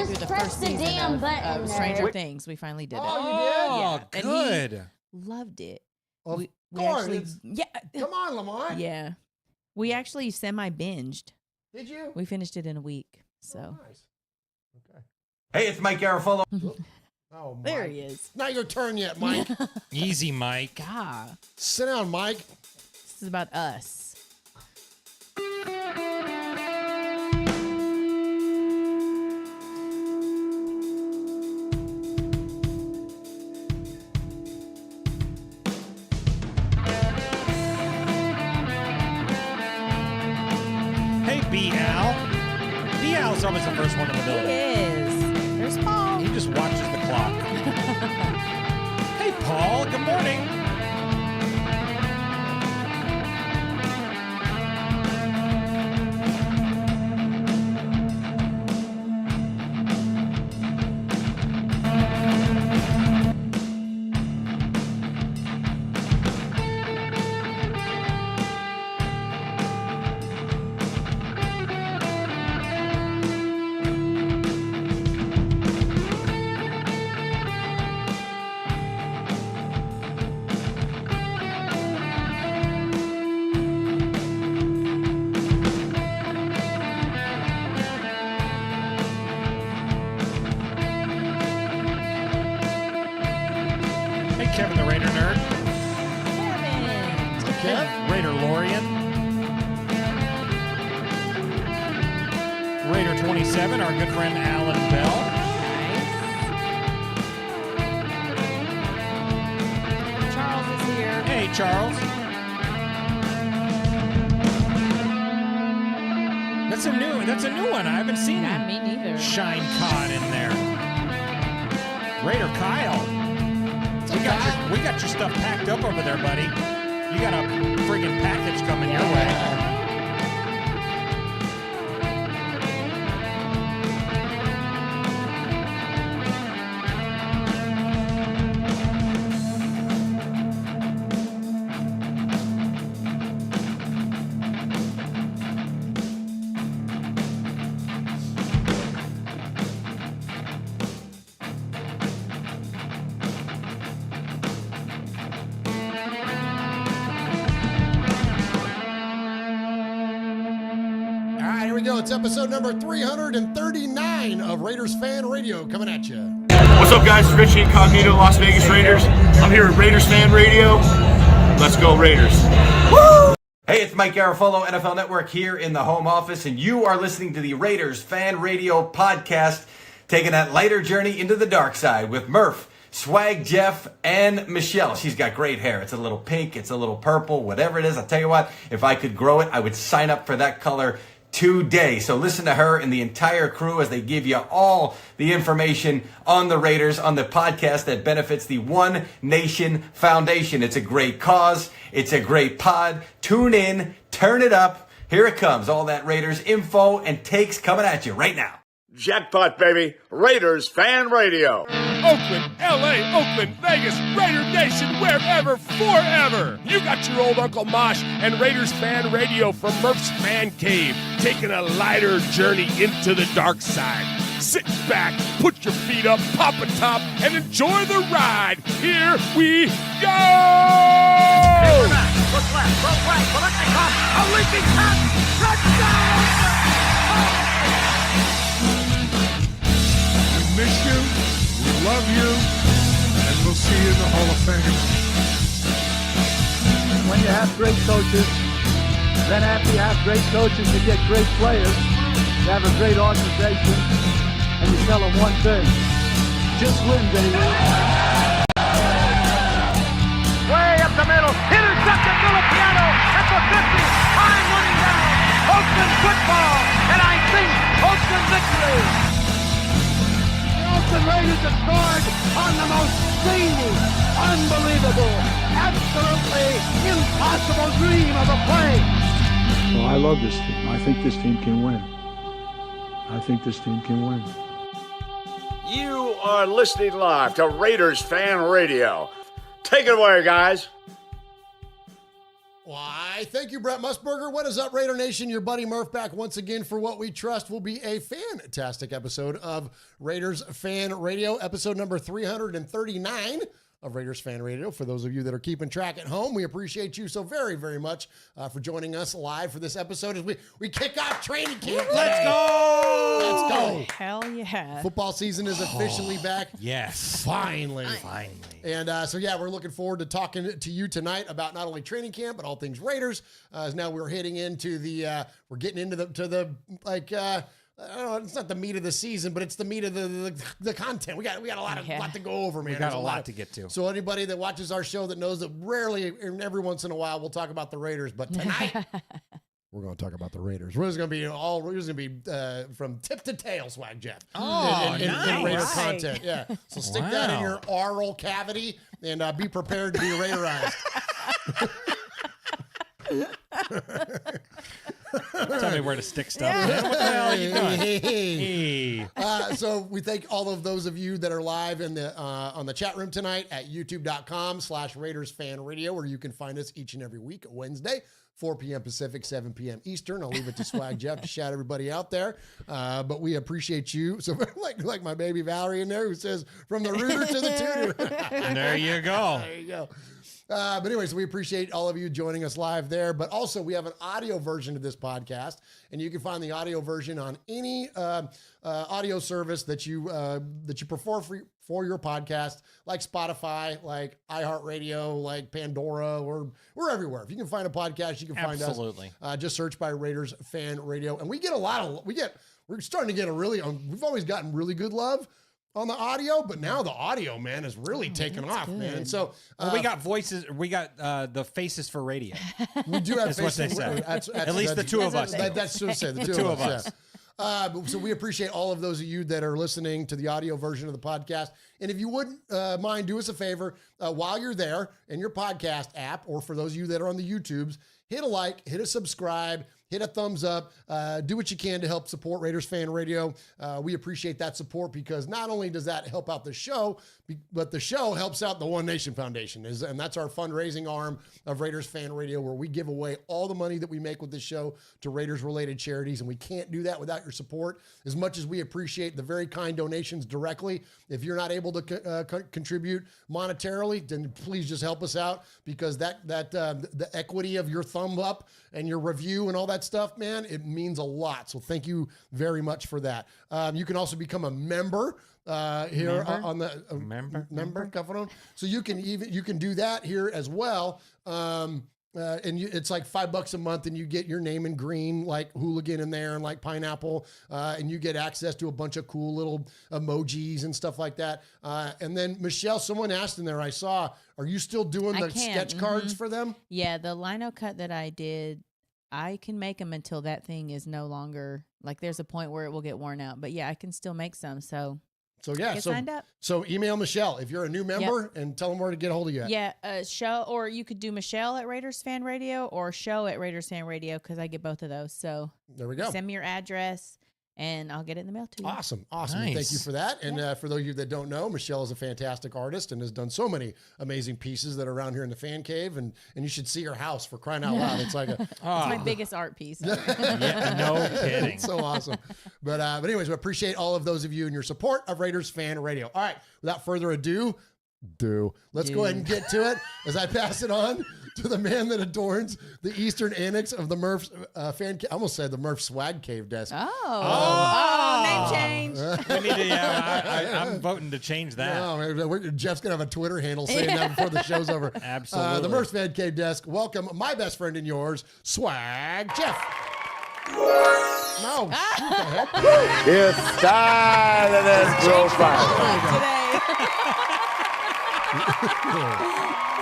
through the first season of Stranger Things. We finally did it. Oh, you did? Yeah. Good. And he loved it. Of We course. actually, yeah. Come on, Lamont. Yeah. We actually semi-binged. Did you? We finished it in a week. So. Oh, nice. Okay. Hey, it's Mike Garofalo. Oh, Mike. There he is. Not your turn yet, Mike. Easy, Mike. God. Sit down, Mike. This is about us. Hey, B-Al. B-Al's always the first one in the He building. is. There's Paul. He just watches the clock. Hey, Paul. Good morning. Hey, Kevin the Raider nerd. Kevin. Kev. Raider Lorian. Raider 27, our good friend Alan Bell. Nice. Charles is here. Hey, Charles. That's a new one. I haven't seen Not me neither. Shine Cod in there. Raider Kyle. We got your stuff packed up over there, buddy. You got a friggin' package coming your way. Here we go. It's episode number 339 of Raiders Fan Radio coming at you. What's up, guys? It's Richie Incognito, Las Vegas Raiders. I'm here at Raiders Fan Radio. Let's go, Raiders. Woo! Hey, it's Mike Garofalo, NFL Network here in the home office, and you are listening to the Raiders Fan Radio podcast, taking that lighter journey into the dark side with Murf, Swag Jeff, and Michelle. She's got great hair. It's a little pink, it's a little purple, whatever it is. I'll tell you what, if I could grow it, I would sign up for that color today. So listen to her and the entire crew as they give you all the information on the Raiders on the podcast that benefits the One Nation Foundation. It's a great cause. It's a great pod. Tune in, turn it up. Here it comes. All that Raiders info and takes coming at you right now. Jackpot, baby. Raiders Fan Radio. Oakland, LA, Oakland, Vegas, Raider Nation, wherever, forever. You got your old Uncle Mosh and Raiders Fan Radio from Murf's Man Cave, taking a lighter journey into the dark side. Sit back, put your feet up, pop a top, and enjoy the ride. Here we go! Look left, look right, Bolitnikov, a leaping pass, touchdown! We miss you, we love you, and we'll see you in the Hall of Fame. When you have great coaches, then after you have great coaches, you get great players, you have a great organization, and you tell them one thing, just win, baby. Way up the middle, intercepted Filipiano at the 50, time running down, Oakland football, and I think Oakland victory. The Raiders have scored on the most zany, unbelievable, absolutely impossible dream of a play. Well, I love this team. I think this team can win. I think this team can win. You are listening live to Raiders Fan Radio. Take it away, guys. Why? right. Thank you, Brett Musburger. What is up, Raider Nation? Your buddy Murf back once again for what we trust will be a fantastic episode of Raiders Fan Radio, episode number 339 of Raiders Fan Radio. For those of you that are keeping track at home, we appreciate you so very, very much for joining us live for this episode as we kick off training camp. Let's go! Let's go! Hell yeah. Football season is officially back. Yes. Finally. And So we're looking forward to talking to you tonight about not only training camp, but all things Raiders. As now we're heading into we're getting into the I don't know, it's not the meat of the season, but it's the meat of the content. We got a lot to go over, man. We got a lot to get to. So anybody that watches our show that knows that rarely and every once in a while we'll talk about the Raiders, but tonight we're going to talk about the Raiders. We're just going to be from tip to tail, Swag Jeff. In Raider content. Yeah. So stick that in your oral cavity and be prepared to be Raiderized. Tell me where to stick stuff. What the hell are you doing? So we thank all of those of you that are live in the on the chat room tonight at youtube.com/Raiders Fan Radio, where you can find us each and every week, Wednesday, 4 p.m. Pacific, 7 p.m. Eastern. I'll leave it to Swag Jeff to shout everybody out there. But we appreciate you. So like my baby Valerie in there who says, from the rooter to the tutor. There you go. There you go. But anyways, we appreciate all of you joining us live there. But also, we have an audio version of this podcast, and you can find the audio version on any audio service that you prefer for your podcast, like Spotify, like iHeartRadio, like Pandora, or we're everywhere. If you can find a podcast, you can find us. Absolutely. Just search by Raiders Fan Radio, and we get we're starting to get we've always gotten really good love on the audio, but now the audio, man, is really taking off, good. Man. And so we got voices. We got the faces for radio. We do have faces. What they say. At least the two of us. That's what say. The two of us. Yeah. So we appreciate all of those of you that are listening to the audio version of the podcast. And if you wouldn't mind, do us a favor while you're there in your podcast app, or for those of you that are on the YouTubes, hit a like, hit a subscribe, hit a thumbs up, do what you can to help support Raiders Fan Radio. We appreciate that support because not only does that help out the show, but the show helps out the One Nation Foundation. And that's our fundraising arm of Raiders Fan Radio, where we give away all the money that we make with this show to Raiders-related charities, and we can't do that without your support. As much as we appreciate the very kind donations directly, if you're not able to contribute monetarily, then please just help us out, because the equity of your thumb up and your review and all that stuff, man, it means a lot. So thank you very much for that. You can also become a member here on the member. So you can do that here as well. It's like $5 a month, and you get your name in green, like hooligan in there, and like pineapple, and you get access to a bunch of cool little emojis and stuff like that. And then Michelle, someone asked in there, I saw, are you still doing the sketch cards for them? Yeah, the lino cut that I did, I can make them until that thing is no longer, like, there's a point where it will get worn out. But yeah, I can still make some. So yeah, get signed up. So email Michelle if you're a new member, and tell them where to get a hold of you. Yeah, show, or you could do Michelle at Raiders Fan Radio or show at Raiders Fan Radio, because I get both of those. So there we go. Send me your address, and I'll get it in the mail to you. Awesome. Nice. Thank you for that. And for those of you that don't know, Michelle is a fantastic artist and has done so many amazing pieces that are around here in the fan cave. And you should see her house, for crying out loud. It's like it's my biggest art piece. Yeah, no kidding. It's so awesome. But anyways, we appreciate all of those of you and your support of Raiders Fan Radio. All right, without further ado, let's go ahead and get to it as I pass it on to the man that adorns the eastern annex of the Murf's fan cave. I almost said the Murf Swag Cave desk. Name change. We need to, I'm voting to change that. No, Jeff's going to have a Twitter handle saying that before the show's over. Absolutely. The Murf's Fan Cave desk. Welcome, my best friend and yours, Swag Jeff. No. It's time of this profile.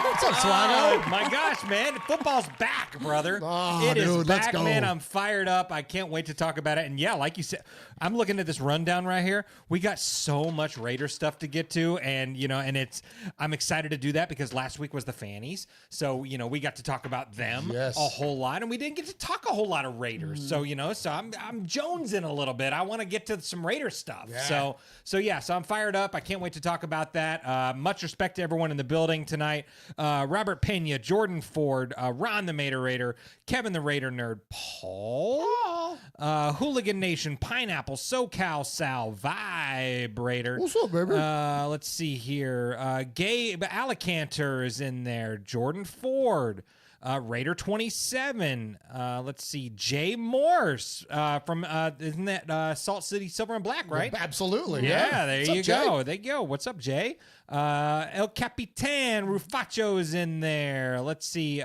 What's up, Swaggo? Oh my gosh, man. Football's back, brother. It is dude, back, let's go. man. I'm fired up. I can't wait to talk about it. And yeah, like you said, I'm looking at this rundown right here. We got so much Raider stuff to get to. And, I'm excited to do that because last week was the Fannies. So, we got to talk about them a whole lot. And we didn't get to talk a whole lot of Raiders. So, so I'm jonesing a little bit. I want to get to some Raider stuff. Yeah. So I'm fired up. I can't wait to talk about that. Much respect to everyone in the building tonight. Robert Pena, Jordan Ford, Ron the Mater Raider, Kevin the Raider Nerd, Paul. Hooligan Nation, Pineapple, SoCal Sal, Vibrator. What's up, baby? Let's see here. Gabe Alicanter is in there. Jordan Ford. Raider 27. Let's see. Jay Morse from isn't that Salt City Silver and Black, right? Absolutely. Yeah, there you go. Jay? There you go. What's up, Jay? El Capitan Rufacho is in there. Let's see.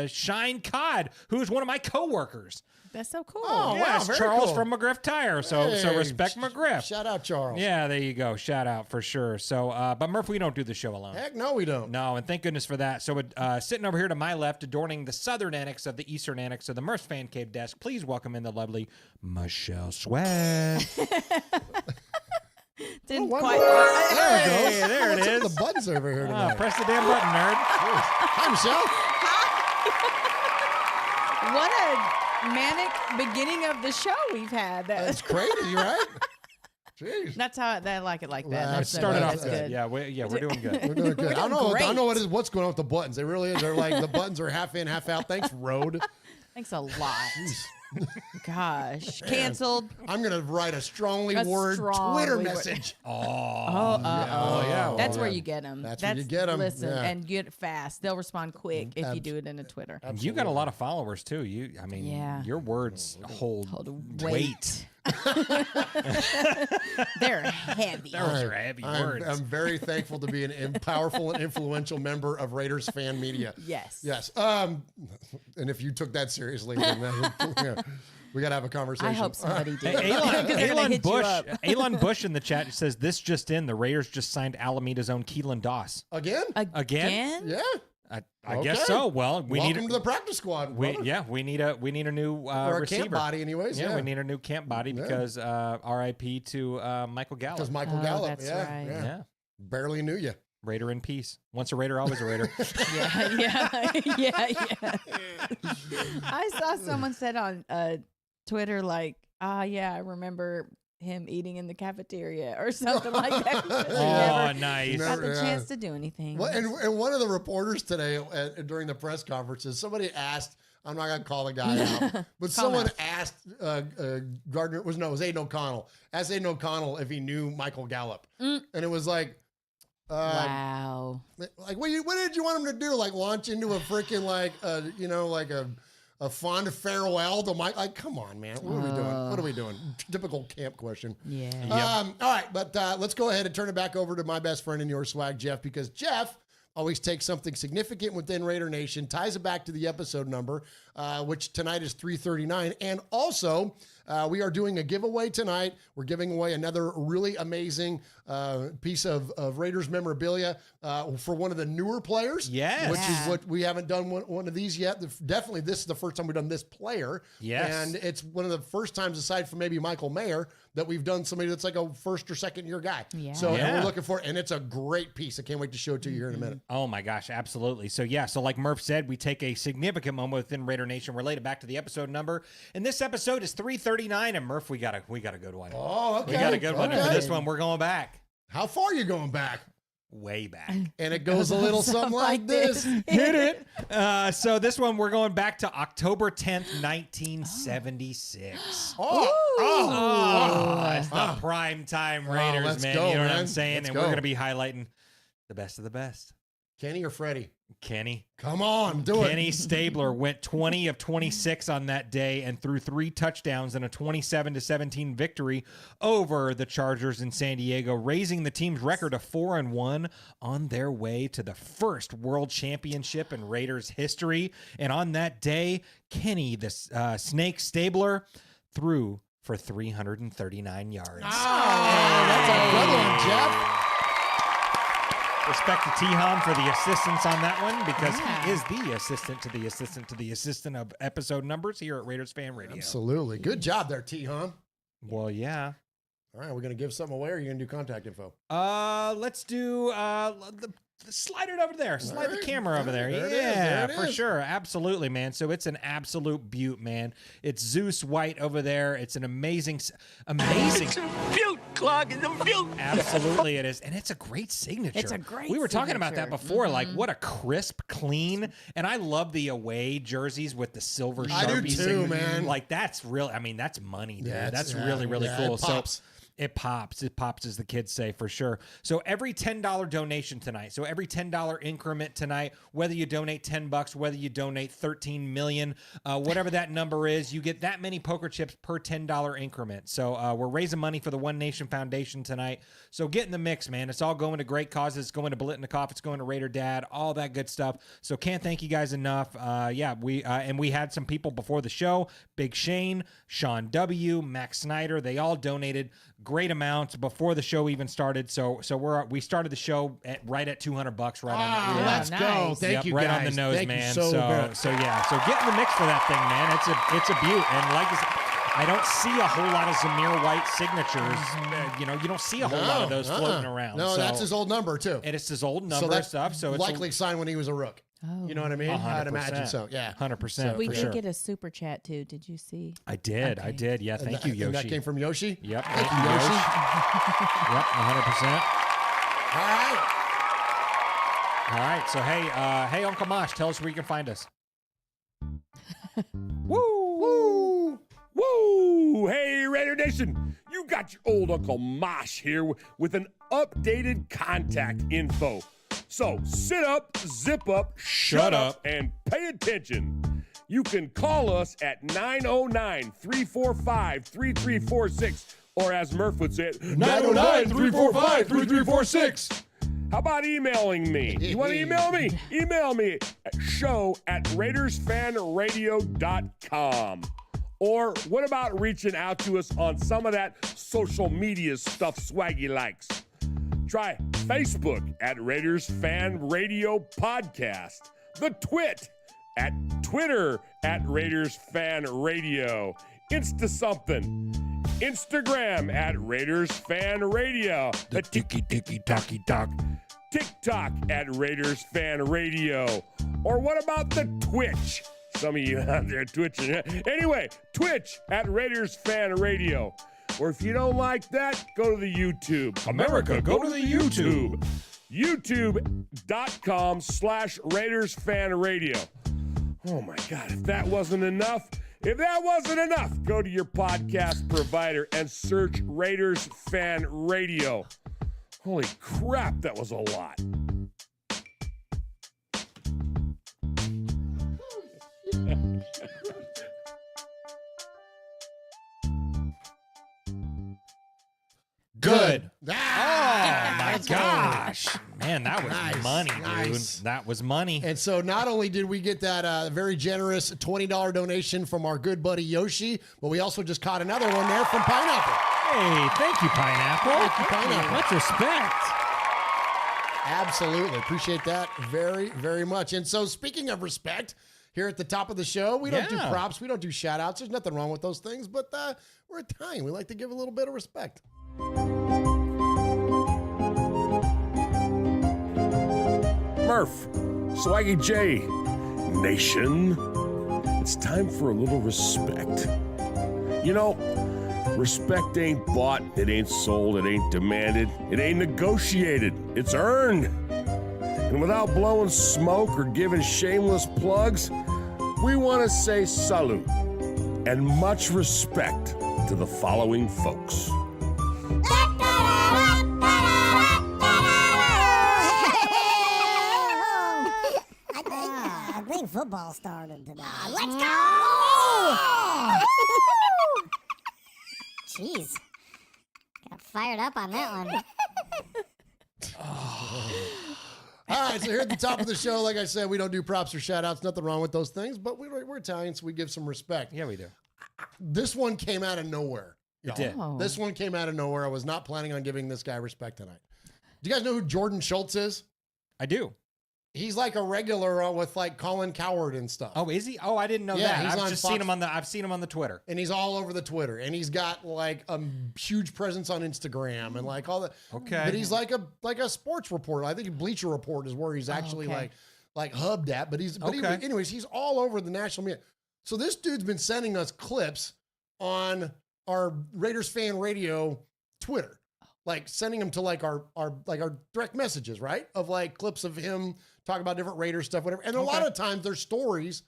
Shine Cod, who is one of my coworkers. That's so cool. Oh, Yeah, wow, it's very Charles cool. from McGriff Tire. So Hey, respect McGriff. Shout out, Charles. Yeah, there you go. Shout out for sure. So, but Murph, we don't do the show alone. Heck no, we don't. No, and thank goodness for that. So, sitting over here to my left, adorning the southern annex of the eastern annex of the Murph's Fan Cave desk, please welcome in the lovely Michelle Swag. Didn't one quite. more. Hey, there it What's up is. with the buttons over here tonight? Press the damn button, nerd. Hi, Michelle. What a manic beginning of the show we've had. That's crazy, right? Jeez. That's how I like it like that. Well, That's It started off that's good. Yeah, we're doing good. We're doing good. I don't know. I great. don't know what's going on with the buttons. They really is. They're like the buttons are half in, half out. Thanks, Road. Thanks a lot. Gosh, canceled. I'm gonna write a strongly A worded strongly Twitter word- message. yeah. That's where yeah. you get them. That's where you get 'em, Listen, yeah. and get it fast. They'll respond quick if you do it in a Twitter. You got a lot of followers too. Yeah. Your words hold weight. They're heavy. Those are heavy words. I'm very thankful to be an powerful and influential member of Raiders fan media. Yes. Yes. And if you took that seriously, then we got to have a conversation. I hope somebody did. Hey, 'Cause they're gonna hit you up. Elon Bush in the chat says this just in: the Raiders just signed Alameda's own Keelan Doss. Again? Again? Yeah. I guess so. Well, we Welcome need to the practice squad. we brother. we need a new Or a receiver. camp body, anyways. Yeah, Yeah, we need a new camp body because R.I.P. to Michael Gallup. because Michael Oh, Gallup. that's Yeah, right. yeah. Yeah, Barely knew you. Raider in peace. Once a Raider, always a Raider. Yeah. I saw someone said on Twitter, like, yeah, I remember him eating in the cafeteria or something like that. Oh, nice. Got the Never- chance to do anything. Well, and one of the reporters today during the press conferences, somebody asked, I'm not going to call the guy out, but someone asked Gardner, it was Aiden O'Connell, asked Aiden O'Connell if he knew Michael Gallup. And it was like, wow. like, what did you want him to do? Like launch into a freaking a fond farewell to Mike? Like, come on, man. What are we doing? What are we doing? Typical camp question. Yeah. All right, but let's go ahead and turn it back over to my best friend in your swag, Jeff, because Jeff always takes something significant within Raider Nation, ties it back to the episode number, which tonight is 339. And also, we are doing a giveaway tonight. We're giving away another really amazing piece of Raiders memorabilia for one of the newer players. Yes. Which is what we haven't done one of these yet. Definitely, this is the first time we've done this player. Yes. And it's one of the first times, aside from maybe Michael Mayer, that we've done somebody that's like a first or second year guy. Yeah. So and Yeah. we're looking for it, and it's a great piece. I can't wait to show it to you here in a minute. Oh my gosh, absolutely. So yeah, so like Murph said, we take a significant moment within Raider Nation, relate it back to the episode number. And this episode is 339. And Murph, we got a good one. Oh, okay. We got a good one. And for Okay. this one, we're going back. How far are you going back? Way back. And it goes a little something like this. Hit it. So this one, we're going back to October 10th, 1976. It's the prime time Raiders, let's man. go, You know what man. I'm saying? Let's And go. we're going to be highlighting the best of the best. Kenny or Freddie? Kenny. Come on, do Kenny it. Stabler went 20 of 26 on that day and threw 3 touchdowns in a 27-17 victory over the Chargers in San Diego, raising the team's record to 4-1 on their way to the first world championship in Raiders history. And on that day, Kenny, the Snake Stabler, threw for 339 yards. That's a good one, Jeff. Respect to T-Hom for the assistance on that one, because he is the assistant to the assistant to the assistant of episode numbers here at Raiders Fan Radio. Absolutely. Good job there, T-Hom. Well, yeah. All right, we're going to give something away, or are you going to do contact info? Let's do slide it over there. Slide the camera over there. There it is. Yeah, There it for is. sure. Absolutely, man. So it's an absolute beaut, man. It's Zeus White over there. It's an amazing. It's a beaut, Clog. It's a beaut. Absolutely, it is, and it's a great signature. It's a great We were talking about that signature. before. Like, what a crisp, clean, and I love the away jerseys with the silver Sharpie. I do too, signature. man. Like, that's real. I mean, that's money, dude. Yeah, That's yeah, really, really yeah, cool. it pops. So. It pops, as the kids say, for sure. So every $10 donation tonight, so every $10 increment tonight, whether you donate $10, whether you donate 13 million, whatever that number is, you get that many poker chips per $10 increment. So we're raising money for the One Nation Foundation tonight. So get in the mix, man. It's all going to great causes. It's going to Blitnikoff. It's going to Raider Dad, all that good stuff. So can't thank you guys enough. We had some people before the show, Big Shane, Sean W., Max Snyder. They all donated great amounts before the show even started. So we started the show right at $200 right on the Let's go. nice. Thank you, right guys. on the nose, Thank man. You so much. So get in the mix for that thing, man. It's a beaut. And like I said, I don't see a whole lot of Zamir White signatures. You don't see a whole lot of those floating around. No, so, that's his old number too. and it's his old So number and that's stuff. So it's likely signed when he was a rook. Oh. You know what I mean? I'd imagine so. Yeah. 100%. We for did sure. get a super chat too. Did you see? I did. Yeah. Thank you, Yoshi. And that came from Yoshi? Yep. Thank you, Yoshi. Yep. 100%. All right. All right. So hey, Uncle Mosh, tell us where you can find us. Woo! Woo! Hey, Raider Nation, you got your old Uncle Mosh here with an updated contact info. So sit up, zip up, shut up, and pay attention. You can call us at 909-345-3346, or as Murf would say it, 909-345-3346. How about emailing me? You want to email me? Email me at show@RaidersFanRadio.com. Or what about reaching out to us on some of that social media stuff Swaggy likes? Try Facebook at Raiders Fan Radio Podcast, the Twit at Twitter at Raiders Fan Radio, Insta something, Instagram at Raiders Fan Radio, the TikTok at Raiders Fan Radio, or what about the Twitch? Some of you out there twitching. Anyway, Twitch at Raiders Fan Radio. Or if you don't like that, go to the YouTube. America, go to the YouTube. YouTube.com/Raiders Fan Radio. Oh my God, if that wasn't enough, go to your podcast provider and search Raiders Fan Radio. Holy crap, that was a lot. Good. Oh Ah, my let's gosh, man, that was Nice, money, nice. dude. That was money. And so not only did we get that very generous $20 donation from our good buddy Yoshi, but we also just caught another one there from Pineapple. Hey, thank you, Pineapple. Thank you, Pineapple. Much respect. Absolutely. Appreciate that very, very much. And so speaking of respect, here at the top of the show, we don't do Yeah. props. We don't do shout outs. There's nothing wrong with those things, but we're Italian. We like to give a little bit of respect. Murph, Swaggy J, Nation, it's time for a little respect. You know, respect ain't bought, it ain't sold, it ain't demanded, it ain't negotiated, it's earned. And without blowing smoke or giving shameless plugs, we want to say salute and much respect to the following folks. I think football started today. Let's go! Jeez. Got fired up on that one. All right, so here at the top of the show, like I said, we don't do props or shout outs. Nothing wrong with those things, but we're Italian, so we give some respect. Yeah, we do. This one came out of nowhere. It did. Oh. This one came out of nowhere. I was not planning on giving this guy respect tonight. Do you guys know who Jordan Schultz is? I do. He's like a regular with like Colin Cowherd and stuff. Oh, is he? Oh, I didn't know Yeah, that. he's I've on just Fox. seen him on the. I've seen him on the Twitter, And he's all over the Twitter, and he's got like a huge presence on Instagram and like all that. Okay. But he's like a sports reporter. I think Bleacher Report is where he's actually like hubbed at. But anyways, he's all over the national media. So this dude's been sending us clips on our Raiders Fan Radio Twitter, like sending them to like our direct messages, right? Of like clips of him talking about different Raiders stuff, whatever. And a lot of times there's stories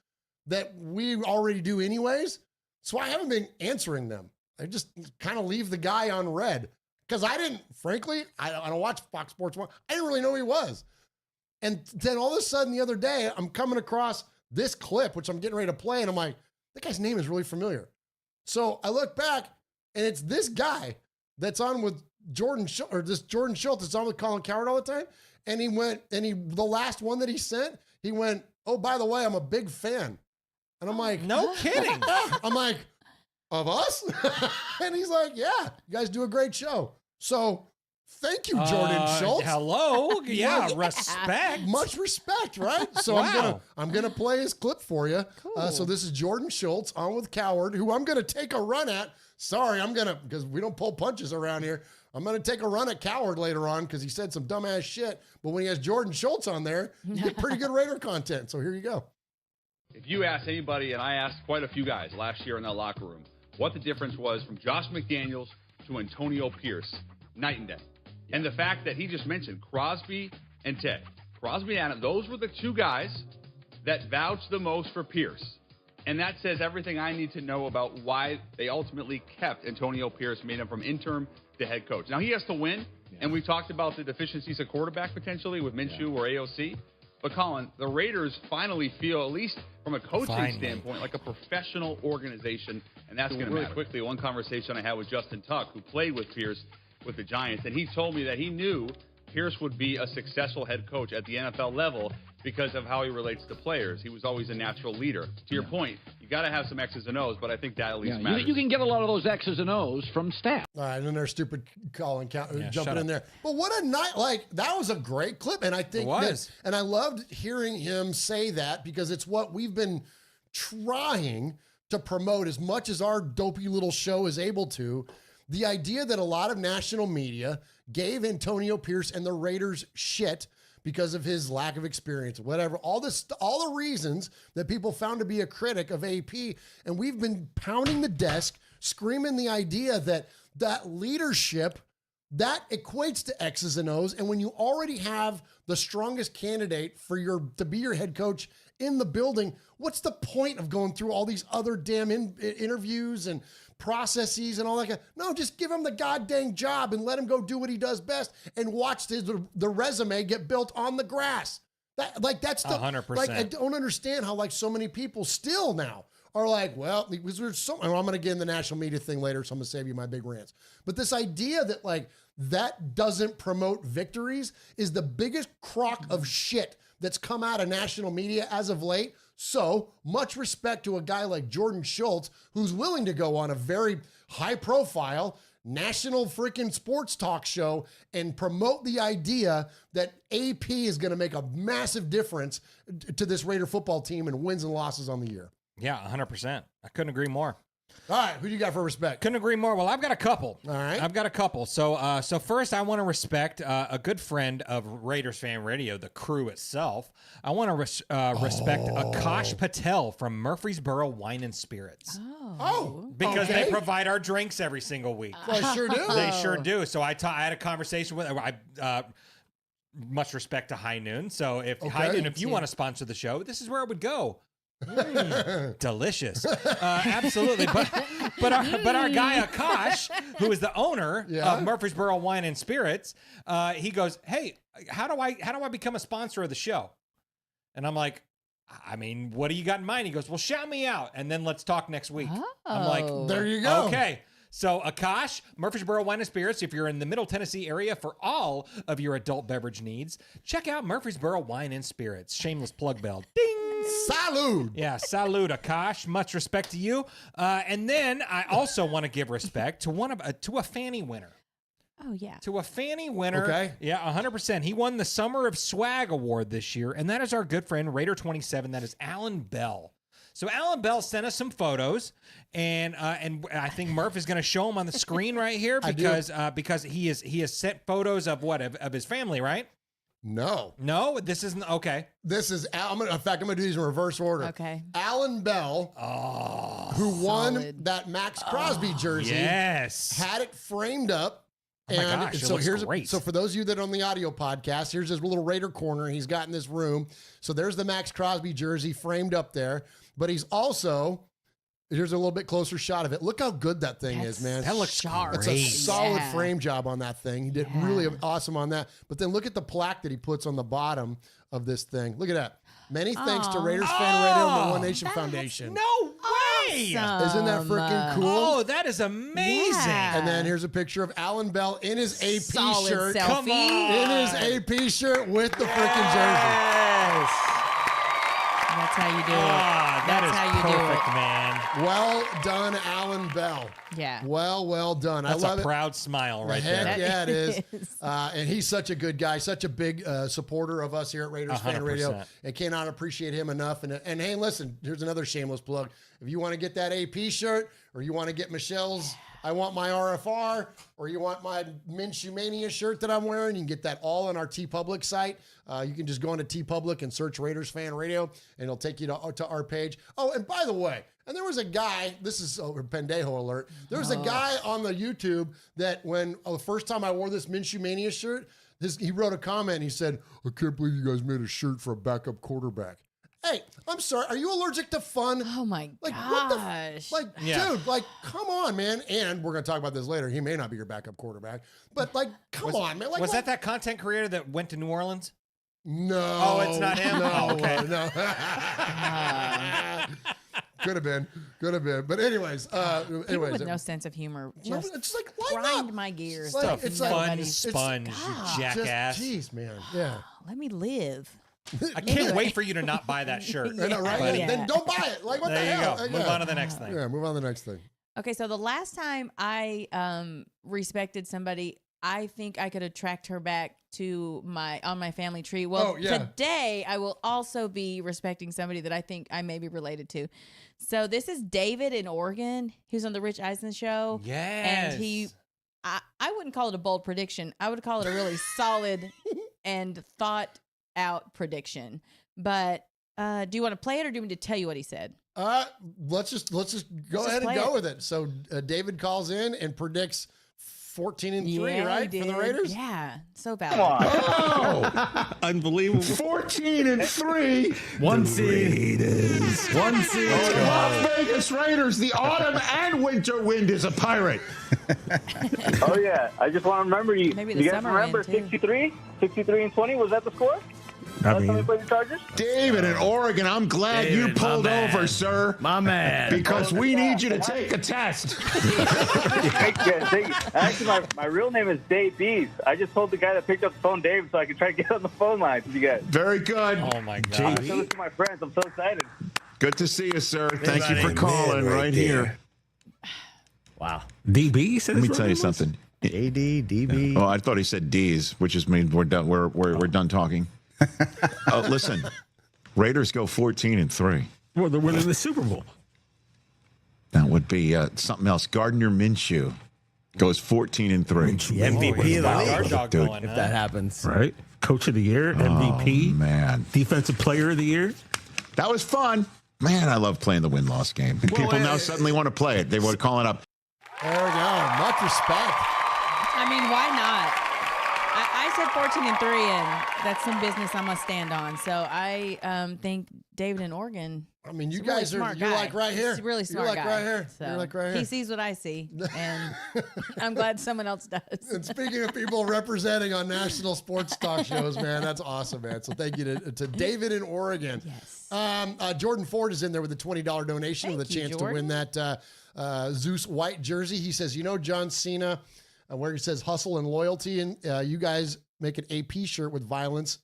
that we already do anyways. So I haven't been answering them. I just kind of leave the guy on red because I don't watch Fox Sports 1. I didn't really know who he was. And then all of a sudden the other day, I'm coming across this clip, which I'm getting ready to play. And I'm like, that guy's name is really familiar. So I look back and it's this guy that's on with Jordan Schultz that's on with Colin Cowherd all the time. And the last one that he sent, he went, oh, by the way, I'm a big fan. And I'm like, no kidding. I'm like, of us? And he's like, yeah, you guys do a great show. So thank you, Jordan Schultz. Hello. Yeah, respect. Much respect, right? So Wow. I'm gonna play his clip for you. Cool. So this is Jordan Schultz on with Cowherd, who I'm gonna take a run at. Sorry, because we don't pull punches around here. I'm going to take a run at Cowherd later on because he said some dumbass shit. But when he has Jordan Schultz on there, you get pretty good Raider content. So here you go. If you ask anybody, and I asked quite a few guys last year in that locker room, what the difference was from Josh McDaniels to Antonio Pierce, night and day. And the fact that he just mentioned Crosby and Ted. Crosby and Adams, those were the two guys that vouched the most for Pierce. And that says everything I need to know about why they ultimately kept Antonio Pierce, made him from interim to head coach. Now, he has to win, and we talked about the deficiencies of quarterback potentially with Minshew or AOC. But, Colin, the Raiders finally feel, at least from a coaching standpoint, like a professional organization, and that's going to matter. Quickly, one conversation I had with Justin Tuck, who played with Pierce with the Giants, and he told me that he knew Pierce would be a successful head coach at the NFL level because of how he relates to players. He was always a natural leader. To your point, you got to have some X's and O's, but I think that at least matters. You can get a lot of those X's and O's from staff. All right, and then there's stupid Colin jumping in there. But what a night, like, that was a great clip. And I think and I loved hearing him say that because it's what we've been trying to promote as much as our dopey little show is able to. The idea that a lot of national media gave Antonio Pierce and the Raiders shit because of his lack of experience, whatever, all the reasons that people found to be a critic of AP. And we've been pounding the desk, screaming the idea that leadership, that equates to X's and O's. And when you already have the strongest candidate to be your head coach in the building, what's the point of going through all these other damn interviews and processes and all that? No, just give him the goddamn job and let him go do what he does best and watch the resume get built on the grass. That's 100%. Like, I don't understand how like so many people still now are like, well, because there's I'm going to get in the national media thing later, so I'm going to save you my big rants. But this idea that like that doesn't promote victories is the biggest crock of shit that's come out of national media as of late. So much respect to a guy like Jordan Schultz, who's willing to go on a very high profile national freaking sports talk show and promote the idea that AP is going to make a massive difference to this Raider football team and wins and losses on the year. Yeah, 100%. I couldn't agree more. All right, who do you got for respect? Couldn't agree more. Well, I've got a couple. All right. I've got a couple. So first, I want to respect a good friend of Raiders Fan Radio, the crew itself. I want to respect Akash Patel from Murfreesboro Wine and Spirits. Because they provide our drinks every single week. Well, I sure do. They sure do. So I had a conversation with much respect to High Noon. So High Noon, if you want to sponsor the show, this is where it would go. Delicious. Absolutely. But our guy Akash, who is the owner of Murfreesboro Wine and Spirits, he goes, "Hey, how do I become a sponsor of the show?" And I'm like, I mean, what do you got in mind? He goes, "Well, shout me out and then let's talk next week." I'm like, there you go. Okay. So Akash, Murfreesboro Wine and Spirits, if you're in the Middle Tennessee area for all of your adult beverage needs, check out Murfreesboro Wine and Spirits. Shameless plug bell. Ding. Salud. Yeah, salud, Akash. Much respect to you. And then I also want to give respect to a Fanny winner. Oh, yeah. To a Fanny winner. Okay. Yeah, 100%. He won the Summer of Swag Award this year, and that is our good friend, Raider27. That is Alan Bell. So Alan Bell sent us some photos, and I think Murph is going to show them on the screen right here because he has sent photos of what of his family, right? No, this isn't okay. This is in fact, I'm going to do these in reverse order. Okay. Alan Bell, who won that Max Crosby jersey, had it framed up. Oh my gosh, it looks great. So for those of you that are on the audio podcast, here's his little Raider corner he's got in this room. So there's the Max Crosby jersey framed up there. But he's also, here's a little bit closer shot of it. Look how good that thing is, man. That looks sharp. It's a solid frame job on that thing. He did really awesome on that. But then look at the plaque that he puts on the bottom of this thing. Look at that. Many thanks to Raiders Fan Radio and the One Nation Foundation. No way! Awesome. Isn't that freaking cool? Oh, that is amazing. Yeah. And then here's a picture of Alan Bell in his AP Solid shirt. selfie. Come on. In his AP shirt with the freaking jersey. That's how you do it. That That's is how you do perfect, it. man. Well done, Alan Bell. Yeah. Well done. That's I love a proud smile right Heck there. yeah, it is. And he's such a good guy, such a big supporter of us here at Raiders Fan Radio. 100%. I cannot appreciate him enough. And hey, listen, here's another shameless plug. If you want to get that AP shirt, or you want to get Michelle's I Want My RFR, or you want my Minshew Mania shirt that I'm wearing, you can get that all on our TeePublic site. You can just go into TeePublic and search Raiders Fan Radio, and it'll take you to our page. Oh, and by the way, and there was a guy, this is a pendejo alert, there was a guy on the YouTube that when the first time I wore this Minshew Mania shirt, he wrote a comment, and he said, I can't believe you guys made a shirt for a backup quarterback. Hey, I'm sorry. Are you allergic to fun? Oh my gosh! Dude, like, come on, man. And we're gonna talk about this later. He may not be your backup quarterback, but like, come on, man. Like, was that content creator that went to New Orleans? No. Oh, it's not him. No, okay. No. Could have been. But anyways, People with no sense of humor just it's like grind my gears. It's a fun sponge, you jackass. Jeez, man. Yeah. Let me live. I can't wait for you to not buy that shirt. I know, right? But, Then don't buy it. Like, what the hell? There you go. Move on to the next thing. Yeah, move on to the next thing. Okay, so the last time I respected somebody, I think I could attract her back to on my family tree. Well, today I will also be respecting somebody that I think I may be related to. So this is David in Oregon. He was on the Rich Eisen show. Yes. And I wouldn't call it a bold prediction. I would call it a really solid and thought out prediction. But do you want to play it, or do you want me to tell you what he said? Let's just go ahead and go with it. So David calls in and predicts 14-3, right, for the Raiders? Yeah, so valid. Oh, unbelievable! 14-3, one seed. Raiders. One seed. Las Vegas Raiders. The autumn and winter wind is a pirate. Oh yeah, I just want to remember you. Maybe the you guys summer remember wind, too. 63-20? Was that the score? Last time we played the Chargers? David in Oregon, I'm glad you pulled over, sir. My man. Because we need you to take a test. Actually, my real name is Dave Bees. I just told the guy that picked up the phone, Dave, so I could try to get on the phone line with you guys. Very good. Oh, my God. I'm to my friends. I'm so excited. Good to see you, sir. Thank you for calling right here. Wow. DB? Let me tell you something. AD, DB. Oh, I thought he said D's, which just means we're done. We're done talking. Listen, Raiders go 14-3. Well, they're winning the Super Bowl. That would be something else. Gardner Minshew goes 14-3. The MVP of the league, Dude, if that happens. Right? Coach of the year, MVP. Oh, man. Defensive player of the year. That was fun. Man, I love playing the win-loss game. And people now suddenly want to play it. They were calling up. There we go. Much respect. I mean, why not? I said 14-3, and that's some business I'm gonna stand on. So I think David in Oregon. I mean, you He's a really guys are smart you're guy. like right here. He's a really smart You're like guy. right here. So You're like right here. He sees what I see, and I'm glad someone else does. And speaking of people representing on national sports talk shows, man, that's awesome, man. So thank you to David in Oregon. Yes. Jordan Ford is in there with a $20 donation with a chance to win that Zeus white jersey. He says, John Cena, where he says hustle and loyalty, and you guys make an AP shirt with violence,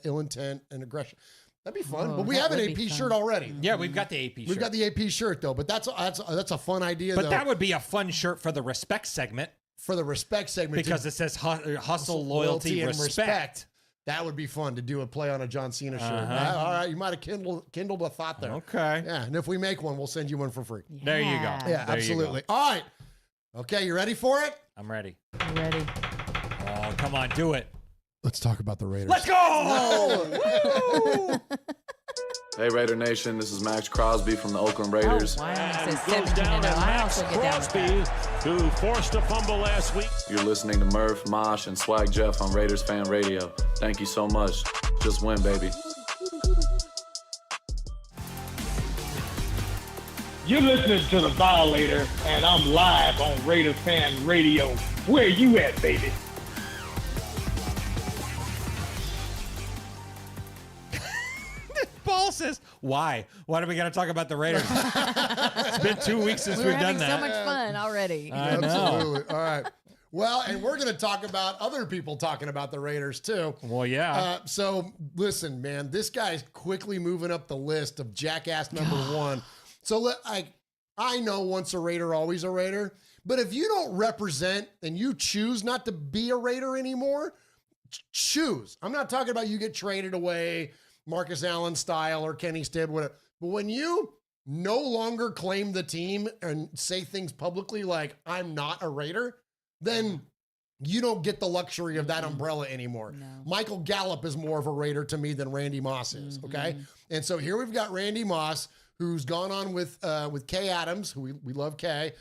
ill intent, and aggression. That'd be fun. But we have an AP shirt already. Yeah, we've got the AP shirt. We've got the AP shirt though, but that's a fun idea. But though. that would be a fun shirt for the respect segment. for the respect segment. Because it says hustle, loyalty, and respect. That would be fun to do a play on a John Cena shirt. All right, you might have kindled a thought there. Okay. Yeah, and if we make one, we'll send you one for free. Yeah. There you go. Yeah, There absolutely. All right. Okay, you ready for it? I'm ready. Ready. Oh, come on, do it. Let's talk about the Raiders. Let's go! Hey, Raider Nation, this is Max Crosby from the Oakland Raiders. Oh, wow. Goes down to Max Crosby, who forced a fumble last week. You're listening to Murf, Mosh, and Swag Jeff on Raiders Fan Radio. Thank you so much. Just win, baby. You're listening to The Violator, and I'm live on Raiders Fan Radio. Where you at, baby? Paul says, why? Why do we got to talk about the Raiders? It's been 2 weeks since we've done that. So much fun already. I know. Absolutely. All right. Well, and we're going to talk about other people talking about the Raiders, too. Well, yeah. So, listen, man, this guy's quickly moving up the list of jackass number one. So, I know once a Raider, always a Raider. But if you don't represent and you choose not to be a Raider anymore, choose. I'm not talking about you get traded away, Marcus Allen style or Kenny Stibb, whatever. But when you no longer claim the team and say things publicly like, I'm not a Raider, then you don't get the luxury of that umbrella anymore. No. Michael Gallup is more of a Raider to me than Randy Moss is, okay? And so here we've got Randy Moss, who's gone on with Kay Adams, who we love Kay.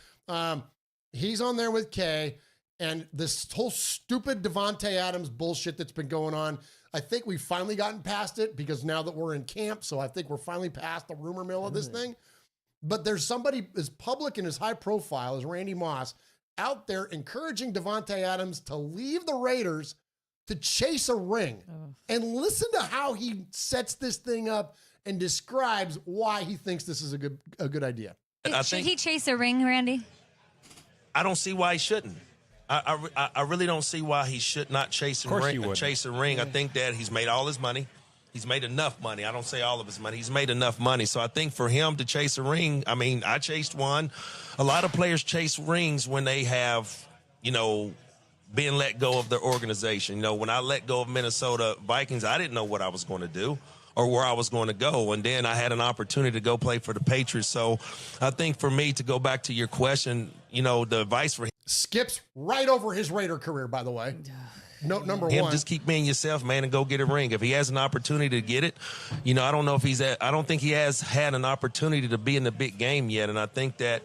He's on there with Kay, and this whole stupid Devante Adams bullshit that's been going on, I think we've finally gotten past it because now that we're in camp, so I think we're finally past the rumor mill of this thing. But there's somebody as public and as high profile as Randy Moss out there encouraging Devante Adams to leave the Raiders to chase a ring. And listen to how he sets this thing up and describes why he thinks this is a good idea. Should he chase a ring, Randy? I don't see why he shouldn't. I really don't see why he should not chase a ring. I think that he's made all his money. He's made enough money. I don't say all of his money. He's made enough money. So I think for him to chase a ring, I mean, I chased one. A lot of players chase rings when they have, been let go of their organization. When I let go of Minnesota Vikings, I didn't know what I was going to do or where I was going to go. And then I had an opportunity to go play for the Patriots. So I think for me, to go back to your question, the advice for him. Skips right over his Raider career, by the way. Note number one. Just keep being yourself, man, and go get a ring. If he has an opportunity to get it, I don't know if I don't think he has had an opportunity to be in the big game yet. And I think that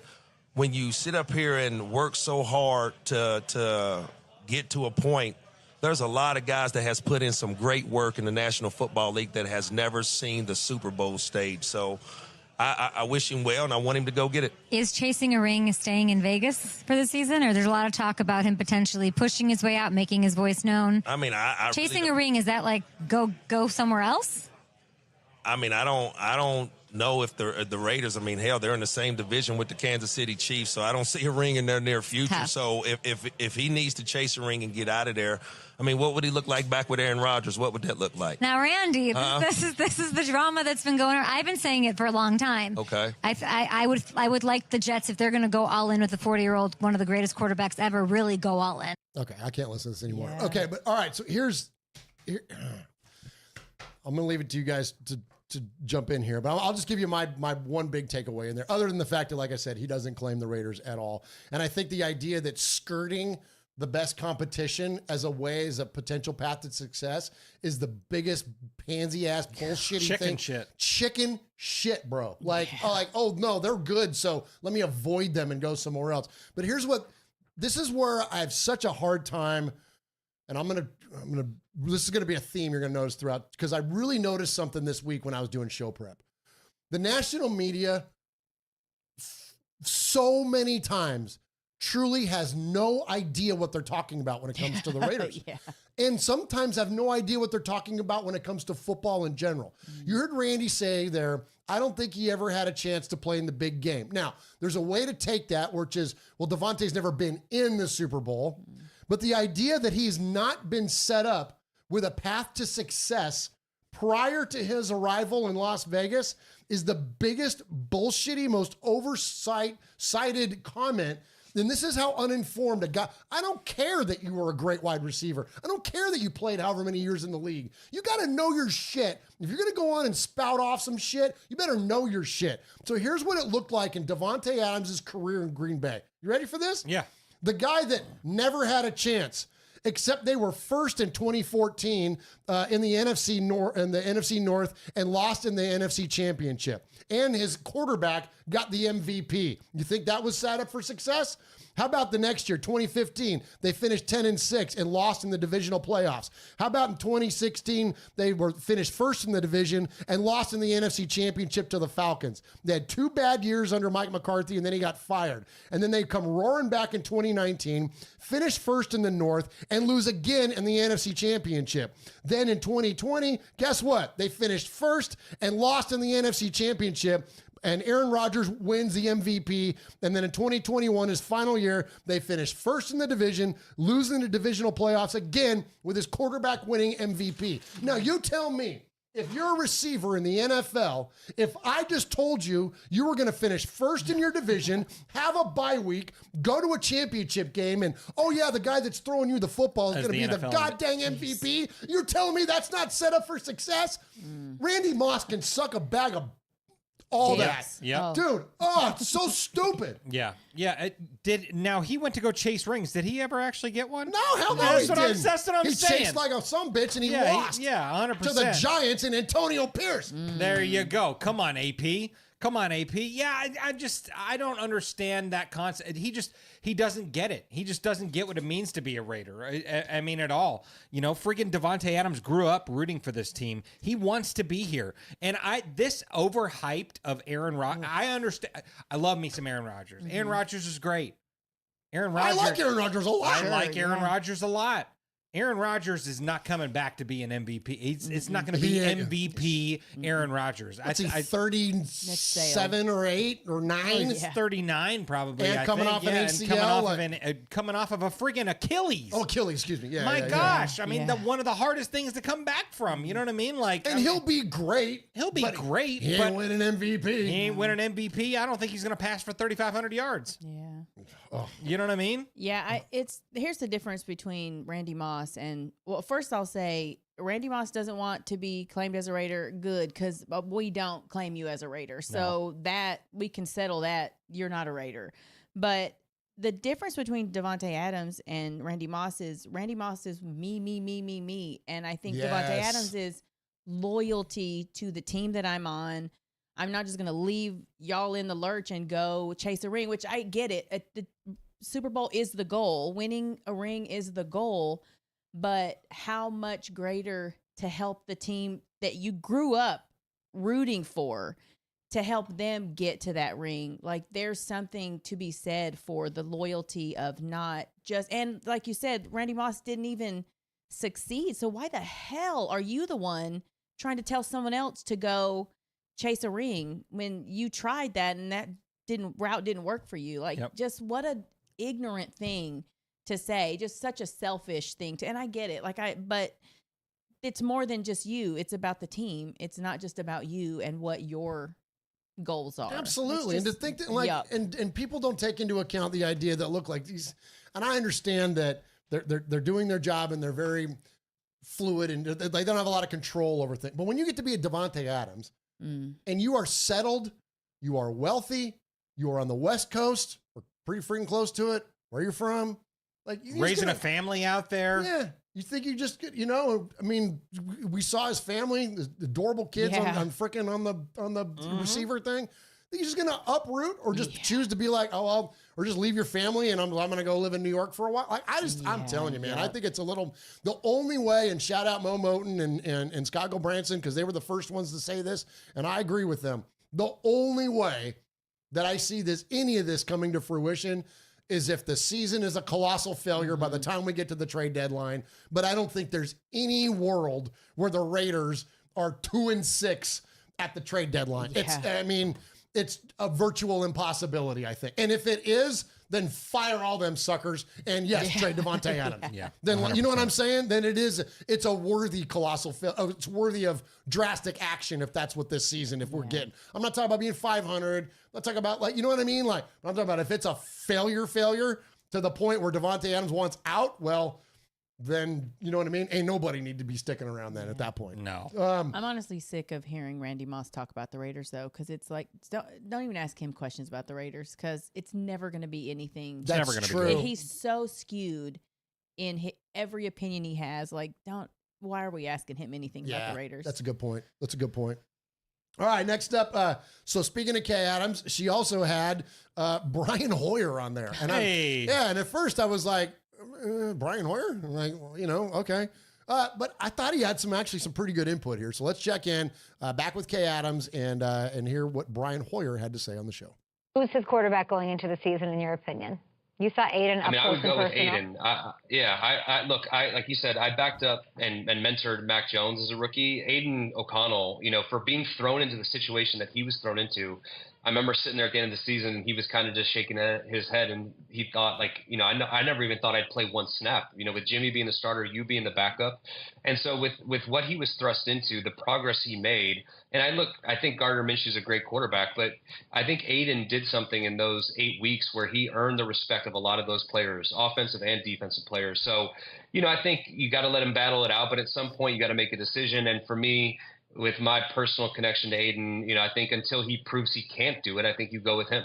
when you sit up here and work so hard to get to a point, there's a lot of guys that has put in some great work in the National Football League that has never seen the Super Bowl stage. So I wish him well, and I want him to go get it. Is chasing a ring staying in Vegas for the season, or there's a lot of talk about him potentially pushing his way out, making his voice known? I mean, chasing a ring, is that like go somewhere else? I mean, I don't know if the Raiders, hell, they're in the same division with the Kansas City Chiefs, so I don't see a ring in their near future. So if he needs to chase a ring and get out of there, what would he look like back with Aaron Rodgers? What would that look like? Now, Randy, this is the drama that's been going on. I've been saying it for a long time. Okay. I would like the Jets, if they're going to go all in with a 40-year-old, one of the greatest quarterbacks ever, really go all in. Okay, I can't listen to this anymore. Yeah. Okay, but all right, so here I'm going to leave it to you guys to jump in here, but I'll just give you my one big takeaway in there, other than the fact that, like I said, he doesn't claim the Raiders at all. And I think the idea that skirting the best competition as a potential path to success is the biggest pansy-ass bullshitty thing. Chicken shit, bro. Oh, no, they're good, so let me avoid them and go somewhere else. But this is where I have such a hard time, and this is going to be a theme you're going to notice throughout, because I really noticed something this week when I was doing show prep. The national media, so many times, truly has no idea what they're talking about when it comes to the Raiders. And sometimes have no idea what they're talking about when it comes to football in general. You heard Randy say there, I don't think he ever had a chance to play in the big game. Now, there's a way to take that, which is, well, Devante's never been in the Super Bowl. But the idea that he's not been set up with a path to success prior to his arrival in Las Vegas is the biggest bullshitty, most cited comment And this is how uninformed a guy. I don't care that you were a great wide receiver. I don't care that you played however many years in the league. You got to know your shit. If you're going to go on and spout off some shit, you better know your shit. So here's what it looked like in Devante Adams' career in Green Bay. You ready for this? Yeah. The guy that never had a chance, except they were first in 2014 in the NFC North and lost in the NFC Championship. And his quarterback got the MVP. You think that was set up for success? How about the next year, 2015? They finished 10-6 and lost in the divisional playoffs. How about in 2016? They were finished first in the division and lost in the NFC Championship to the Falcons. They had 2 bad years under Mike McCarthy, and then he got fired. And then they come roaring back in 2019, finish first in the North, and lose again in the NFC Championship. Then in 2020, guess what? They finished first and lost in the NFC Championship. And Aaron Rodgers wins the MVP. And then in 2021, his final year, they finished first in the division, losing the divisional playoffs again with his quarterback winning MVP. Now, you tell me, if you're a receiver in the NFL, if I just told you you were going to finish first in your division, have a bye week, go to a championship game, and, oh, yeah, the guy that's throwing you the football is going to be the goddamn MVP, you're telling me that's not set up for success? Randy Moss can suck a bag of all that. Yeah. Dude, it's so stupid. Yeah. Yeah. Now he went to go chase rings. Did he ever actually get one? No, hell no, That's he what didn't. That's what I'm saying. He chased like a some bitch and he lost. 100%. To the Giants and Antonio Pierce. There you go. Come on, AP. Come on, AP. Yeah, I don't understand that concept. He doesn't get it. He just doesn't get what it means to be a Raider. I mean, at all. You know, freaking Devante Adams grew up rooting for this team. He wants to be here. And this overhyped of Aaron Rodgers, I understand. I love me some Aaron Rodgers. Aaron Rodgers is great. I like Aaron Rodgers a lot. I like Aaron Rodgers a lot. Aaron Rodgers is not coming back to be an MVP. It's not going to be MVP Aaron Rodgers. I think 37 or 8 or 9. He's 39 probably. And coming off an ACL. Coming off of a friggin' Achilles. Oh, Achilles, excuse me. Yeah. My gosh. I mean, one of the hardest things to come back from. You know what I mean? He'll be great. He'll be great. He ain't winning MVP. He ain't winning MVP. I don't think he's going to pass for 3,500 yards. Yeah. Oh. You know what I mean? Yeah. Here's the difference between Randy Moss and, well, first I'll say Randy Moss doesn't want to be claimed as a Raider. Good, because we don't claim you as a Raider. So that we can settle that you're not a Raider. But the difference between Devante Adams and Randy Moss is me. And I think Devante Adams is loyalty to the team that I'm on. I'm not just going to leave y'all in the lurch and go chase a ring, which I get it. The Super Bowl is the goal. Winning a ring is the goal. But how much greater to help the team that you grew up rooting for, to help them get to that ring. Like, there's something to be said for the loyalty of not just, and like you said, Randy Moss didn't even succeed. So why the hell are you the one trying to tell someone else to go chase a ring when you tried that and that didn't work for you? Like, just what a ignorant thing to say, just such a selfish thing to, and I get it. But it's more than just you. It's about the team. It's not just about you and what your goals are. Absolutely. And to think that and people don't take into account the idea that look like these, and I understand that they're doing their job and they're very fluid and they don't have a lot of control over things. But when you get to be a Devante Adams and you are settled, you are wealthy, you are on the West Coast, or pretty freaking close to it, where you're from, like raising a family out there. Yeah. You think you just get, I mean, we saw his family, the adorable kids on the receiver thing. Think you're just going to uproot or just choose to be like, or just leave your family and I'm going to go live in New York for a while. Like, I'm telling you, man, I think it's the only way, and shout out Mo Moten and Scott Gilbranson, because they were the first ones to say this, and I agree with them. The only way that I see any of this coming to fruition is if the season is a colossal failure by the time we get to the trade deadline. But I don't think there's any world where the Raiders are 2-6 at the trade deadline. Yeah. It's a virtual impossibility, I think. And if it is, then fire all them suckers and trade Devante Adams. Then 100%. you know what I'm saying? Then it's a worthy colossal it's worthy of drastic action if that's what this season, if we're getting. I'm not talking about being 500. I'm not talking about, like, you know what I mean? Like, I'm talking about if it's a failure to the point where Devante Adams wants out, well, then, you know what I mean? Ain't nobody need to be sticking around then at that point. No. I'm honestly sick of hearing Randy Moss talk about the Raiders, though, because it's like, don't even ask him questions about the Raiders, because it's never going to be anything. That's never going to be. He's so skewed in every opinion he has. Like, why are we asking him anything about the Raiders? That's a good point. All right, next up. So speaking of Kay Adams, she also had Brian Hoyer on there. And and at first I was like, Brian Hoyer? I'm like, well, you know, okay. But I thought he had some pretty good input here. So let's check in back with Kay Adams and hear what Brian Hoyer had to say on the show. Who's his quarterback going into the season, in your opinion? You saw Aiden up close and personal. I would go with Aiden. Look, like you said, I backed up and mentored Mac Jones as a rookie. Aiden O'Connell, you know, for being thrown into the situation that he was thrown into. I remember sitting there at the end of the season, and he was kind of just shaking his head, and he thought, like, you know, I never even thought I'd play one snap, you know, with Jimmy being the starter, you being the backup. And so with what he was thrust into, the progress he made, and I think Gardner Minshew's a great quarterback, but I think Aiden did something in those 8 weeks where he earned the respect of a lot of those players, offensive and defensive players. So, you know, I think you got to let him battle it out, but at some point you got to make a decision. And for me, with my personal connection to Aiden, you know, I think until he proves he can't do it, I think you go with him.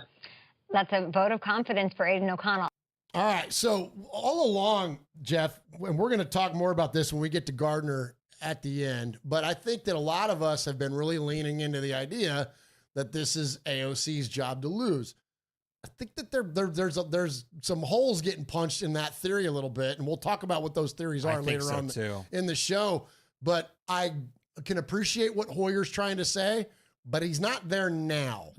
That's a vote of confidence for Aiden O'Connell. All right. So all along, Jeff, and we're going to talk more about this when we get to Gardner at the end, but I think that a lot of us have been really leaning into the idea that this is AOC's job to lose. I think that there's some holes getting punched in that theory a little bit, and we'll talk about what those theories are later on in the show. But I can appreciate what Hoyer's trying to say, but he's not there now.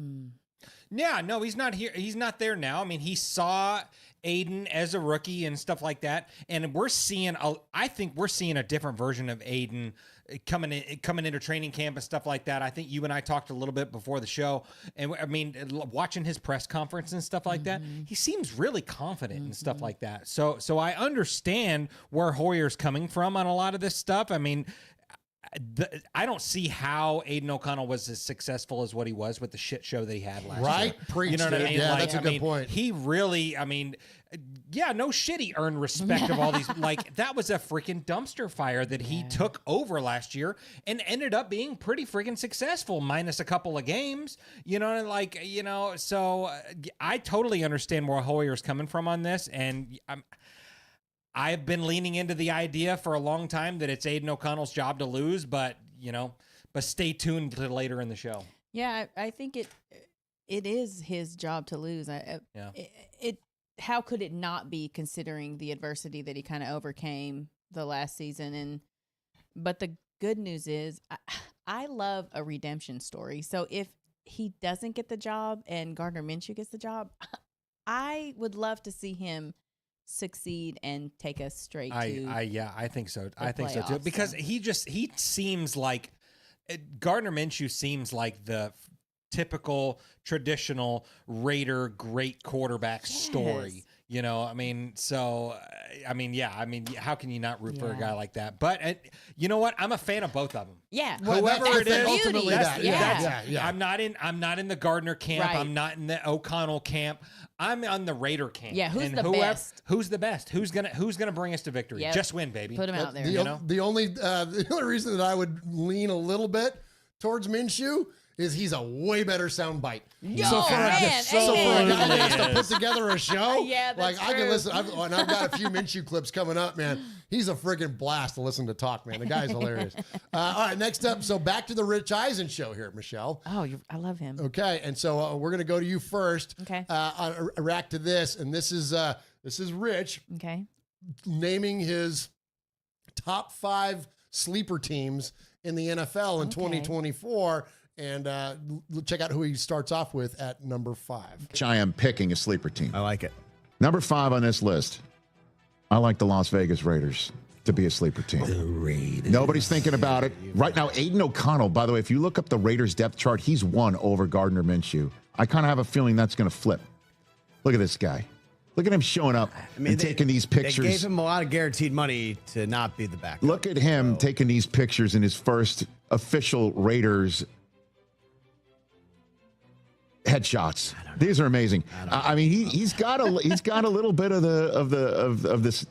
Yeah, no, he's not here. He's not there now. I mean, he saw Aiden as a rookie and stuff like that, and I think we're seeing a different version of Aiden coming into training camp and stuff like that. I think you and I talked a little bit before the show, and I mean, watching his press conference and stuff like that, he seems really confident and stuff like that. So I understand where Hoyer's coming from on a lot of this stuff. I mean, I don't see how Aiden O'Connell was as successful as what he was with the shit show that he had last year. Right? Preach, you know what I mean? Yeah, that's a good point. He really, I mean, yeah, no shit, he earned respect of all these. Like, that was a freaking dumpster fire that he took over last year and ended up being pretty freaking successful, minus a couple of games. You know, like, you know, so I totally understand where Hoyer's coming from on this, and I've been leaning into the idea for a long time that it's Aiden O'Connell's job to lose, but stay tuned to later in the show. Yeah, I think it is his job to lose. How could it not be, considering the adversity that he kind of overcame the last season? But the good news is, I love a redemption story. So if he doesn't get the job and Gardner Minshew gets the job, I would love to see him succeed and take us straight to I think so. I think so too, because he seems like Gardner Minshew seems like the typical traditional Raider great quarterback story. You know, I mean, so, I mean, how can you not root for a guy like that? But you know what? I'm a fan of both of them. Yeah. Whoever it is, ultimately I'm not in the Gardner camp. Right. I'm not in the O'Connell camp. I'm on the Raider camp. Yeah, who's the best? Who's the best? Who's gonna bring us to victory? Yep. Just win, baby. Put him out there. The only reason that I would lean a little bit towards Minshew is he's a way better soundbite. So for a guy that has to put together a show, I can listen. I've got a few Minshew clips coming up, man. He's a friggin' blast to listen to talk, man. The guy's hilarious. All right, next up, so back to the Rich Eisen show here, Michelle. Oh, I love him. Okay, and so we're gonna go to you first. Okay. React to this, and this is Rich. Okay. Naming his top 5 sleeper teams in the NFL in 2024. And check out who he starts off with at number 5. I am picking a sleeper team. I like it. Number 5 on this list, I like the Las Vegas Raiders to be a sleeper team. The Raiders. Nobody's thinking about it. Right now, Aiden O'Connell, by the way, if you look up the Raiders depth chart, he's 1 over Gardner Minshew. I kind of have a feeling that's going to flip. Look at this guy. Look at him showing up and taking these pictures. They gave him a lot of guaranteed money to not be the backup. Look at him taking these pictures in his first official Raiders headshots. These are amazing. I mean, he's got a little bit of the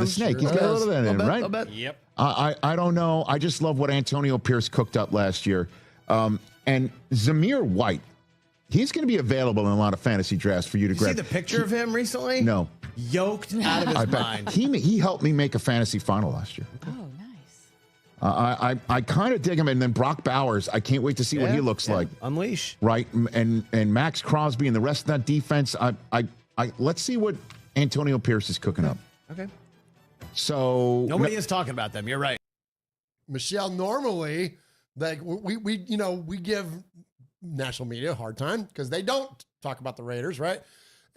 snake. He's got a little bit in him, right? Yep. I don't know. I just love what Antonio Pierce cooked up last year. And Zamir White, he's going to be available in a lot of fantasy drafts for you to grab. See the picture of him recently? No. Yoked out of his mind. He helped me make a fantasy final last year. Oh, nice. I kind of dig him, and then Brock Bowers. I can't wait to see what he looks like. Unleash, right? And Max Crosby and the rest of that defense. Let's see what Antonio Pierce is cooking up. Okay. So nobody is talking about them. You're right, Michelle. Normally, like we give national media a hard time because they don't talk about the Raiders, right?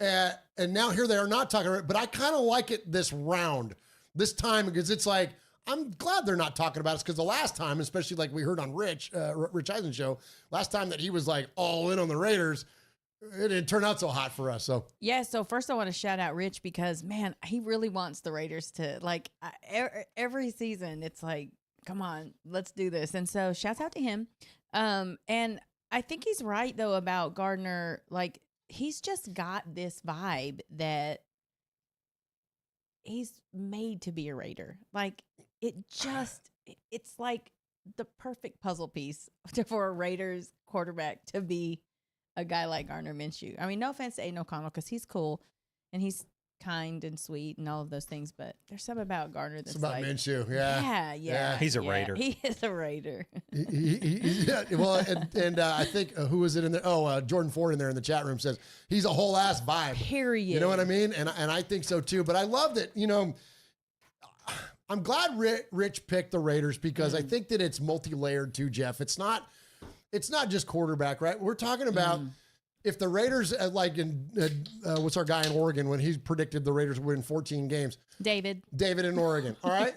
And now here they are not talking about it, but I kind of like it this time, because it's like, I'm glad they're not talking about us, because the last time, especially like we heard on Rich Eisen's show, last time that he was like all in on the Raiders, it didn't turn out so hot for us. So yeah. So first I want to shout out Rich, because man, he really wants the Raiders to, like, every season it's like, come on, let's do this. And so shouts out to him. And I think he's right though about Gardner. Like, he's just got this vibe that he's made to be a Raider. Like, it's like the perfect puzzle piece for a Raiders quarterback to be a guy like Gardner Minshew. I mean, no offense to Aiden O'Connell, because he's cool and he's kind and sweet and all of those things, but there's something about Gardner that's about like, Minshew. Yeah. He's a Raider. He is a Raider. Well, and I think who was it in there? Oh, Jordan Ford in there in the chat room says he's a whole ass vibe. Period. You know what I mean? And I think so too. But I love that. I'm glad Rich picked the Raiders, because I think that it's multi-layered too, Jeff. It's not just quarterback, right? We're talking about if the Raiders, like in what's our guy in Oregon when he predicted the Raiders would win 14 games? David in Oregon. All right.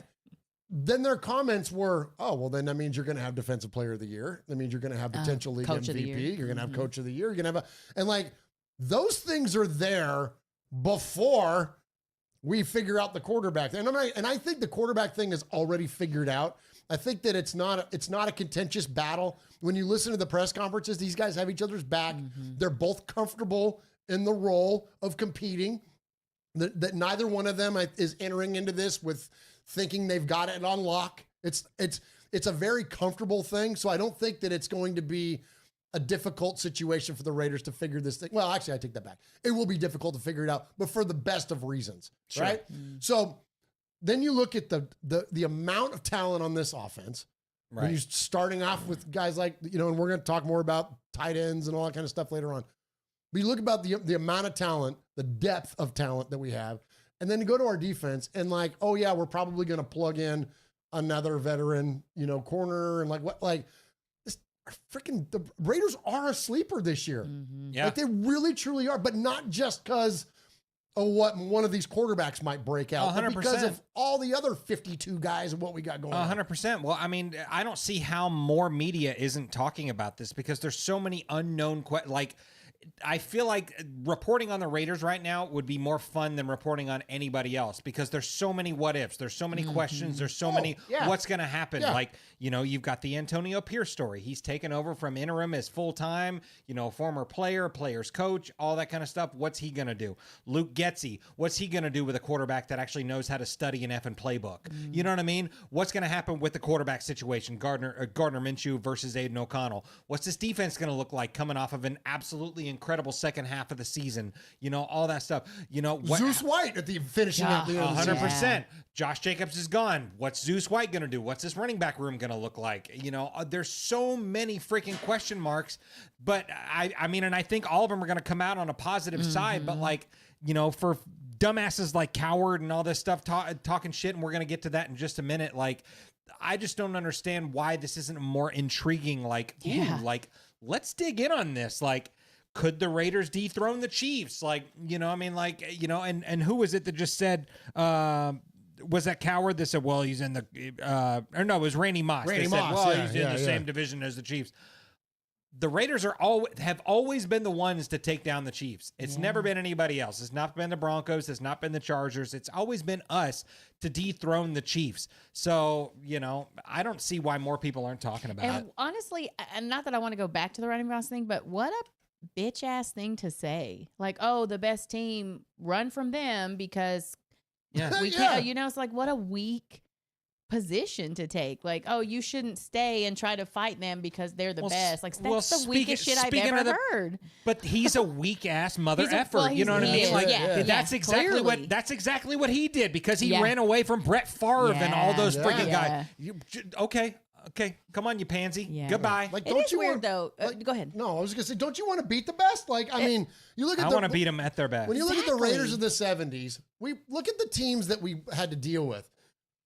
Then their comments were, oh, well, then that means you're going to have Defensive Player of the Year. That means you're going to have potential league MVP. You're going to have Coach of the Year. You're going to have and like those things are there before we figure out the quarterback. And I think the quarterback thing is already figured out. I think that it's not a contentious battle. When you listen to the press conferences, these guys have each other's back. They're both comfortable in the role of competing. That neither one of them is entering into this with thinking they've got it on lock. It's a very comfortable thing. So I don't think that it's going to be a difficult situation for the Raiders to figure this thing. Well, actually, I take that back. It will be difficult to figure it out, but for the best of reasons, right? So then you look at the amount of talent on this offense. Right. When you're starting off with guys like, and we're going to talk more about tight ends and all that kind of stuff later on. But you look about the amount of talent, the depth of talent that we have, and then you go to our defense and like, oh yeah, we're probably going to plug in another veteran, corner and the Raiders are a sleeper this year. Yeah. Like they really, truly are, but not just because of what one of these quarterbacks might break out, 100%. But because of all the other 52 guys and what we got going on. 100%. Well, I mean, I don't see how more media isn't talking about this, because there's so many unknown I feel like reporting on the Raiders right now would be more fun than reporting on anybody else, because there's so many what ifs. There's so many questions. There's so many what's going to happen. Yeah. Like, you've got the Antonio Pierce story. He's taken over from interim as full-time, former player's coach, all that kind of stuff. What's he going to do? Luke Getsy, what's he going to do with a quarterback that actually knows how to study an effing playbook? You know what I mean? What's going to happen with the quarterback situation? Gardner Minshew versus Aiden O'Connell. What's this defense going to look like coming off of an absolutely incredible second half of the season? All that stuff. Zeus White at the finishing up the 100%. Josh Jacobs is gone. What's Zeus White going to do? What's this running back room going to look like? There's so many freaking question marks, but I mean, and I think all of them are going to come out on a positive side, but for dumbasses like Coward and all this stuff talking shit, and we're going to get to that in just a minute. Like, I just don't understand why this isn't more intriguing. Let's dig in on this. Like, could the Raiders dethrone the Chiefs? And who was it that just said, was that Coward that said, well, he's in the, or no, it was Randy Moss. Said, well, he's in the same division as the Chiefs. the Raiders have always been the ones to take down the Chiefs. It's never been anybody else. It's not been the Broncos. It's not been the Chargers. It's always been us to dethrone the Chiefs. So, I don't see why more people aren't talking about it. Honestly, and not that I want to go back to the running backs thing, but what a bitch ass thing to say. Like, oh, the best team, run from them because we can't. It's like, what a weak position to take. Like, oh, you shouldn't stay and try to fight them because they're the best. Like, that's the weakest shit I've ever heard. But he's a weak ass mother effer. You know what I mean? Like, that's exactly what he did because he ran away from Brett Favre and all those freaking guys. Okay, come on, you pansy. Goodbye. Like, it is weird though. Go ahead. No, I was gonna say, don't you want to beat the best? Like, I mean, you look at. I want to beat them at their best. When you look at the Raiders of the '70s, we look at the teams that we had to deal with.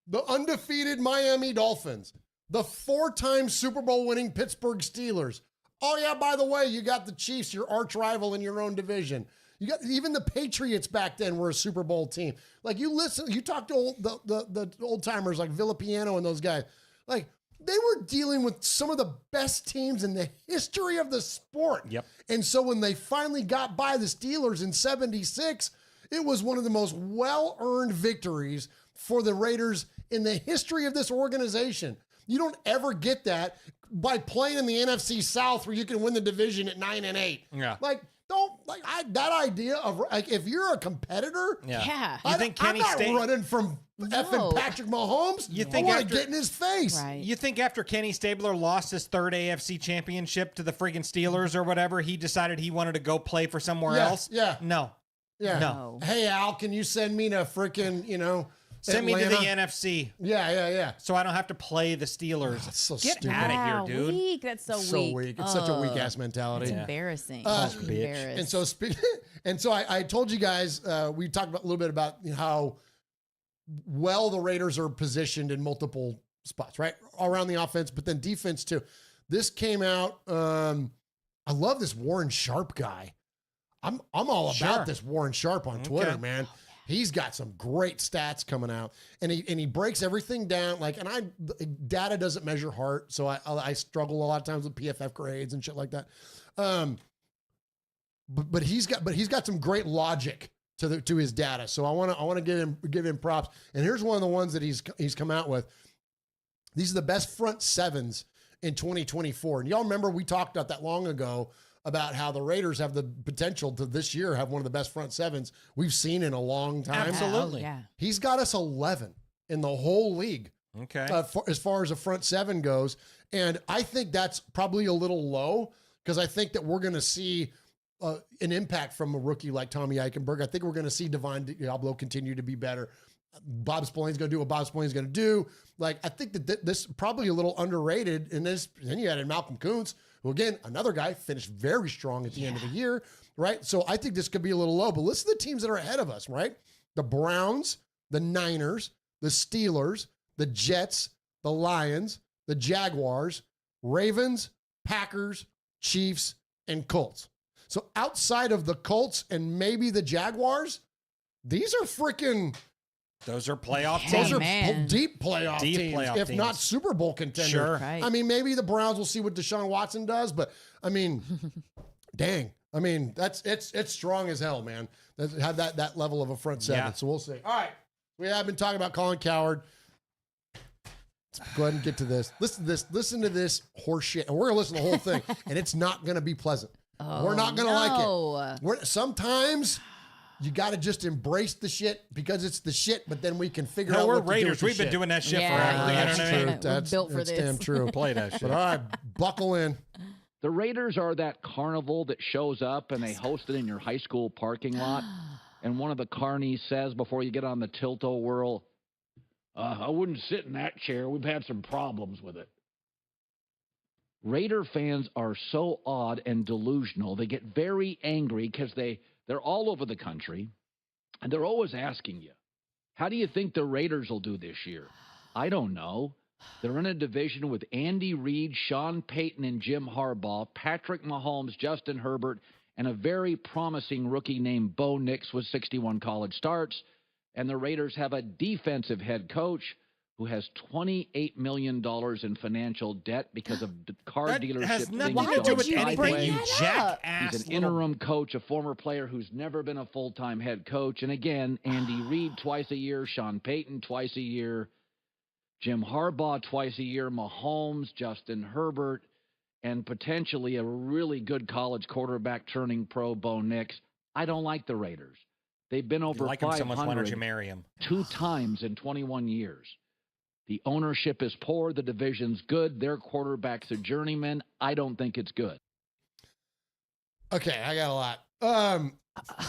The undefeated Miami Dolphins, the 4-time Super Bowl winning Pittsburgh Steelers. Oh yeah, by the way, you got the Chiefs, your arch rival in your own division. You got even the Patriots back then were a Super Bowl team. Like, you talk to the old timers like Villapiano and those guys. Like, they were dealing with some of the best teams in the history of the sport. Yep. And so when they finally got by the Steelers in '76, it was one of the most well-earned victories for the Raiders in the history of this organization. You don't ever get that by playing in the NFC South where you can win the division at 9-8. Yeah. That idea of, like, if you're a competitor, You think Kenny I'm not running from effing Patrick Mahomes. I want to get in his face. Right. You think after Kenny Stabler lost his 3rd AFC championship to the friggin' Steelers or whatever, he decided he wanted to go play for somewhere else? Yeah. No. Yeah. No. Hey, Al, can you send me to freaking, Send Atlanta? me to the NFC. Yeah. So I don't have to play the Steelers. That's so Get stupid. out of here, dude. Weak. That's so weak. It's such a weak ass mentality. It's embarrassing. Bitch. And so I told you guys, we talked a little bit about how well the Raiders are positioned in multiple spots, right? Around the offense, but then defense too. This came out. I love this Warren Sharp guy. I'm all about this Warren Sharp on Twitter, man. He's got some great stats coming out, and he breaks everything down. Like, data doesn't measure heart, so I struggle a lot of times with PFF grades and shit like that. But he's got some great logic to his data. So I want to give him props. And here's one of the ones that he's come out with. These are the best front sevens in 2024. And y'all remember we talked about that long ago about how the Raiders have the potential to this year have one of the best front sevens we've seen in a long time. Absolutely. Yeah. He's got us 11 in the whole league. Okay. As far as a front seven goes. And I think that's probably a little low because I think that we're going to see an impact from a rookie like Tommy Eichenberg. I think we're going to see Devon Diablo continue to be better. Bob Spillane's going to do what Bob Spillane's going to do. Like, I think that this is probably a little underrated. And then you added Malcolm Kuntz, who, again, another guy, finished very strong at the end of the year, right? So I think this could be a little low. But listen to the teams that are ahead of us, right? The Browns, the Niners, the Steelers, the Jets, the Lions, the Jaguars, Ravens, Packers, Chiefs, and Colts. So outside of the Colts and maybe the Jaguars, these are freaking... Those are playoff teams. Those are deep playoff teams, if not Super Bowl contenders. Sure. Right. I mean, maybe the Browns will see what Deshaun Watson does, but I mean, dang. I mean, it's strong as hell, man. Have that level of a front seven. Yeah. So we'll see. All right. We have been talking about Colin Cowherd. Let's go ahead and get to this. Listen to this horse shit. And we're going to listen to the whole thing, and it's not going to be pleasant. We're not going to like it. Sometimes you got to just embrace the shit because it's the shit, but then we can figure out what Raiders. to do with We've been doing that shit forever. You know what I mean? That's built for that's this. damn true. Play that shit. But all right, buckle in. The Raiders are that carnival that shows up and they host it in your high school parking lot. And one of the carnies says before you get on the tilt-o-whirl, I wouldn't sit in that chair. We've had some problems with it. Raider fans are so odd and delusional. They get very angry because they're all over the country. And they're always asking you, how do you think the Raiders will do this year? I don't know. They're in a division with Andy Reid, Sean Payton, and Jim Harbaugh, Patrick Mahomes, Justin Herbert, and a very promising rookie named Bo Nix with 61 college starts. And the Raiders have a defensive head coach who has $28 million in financial debt because of car dealerships. Has nothing Why to do would with you anything, bring you that jackass. He's an interim coach, a former player who's never been a full-time head coach. And again, Andy Reid twice a year, Sean Payton twice a year, Jim Harbaugh twice a year, Mahomes, Justin Herbert, and potentially a really good college quarterback turning pro, Bo Nix. I don't like the Raiders. They've been over 500 so much, why don't you marry him? 2 times in 21 years. The ownership is poor. The division's good. Their quarterback's a journeyman. I don't think it's good. Okay, I got a lot.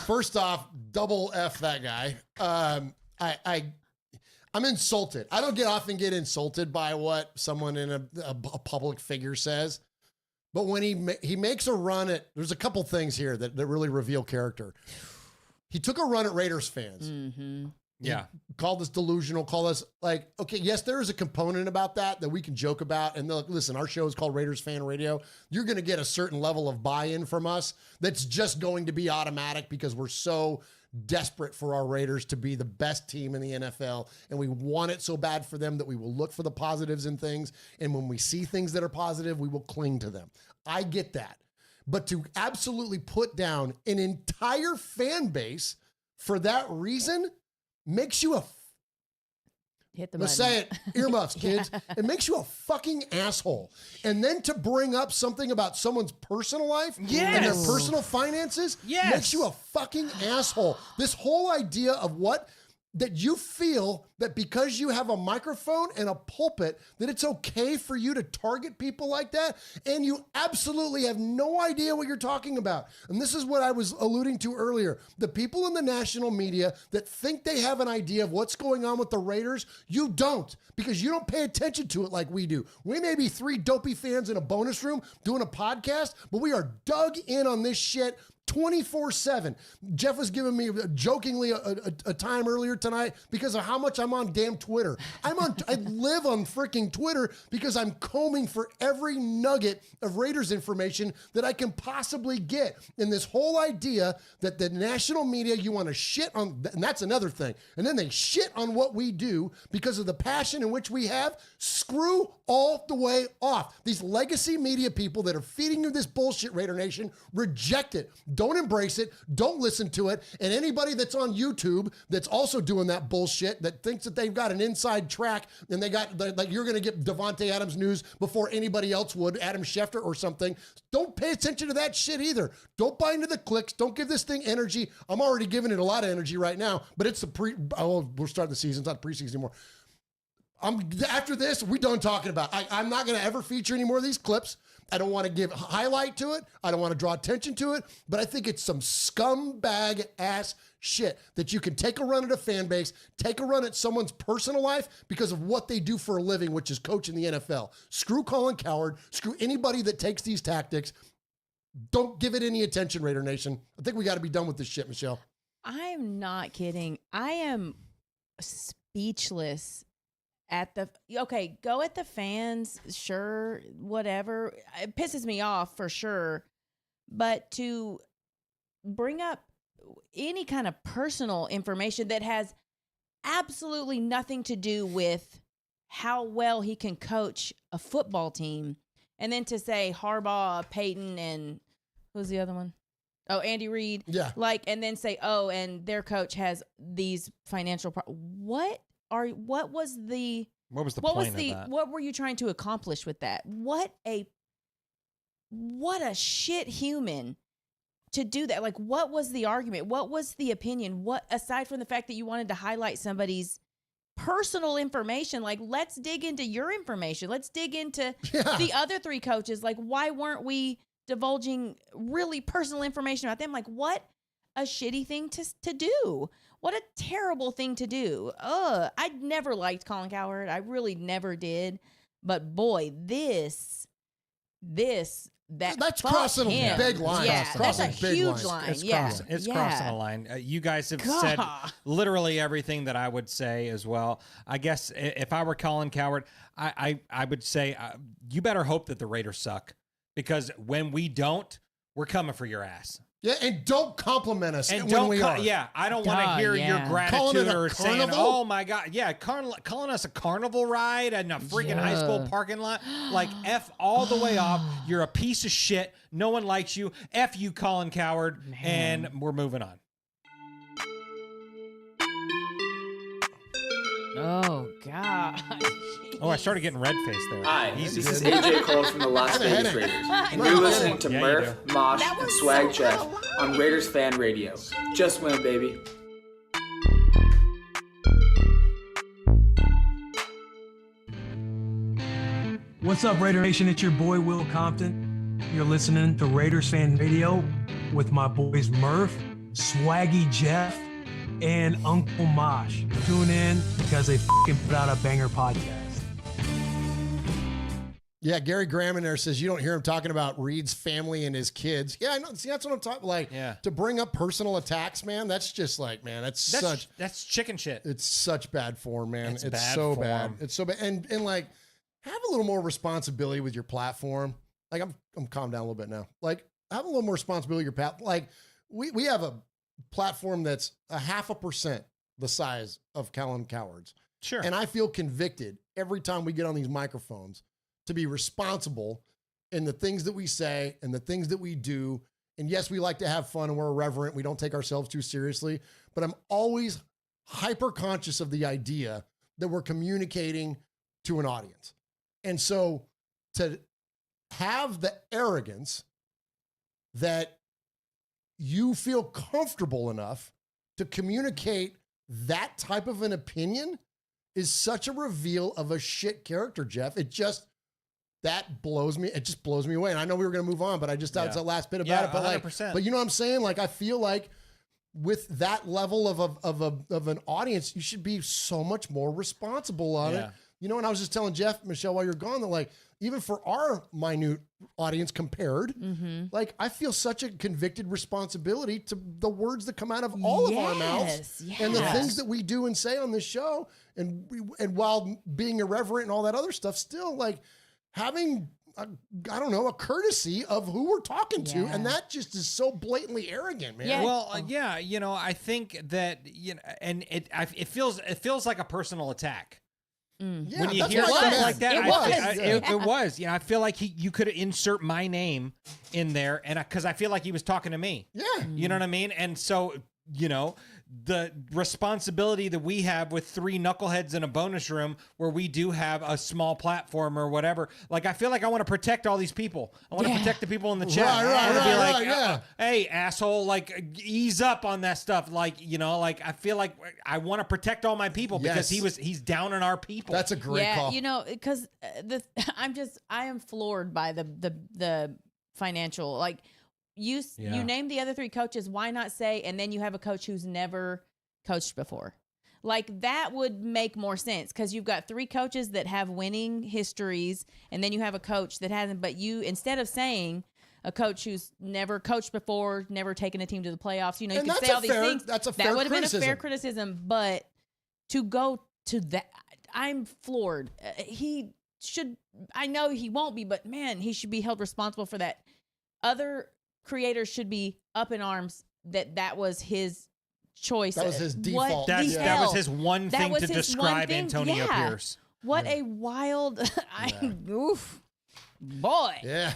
First off, double F that guy. I'm insulted. I don't often get insulted by what someone in a public figure says. But when he makes a run at, there's a couple things here that really reveal character. He took a run at Raiders fans. Mm-hmm. Yeah. Called us delusional, called us like, okay, yes, there is a component about that we can joke about. And look, listen, our show is called Raiders Fan Radio. You're going to get a certain level of buy-in from us that's just going to be automatic because we're so desperate for our Raiders to be the best team in the NFL. And we want it so bad for them that we will look for the positives in things. And when we see things that are positive, we will cling to them. I get that. But to absolutely put down an entire fan base for that reason makes you hit the let's button. say it, earmuffs, kids. It makes you a fucking asshole. And then to bring up something about someone's personal life and their personal finances makes you a fucking asshole. This whole idea of that you feel that because you have a microphone and a pulpit that it's okay for you to target people like that, and you absolutely have no idea what you're talking about. And this is what I was alluding to earlier. The people in the national media that think they have an idea of what's going on with the Raiders, you don't, because you don't pay attention to it like we do. We may be 3 dopey fans in a bonus room doing a podcast, but we are dug in on this shit 24/7. Jeff was giving me jokingly a time earlier tonight because of how much I'm on damn Twitter. I live on freaking Twitter because I'm combing for every nugget of Raiders information that I can possibly get. And this whole idea that the national media, you want to shit on, and that's another thing. And then they shit on what we do because of the passion in which we have. Screw all the way off. These legacy media people that are feeding you this bullshit, Raider Nation, reject it. Don't embrace it. Don't listen to it. And anybody that's on YouTube that's also doing that bullshit, that thinks that they've got an inside track and like you're going to get Devante Adams news before anybody else would, Adam Schefter or something. Don't pay attention to that shit either. Don't buy into the clicks. Don't give this thing energy. I'm already giving it a lot of energy right now, but it's we're starting the season. It's not preseason anymore. After this, we're done talking about it. I'm not going to ever feature any more of these clips. I don't want to give highlight to it. I don't want to draw attention to it, but I think it's some scumbag ass shit that you can take a run at a fan base, take a run at someone's personal life because of what they do for a living, which is coach in the NFL. Screw Colin Cowherd. Screw anybody that takes these tactics. Don't give it any attention, Raider Nation. I think we got to be done with this shit, Michelle. I'm not kidding. I am speechless go at the fans, sure, whatever. It pisses me off for sure. But to bring up any kind of personal information that has absolutely nothing to do with how well he can coach a football team, and then to say Harbaugh, Peyton, and who's the other one? Oh, Andy Reid. Yeah. And then say, and their coach has these financial What was the point of that? What were you trying to accomplish with that? What a shit human to do that. Like, what was the argument? What was the opinion? What, aside from the fact that you wanted to highlight somebody's personal information, like, let's dig into your information. Let's dig into the other 3 coaches. Like, why weren't we divulging really personal information about them? Like, what a shitty thing to do. What a terrible thing to do. I never liked Colin Cowherd. I really never did. But boy, that's crossing a big line. Yeah, that's a huge line. It's crossing a line. You guys have said literally everything that I would say as well. I guess if I were Colin Cowherd, I would say you better hope that the Raiders suck, because when we don't, we're coming for your ass. Yeah, and don't compliment us and when we are. Yeah, I don't want to hear your gratitude or saying, "Oh my God," yeah, calling us a carnival ride in a freaking high school parking lot. Like F all the way off. You're a piece of shit. No one likes you. F you, Colin Coward, and we're moving on. Oh God. Oh, I started getting red faced there. Hi, Easy. this is AJ Cole from the Las Vegas Raiders, and you're listening to Murf, Mosh, and Swag Jeff on Raiders Fan Radio. Just win, baby. What's up, Raider Nation? It's your boy, Will Compton. You're listening to Raiders Fan Radio with my boys Murf, Swaggy Jeff, and Uncle Mosh. Tune in because they fucking put out a banger podcast. Yeah, Gary Graham in there says you don't hear him talking about Reed's family and his kids. Yeah, I know. See, that's what I'm talking. Like, to bring up personal attacks, man. That's just like, man. That's chicken shit. It's such bad form, man. It's bad so form. bad. It's so bad. And like, have a little more responsibility with your platform. Like, I'm calmed down a little bit now. Like, have a little more responsibility with your Like, we have a platform that's 0.5% the size of Colin Coward's. Sure. And I feel convicted every time we get on these microphones to be responsible in the things that we say and the things that we do. And yes, we like to have fun and we're irreverent. We don't take ourselves too seriously, but I'm always hyper conscious of the idea that we're communicating to an audience. And so to have the arrogance that you feel comfortable enough to communicate that type of an opinion is such a reveal of a shit character, Jeff. That blows me. It just blows me away. And I know we were going to move on, but I just thought it's the last bit about it. But 100%. But you know what I'm saying? Like, I feel like with that level of an audience, you should be so much more responsible on it. You know, and I was just telling Jeff, Michelle, while you're gone, that like, even for our minute audience compared, like, I feel such a convicted responsibility to the words that come out of all of our mouths and the things that we do and say on this show. And while being irreverent and all that other stuff, still like having a courtesy of who we're talking to. And that just is so blatantly arrogant, man. Yeah. You know, I think that, you know, and it feels like a personal attack. Yeah, when you hear stuff like that, it was. You know, I feel like you could insert my name in there, and because I feel like he was talking to me. Yeah, you know what I mean. And so, you know, the responsibility that we have with 3 knuckleheads in a bonus room where we do have a small platform or whatever. Like, I feel like I want to protect all these people. I want to protect the people in the chat. I want to be like, hey, asshole, like, ease up on that stuff. Like, you know, like, I feel like I want to protect all my people because he's down on our people. That's a great call. You know, because I am floored by the financial, like, you name the other 3 coaches. Why not say, and then you have a coach who's never coached before? Like, that would make more sense because you've got 3 coaches that have winning histories, and then you have a coach that hasn't. But you, instead of saying a coach who's never coached before, never taken a team to the playoffs, you know, you can say all these things. That's a fair that would have been a criticism. fair criticism. But to go to that, I'm floored. He should. I know he won't be, but man, he should be held responsible for that. Other creators should be up in arms that was his choice. That was his default. That was his one thing to describe Antonio Pierce. What a wild, oof, boy. Yeah.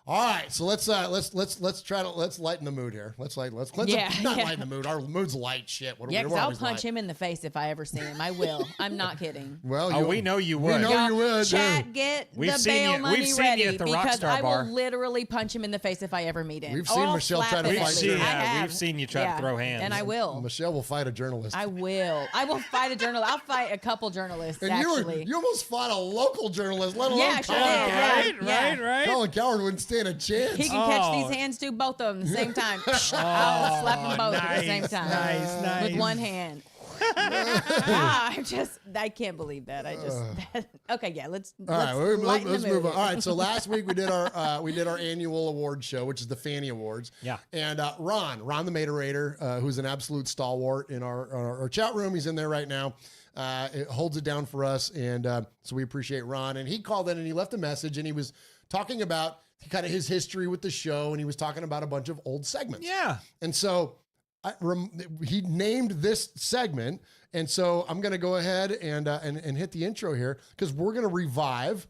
All right, so let's lighten the mood here. Let's not lighten the mood. Our mood's light shit. Because I'll punch him in the face if I ever see him. I will. I'm not kidding. Well, we know you would. We know you would. Chat, get we've the seen bail you. money We've seen ready you at the because Rockstar I Bar. will literally punch him in the face if I ever meet him. We've seen Michelle try to fight. We've seen you try to throw hands, and I will. Michelle will fight a journalist. I will fight a journalist. I'll fight a couple journalists. And actually, you almost fought a local journalist, let alone Colin. Right. Colin Coward wouldn't stand a chance. He can catch these hands too, both of them at the same time. I'll slap them both at the same time. Nice. With one hand. I can't believe that. Okay, yeah, let's move on. All right, so last week we did our annual award show, which is the Fanny Awards. Yeah. And Ron the Raider, who's an absolute stalwart in our chat room. He's in there right now. It holds it down for us, and so we appreciate Ron. And he called in and he left a message, and he was talking about kind of his history with the show, and he was talking about a bunch of old segments. Yeah. And so he named this segment, and so I'm going to go ahead and hit the intro here because we're going to revive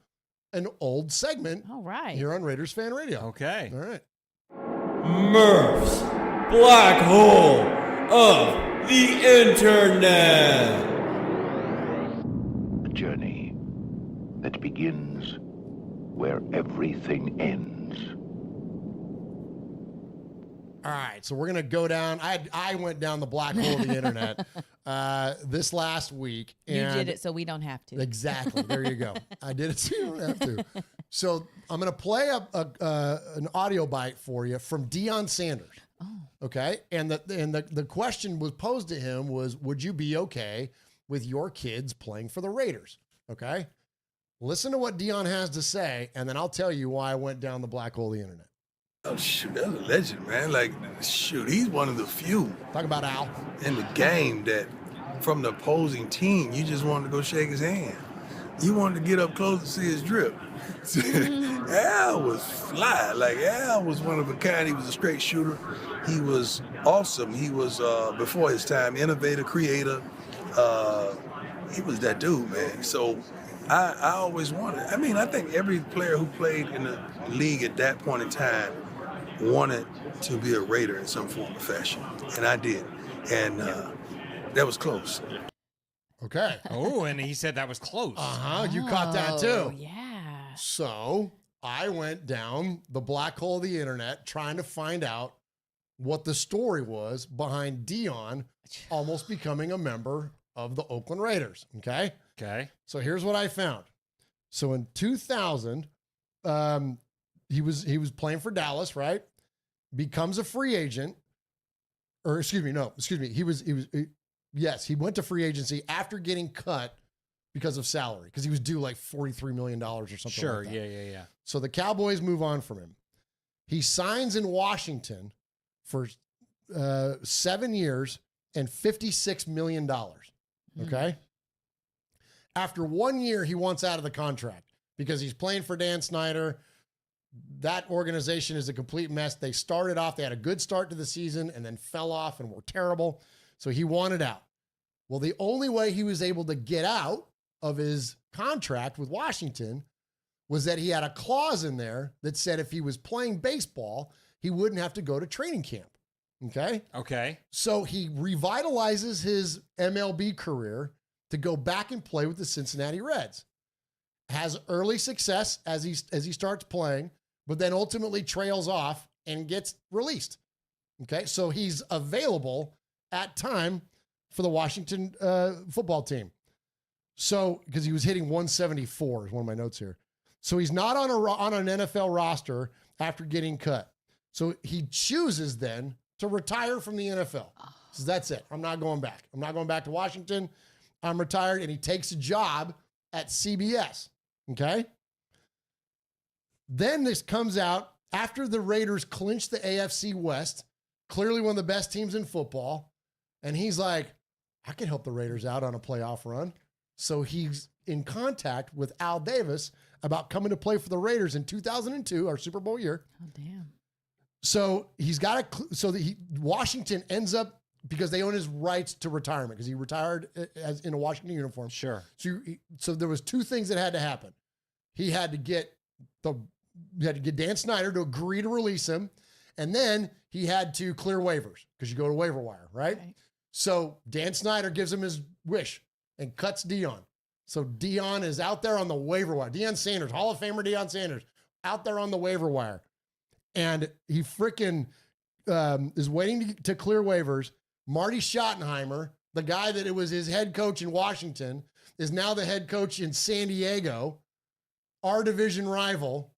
an old segment. All right. Here on Raiders Fan Radio. Okay. All right. Murf's Black Hole of the Internet. A journey that begins where everything ends. All right, so we're gonna go down. I went down the black hole of the internet this last week. And you did it, so we don't have to. Exactly. There you go. I did it, so you don't have to. So I'm gonna play an audio bite for you from Deion Sanders. Oh. Okay, and the question was posed to him was, would you be okay with your kids playing for the Raiders? Okay, listen to what Deion has to say, and then I'll tell you why I went down the black hole of the internet. Oh, shoot, that's a legend, man. Like, shoot, he's one of the few. Talk about Al. In the game that, from the opposing team, you just wanted to go shake his hand. You wanted to get up close to see his drip. Al was fly. Like, Al was one of a kind. He was a straight shooter. He was awesome. He was, before his time, innovator, creator. He was that dude, man. So I always wanted, I think every player who played in the league at that point in time wanted to be a Raider in some form or fashion. And I did. And that was close. Okay. Oh, and he said that was close. Uh-huh. You caught that too. Yeah. So I went down the black hole of the internet trying to find out what the story was behind Deion almost becoming a member of the Oakland Raiders. Okay. Okay. So here's what I found. So in 2000, he was playing for Dallas, right? Becomes a free agent, or excuse me. He went to free agency after getting cut because of salary, because he was due like $43 million or something. Sure. Like that. Yeah. So the Cowboys move on from him. He signs in Washington for 7 years and $56 million. Okay. After 1 year, he wants out of the contract because he's playing for Dan Snyder. That organization is a complete mess. They started off, they had a good start to the season and then fell off and were terrible. So he wanted out. Well, the only way he was able to get out of his contract with Washington was that he had a clause in there that said if he was playing baseball, he wouldn't have to go to training camp. Okay. Okay. So he revitalizes his MLB career to go back and play with the Cincinnati Reds. Has early success as he starts playing, but then ultimately trails off and gets released. Okay. So he's available at time for the Washington football team. So, because he was hitting 174 is one of my notes here. So he's not on an NFL roster after getting cut. So he chooses then to retire from the NFL. So that's it. I'm not going back. I'm not going back to Washington. I'm retired. And he takes a job at CBS. Okay. Then this comes out after the Raiders clinch the AFC West, clearly one of the best teams in football. And he's like, I can help the Raiders out on a playoff run. So he's in contact with Al Davis about coming to play for the Raiders in 2002, our Super Bowl year. Oh, damn. So he's got Washington ends up, because they own his rights to retirement, because he retired as in a Washington uniform. Sure. So there was two things that had to happen. He had to get Dan Snyder to agree to release him, and then he had to clear waivers, because you go to waiver wire, right? So Dan Snyder gives him his wish and cuts Deion. So Deion is out there on the waiver wire. Deion Sanders, Hall of Famer Deion Sanders, out there on the waiver wire. And he freaking is waiting to clear waivers. Marty Schottenheimer, the guy that it was his head coach in Washington, is now the head coach in San Diego, our division rival,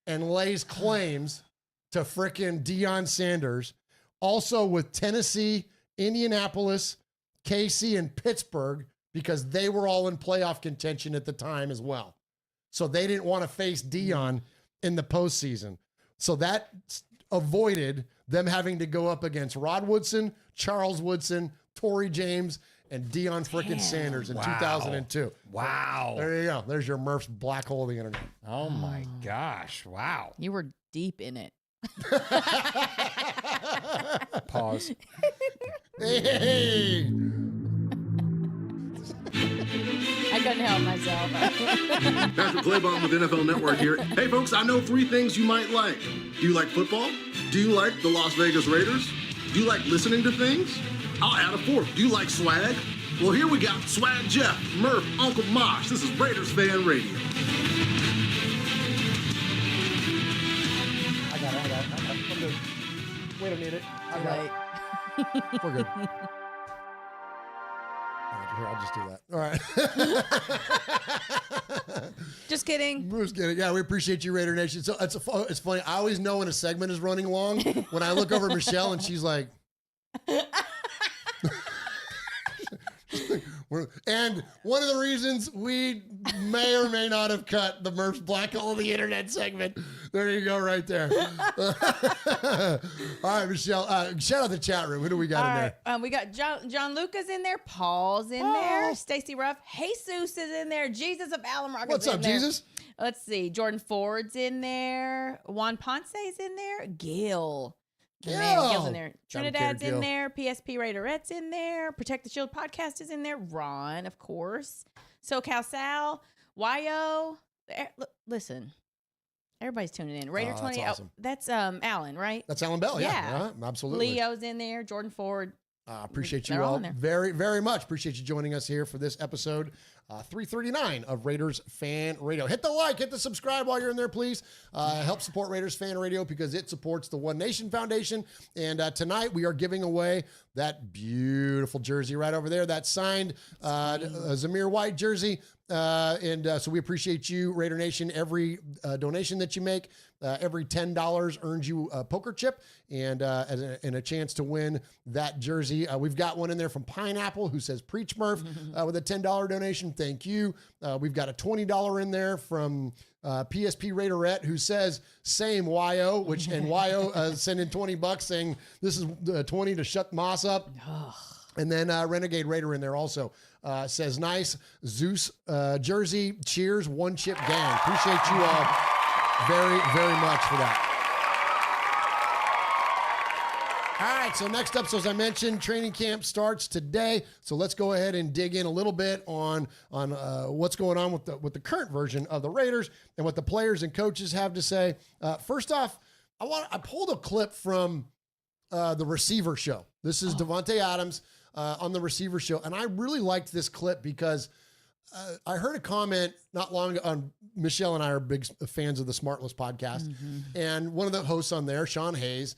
and lays claims to freaking Deion Sanders. Also with Tennessee, Indianapolis, KC, and Pittsburgh, because they were all in playoff contention at the time as well. So they didn't want to face Deion in the postseason. So that avoided them having to go up against Rod Woodson, Charles Woodson, Torrey James, and Deion frickin' Sanders in 2002. Wow. There you go. There's your Murph's black hole of the internet. Oh my gosh. Wow. You were deep in it. Pause. Hey. I couldn't help myself. Patrick Claybon with NFL Network here. Hey, folks, I know 3 things you might like. Do you like football? Do you like the Las Vegas Raiders? Do you like listening to things? I'll add a 4th. Do you like swag? Well, here we got Swag Jeff, Murf, Uncle Mosh. This is Raiders Fan Radio. I got it. I'm good. We don't need it. I got it. We're good. Here, I'll just do that. All right. Just kidding. Just kidding. Yeah, we appreciate you, Raider Nation. So it's funny. I always know when a segment is running long when I look over at Michelle and she's like. And one of the reasons we may or may not have cut the Murph's Black Hole of the Internet segment. There you go, right there. All right, Michelle. Shout out the chat room. Who do we got in there? We got John Lucas in there. Paul's in there. Stacy Ruff. Jesus is in there. Jesus of Allen Rock. What's up, Jesus? Let's see. Jordan Ford's in there. Juan Ponce's in there. Gil. Gil's in there. Trinidad's in there. PSP Raiderette's in there. Protect the Shield podcast is in there. Ron, of course. SoCal Sal. YO. Listen. Everybody's tuning in. Raider 20. That's awesome. That's Alan, right? That's Alan Bell. Yeah. Absolutely. Leo's in there. Jordan Ford. Appreciate you all very, very much. Appreciate you joining us here for this episode 339 of Raiders Fan Radio. Hit the like, hit the subscribe while you're in there, please. Help support Raiders Fan Radio because it supports the One Nation Foundation. And tonight we are giving away that beautiful jersey right over there, that signed Zamir White jersey. So we appreciate you, Raider Nation. Every donation that you make, every $10 earns you a poker chip and a chance to win that jersey. We've got one in there from Pineapple who says, "Preach Murph," with a $10 donation. Thank you. We've got a $20 in there from PSP Raiderette who says, "Same YO," and YO sent in $20 saying, "This is 20 to shut Moss up." And then Renegade Raider in there also says, "Nice Zeus jersey. Cheers, One Chip Gang." Appreciate you all very, very much for that. All right, so next up, so as I mentioned, training camp starts today. So let's go ahead and dig in a little bit on what's going on with the current version of the Raiders and what the players and coaches have to say. First off, I pulled a clip from the Receiver Show. This is Devante Adams on the Receiver Show, and I really liked this clip because I heard a comment not long ago on Michelle and I are big fans of the Smartless podcast, and one of the hosts on there, Sean Hayes,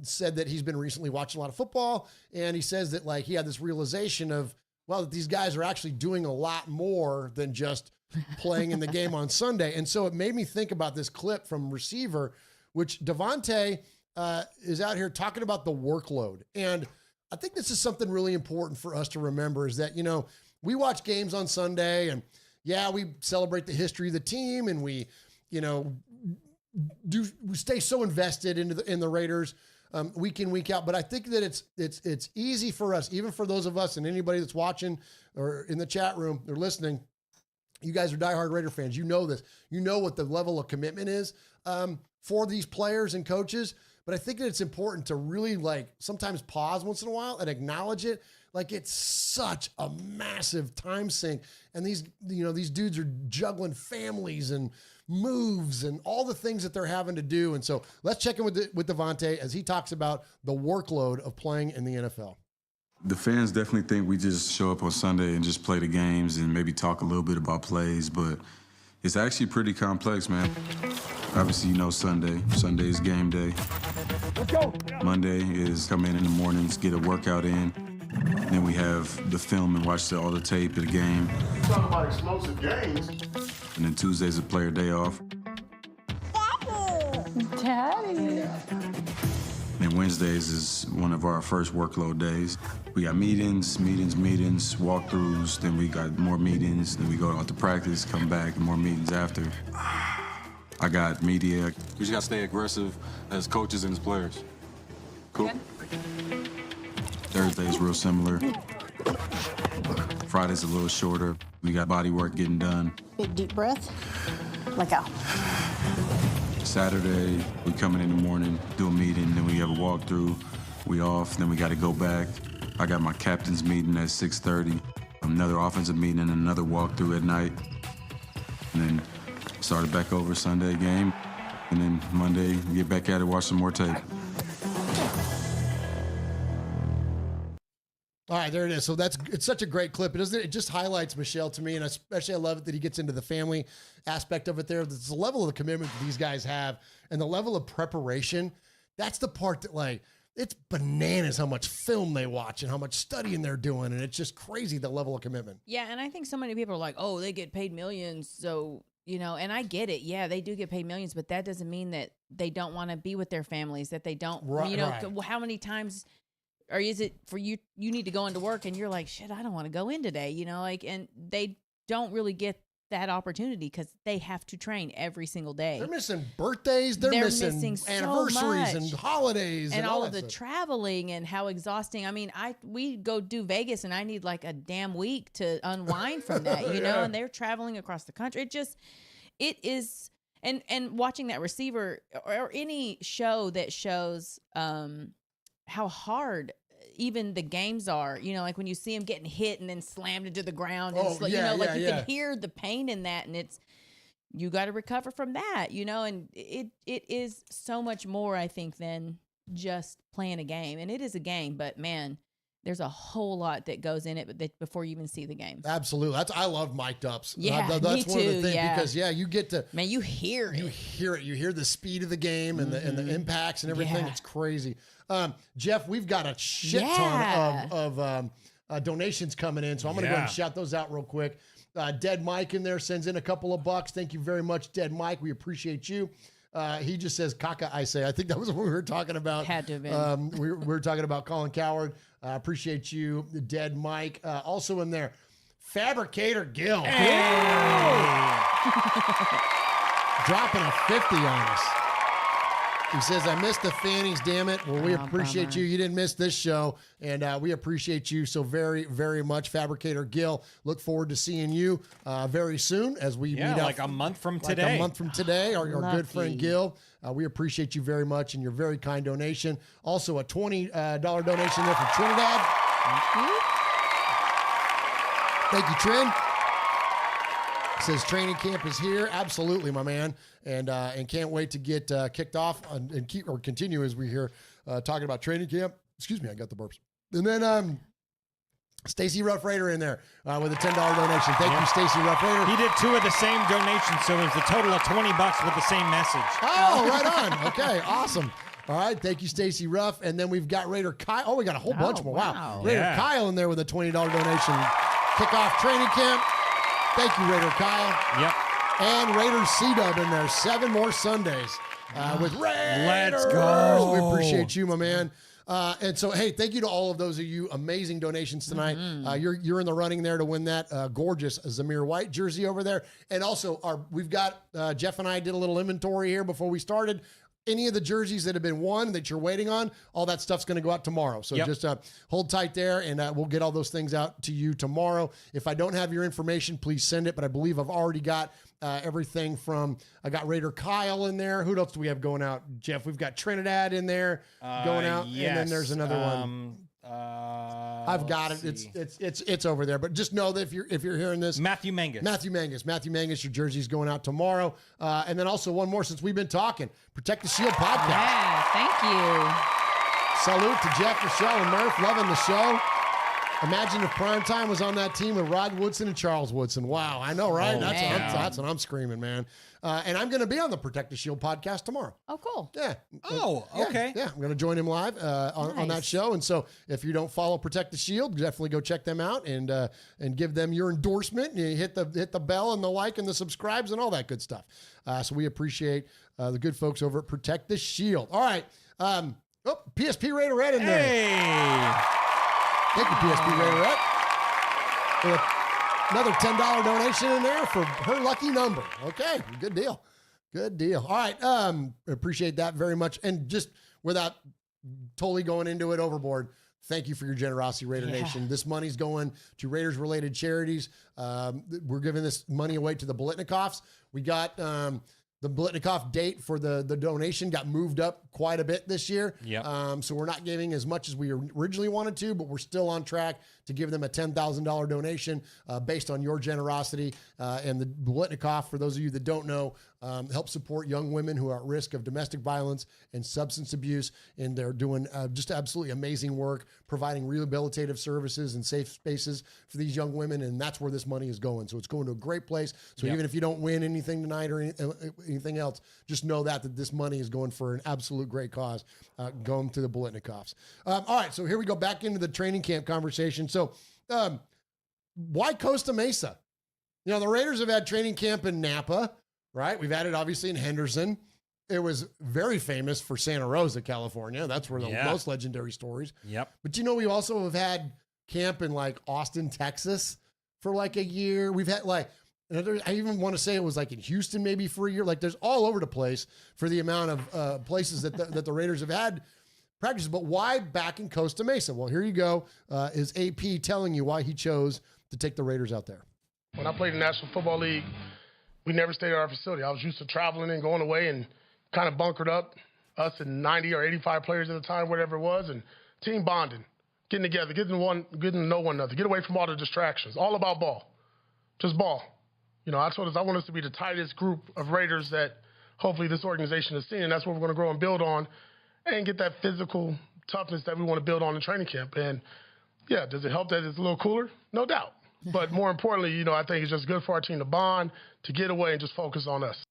said that he's been recently watching a lot of football, and he says that he had this realization of, well, that these guys are actually doing a lot more than just playing in the game on Sunday. And so it made me think about this clip from Receiver, which Devante is out here talking about the workload. And I think this is something really important for us to remember is that, we watch games on Sunday and we celebrate the history of the team and we stay so invested in the Raiders week in, week out. But I think that it's easy for us, even for those of us and anybody that's watching or in the chat room or listening. You guys are diehard Raider fans. You know this. You know what the level of commitment is for these players and coaches. But I think that it's important to really sometimes pause once in a while and acknowledge it. It's such a massive time sink. And these dudes are juggling families and moves and all the things that they're having to do. And so let's check in with Devante as he talks about the workload of playing in the NFL. The fans definitely think we just show up on Sunday and just play the games and maybe talk a little bit about plays, but it's actually pretty complex, man. Obviously, Sunday is game day. Let's go. Monday is come in the mornings, get a workout in. Then we have the film and watch all the tape of the game. Talking about explosive games. And then Tuesday's a player day off. Daddy. And Wednesdays is one of our first workload days. We got meetings, walkthroughs, then we got more meetings, then we go out to practice, come back, and more meetings after. I got media. We just got to stay aggressive as coaches and as players. Cool. Thursday is real similar. Friday's a little shorter. We got body work getting done. Big deep breath. Let go. Saturday, we come in the morning, do a meeting, then we have a walkthrough. We off, then we got to go back. I got my captain's meeting at 6:30, another offensive meeting, and another walkthrough at night. And then started back over Sunday game, and then Monday, get back at it, watch some more tape. All right, there it is. So it's such a great clip. It just highlights Michelle to me, and especially I love it that he gets into the family aspect of it there. It's the level of the commitment that these guys have and the level of preparation. That's the part that, like, it's bananas how much film they watch and how much studying they're doing, and it's just crazy the level of commitment. Yeah, and I think so many people are like, oh, they get paid millions, so, you know, and I get it. Yeah, they do get paid millions, but that doesn't mean that they don't want to be with their families, that they don't, you know, how many times... Or is it for you need to go into work and you're like, shit, I don't want to go in today, you know, like, and they don't really get that opportunity because they have to train every single day. They're missing birthdays. They're missing anniversaries and holidays. And all of the traveling and how exhausting. I mean, we go do Vegas and I need like a damn week to unwind from that, you know, and they're traveling across the country. It is, and watching that receiver or any show that shows, how hard even the games are, you know, like when you see him getting hit and then slammed into the ground, and you know, like you can hear the pain in that, and you got to recover from that, you know, and it is so much more, I think, than just playing a game. And it is a game, but man, there's a whole lot that goes in it before you even see the game. Absolutely. I love mic'd ups. Yeah, that's me one too, of the things because you get to, man, you hear it. You hear the speed of the game and the impacts and everything. It's crazy. Jeff, we've got a shit ton of donations coming in, so I'm going to go and shout those out real quick. Dead Mike in there sends in a couple of bucks. Thank you very much, Dead Mike. We appreciate you. He just says, "Caca, I say." I think that was what we were talking about. Had to have been. We were talking about Colin Coward. Appreciate you, Dead Mike. Also in there, Fabricator Gil. Hey. Dropping a 50 on us. He says, I missed the Fannies, damn it. Well, we appreciate you. You didn't miss this show, and we appreciate you so very, very much. Fabricator Gil, look forward to seeing you very soon as we meet up. Like a month from today. Our good friend Gil. We appreciate you very much and your very kind donation. Also, a $20 donation there from Trinidad. Thank you, Trin. Says training camp is here. Absolutely, my man. And can't wait to get kicked off and continue as we hear talking about training camp. Excuse me, I got the burps. And then Stacy Rough Raider in there with a $10 donation. Thank you, Stacy Rough Raider. He did two of the same donations, so it was a total of $20 with the same message. Oh, right on. Okay, awesome. All right, thank you, Stacy Ruff. And then we've got Raider Kyle. Oh, we got a whole bunch more. Wow. Raider Kyle in there with a $20 donation. Kickoff training camp. Thank you, Raider Kyle. Yep. And Raider C-Dub in there. 7 more Sundays with Raiders. Let's go. We appreciate you, my man. And so, hey, thank you to all of those of you amazing donations tonight. You're in the running there to win that gorgeous Zamir White jersey over there. And also, we've got Jeff and I did a little inventory here before we started. Any of the jerseys that have been won that you're waiting on, all that stuff's going to go out tomorrow. So just hold tight there, and we'll get all those things out to you tomorrow. If I don't have your information, please send it. But I believe I've already got everything from, I got Raider Kyle in there. Who else do we have going out, Jeff? We've got Trinidad in there going out. Yes. And then there's another one. I've got it. It's over there. But just know that if you're hearing this, Matthew Mangus, your jersey's going out tomorrow. And then also one more since we've been talking. Protect the Shield podcast. Yeah, thank you. Salute to Jeff, Michelle, and Murf. Loving the show. Imagine if Primetime was on that team with Rod Woodson and Charles Woodson. Wow, I know, right? That's what I'm screaming, man. And I'm going to be on the Protect the Shield podcast tomorrow. Oh, cool. Yeah. Okay. Yeah, I'm going to join him live on that show. And so if you don't follow Protect the Shield, definitely go check them out and give them your endorsement. And you hit the bell and the like and the subscribes and all that good stuff. So we appreciate the good folks over at Protect the Shield. All right. PSP Raiderette in there. Hey. Thank you, PSP Raiderette. With another $10 donation in there for her lucky number. Okay, good deal. Good deal. All right, appreciate that very much. And just without totally going into it overboard, Thank you for your generosity, Raider Nation. This money's going to Raiders-related charities. We're giving this money away to the Bolitnikoffs. We got the Bolitnikoff date for the donation got moved up quite a bit this year. Yep. So we're not giving as much as we originally wanted to, but we're still on track to give them a $10,000 donation based on your generosity. And the Bolitnikoff, for those of you that don't know, help support young women who are at risk of domestic violence and substance abuse. And they're doing just absolutely amazing work, providing rehabilitative services and safe spaces for these young women. And that's where this money is going. So it's going to a great place. So even if you don't win anything tonight or anything else, just know that this money is going for an absolute great cause, going to the Bolitnikoffs. All right, so here we go back into the training camp conversation. So why Costa Mesa? You know, the Raiders have had training camp in Napa, right? We've had it obviously in Henderson. It was very famous for Santa Rosa, California. That's where the most legendary stories. Yep. But you know, we also have had camp in like Austin, Texas for like a year. We've had like, I even want to say it was like in Houston maybe for a year. Like there's all over the place for the amount of places that the Raiders have had practices. But why back in Costa Mesa? Well, here you go. Is AP telling you why he chose to take the Raiders out there? When I played in the National Football League, we never stayed at our facility. I was used to traveling and going away and kind of bunkered up, us and 90 or 85 players at the time, whatever it was, and team bonding, getting together, getting to know one another, get away from all the distractions, all about ball, just ball. You know, I told us I want us to be the tightest group of Raiders that hopefully this organization has seen, and that's what we're going to grow and build on and get that physical toughness that we want to build on in training camp. And, yeah, does it help that it's a little cooler? No doubt. But more importantly, you know, I think it's just good for our team to bond, to get away and just focus on us.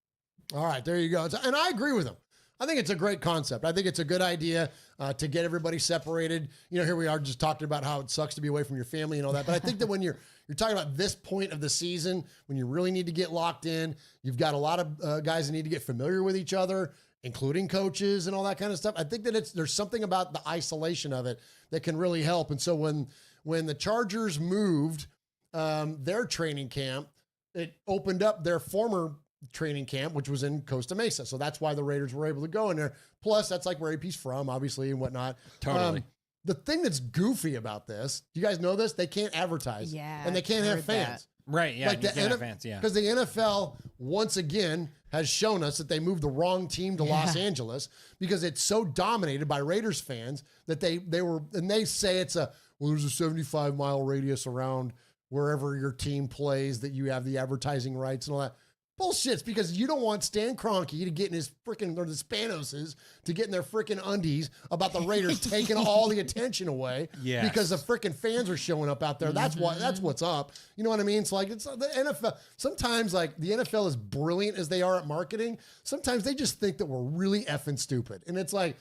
All right, there you go. And I agree with him. I think it's a great concept. I think it's a good idea to get everybody separated. You know, here we are just talking about how it sucks to be away from your family and all that. But I think that when you're talking about this point of the season, when you really need to get locked in, you've got a lot of guys that need to get familiar with each other, including coaches and all that kind of stuff. I think that there's something about the isolation of it that can really help. And so when the Chargers moved their training camp, it opened up their former training camp, which was in Costa Mesa. So that's why the Raiders were able to go in there. Plus, that's like where AP's from, obviously, and whatnot. Totally. The thing that's goofy about this, do you guys know this? They can't advertise. Yeah. And they can't have fans. That. Right, yeah. Like you can't have fans, yeah. Because the NFL, once again, has shown us that they moved the wrong team to Los Angeles because it's so dominated by Raiders fans that they were, and they say it's there's a 75-mile radius around wherever your team plays that you have the advertising rights and all that. Bullshit's because you don't want Stan Kroenke to get in his freaking, or the Spanoses to get in their freaking undies about the Raiders taking all the attention away because the freaking fans are showing up out there. That's what's up. You know what I mean? It's like, it's the NFL. Sometimes like the NFL, as brilliant as they are at marketing, sometimes they just think that we're really effing stupid. And it's like,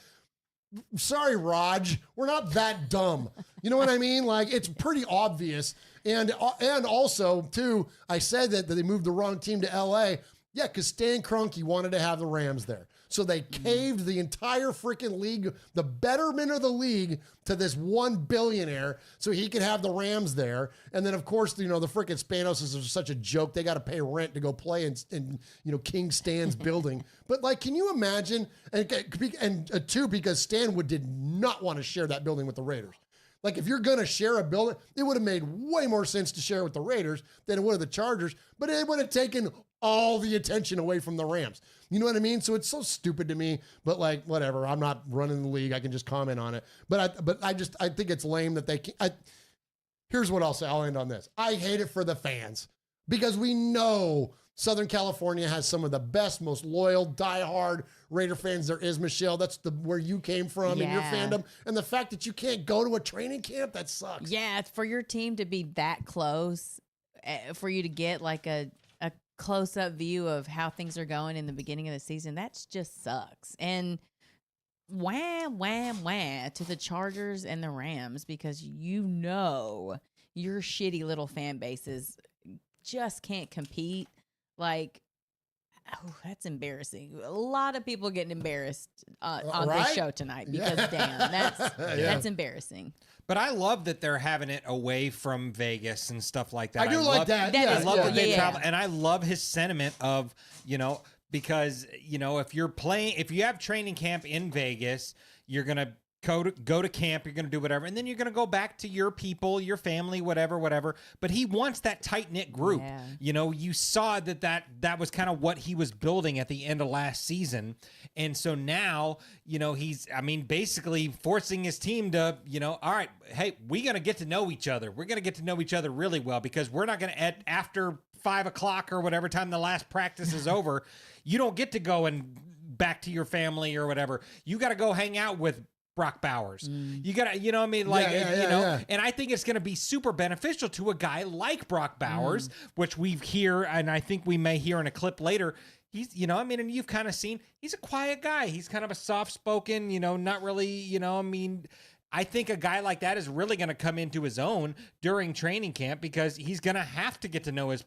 sorry, Raj, we're not that dumb. You know what I mean? Like, it's pretty obvious. And also, too, I said that they moved the wrong team to L.A. Yeah, because Stan Kroenke wanted to have the Rams there. So they caved the entire freaking league, the betterment of the league, to this one billionaire so he could have the Rams there. And then, of course, you know, the freaking Spanoses are such a joke. They got to pay rent to go play in you know, King Stan's building. But, like, can you imagine? And two, because Stan did not want to share that building with the Raiders. Like, if you're going to share a building, it would have made way more sense to share with the Raiders than it would have the Chargers, but it would have taken all the attention away from the Rams. You know what I mean? So it's so stupid to me, but like, whatever. I'm not running the league. I can just comment on it. But I think it's lame that they can't. Here's what I'll say. I'll end on this. I hate it for the fans because we know Southern California has some of the best, most loyal, diehard Raider fans there is, Michelle. That's where you came from in your fandom. And the fact that you can't go to a training camp, that sucks. Yeah, it's for your team to be that close, for you to get like a close-up view of how things are going in the beginning of the season. That just sucks. And wham to the Chargers and the Rams, because you know your shitty little fan bases just can't compete. Like, oh, that's embarrassing. A lot of people getting embarrassed on this show tonight because damn, that's embarrassing. But I love that they're having it away from Vegas and stuff like that. I do like that. I love that they travel, and I love his sentiment of, you know, because, you know, if you have training camp in Vegas, you're gonna go to camp, you're going to do whatever, and then you're going to go back to your people, your family, whatever. But he wants that tight-knit group. Yeah. You know, you saw that was kind of what he was building at the end of last season. And so now, you know, he's, I mean, basically forcing his team to, you know, all right, hey, we're going to get to know each other. We're going to get to know each other really well, because we're not going to, after 5 o'clock or whatever time the last practice is over, you don't get to go and back to your family or whatever. You got to go hang out with Brock Bowers. You gotta, you know what I mean? Like, and I think it's going to be super beneficial to a guy like Brock Bowers, which we hear, and I think we may hear in a clip later. He's, you know, I mean, and you've kind of seen, he's a quiet guy. He's kind of a soft-spoken, you know, not really, you know, I mean, I think a guy like that is really going to come into his own during training camp, because he's going to have to get to know his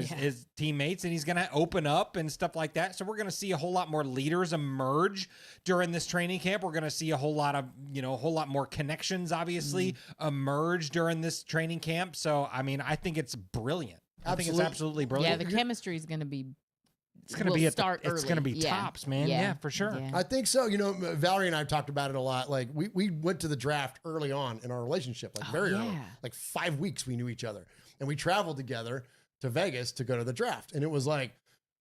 his teammates, and he's going to open up and stuff like that. So we're going to see a whole lot more leaders emerge during this training camp. We're going to see a whole lot of, you know, a whole lot more connections, obviously, emerge during this training camp. So, I mean, I think it's brilliant. I think it's absolutely brilliant. Yeah, the chemistry is going to be. It's going to be it's going to be tops, man. Yeah, for sure. Yeah. I think so. You know, Valerie and I have talked about it a lot. Like we went to the draft early on in our relationship, like very early, like 5 weeks we knew each other, and we traveled together to Vegas to go to the draft. And it was like,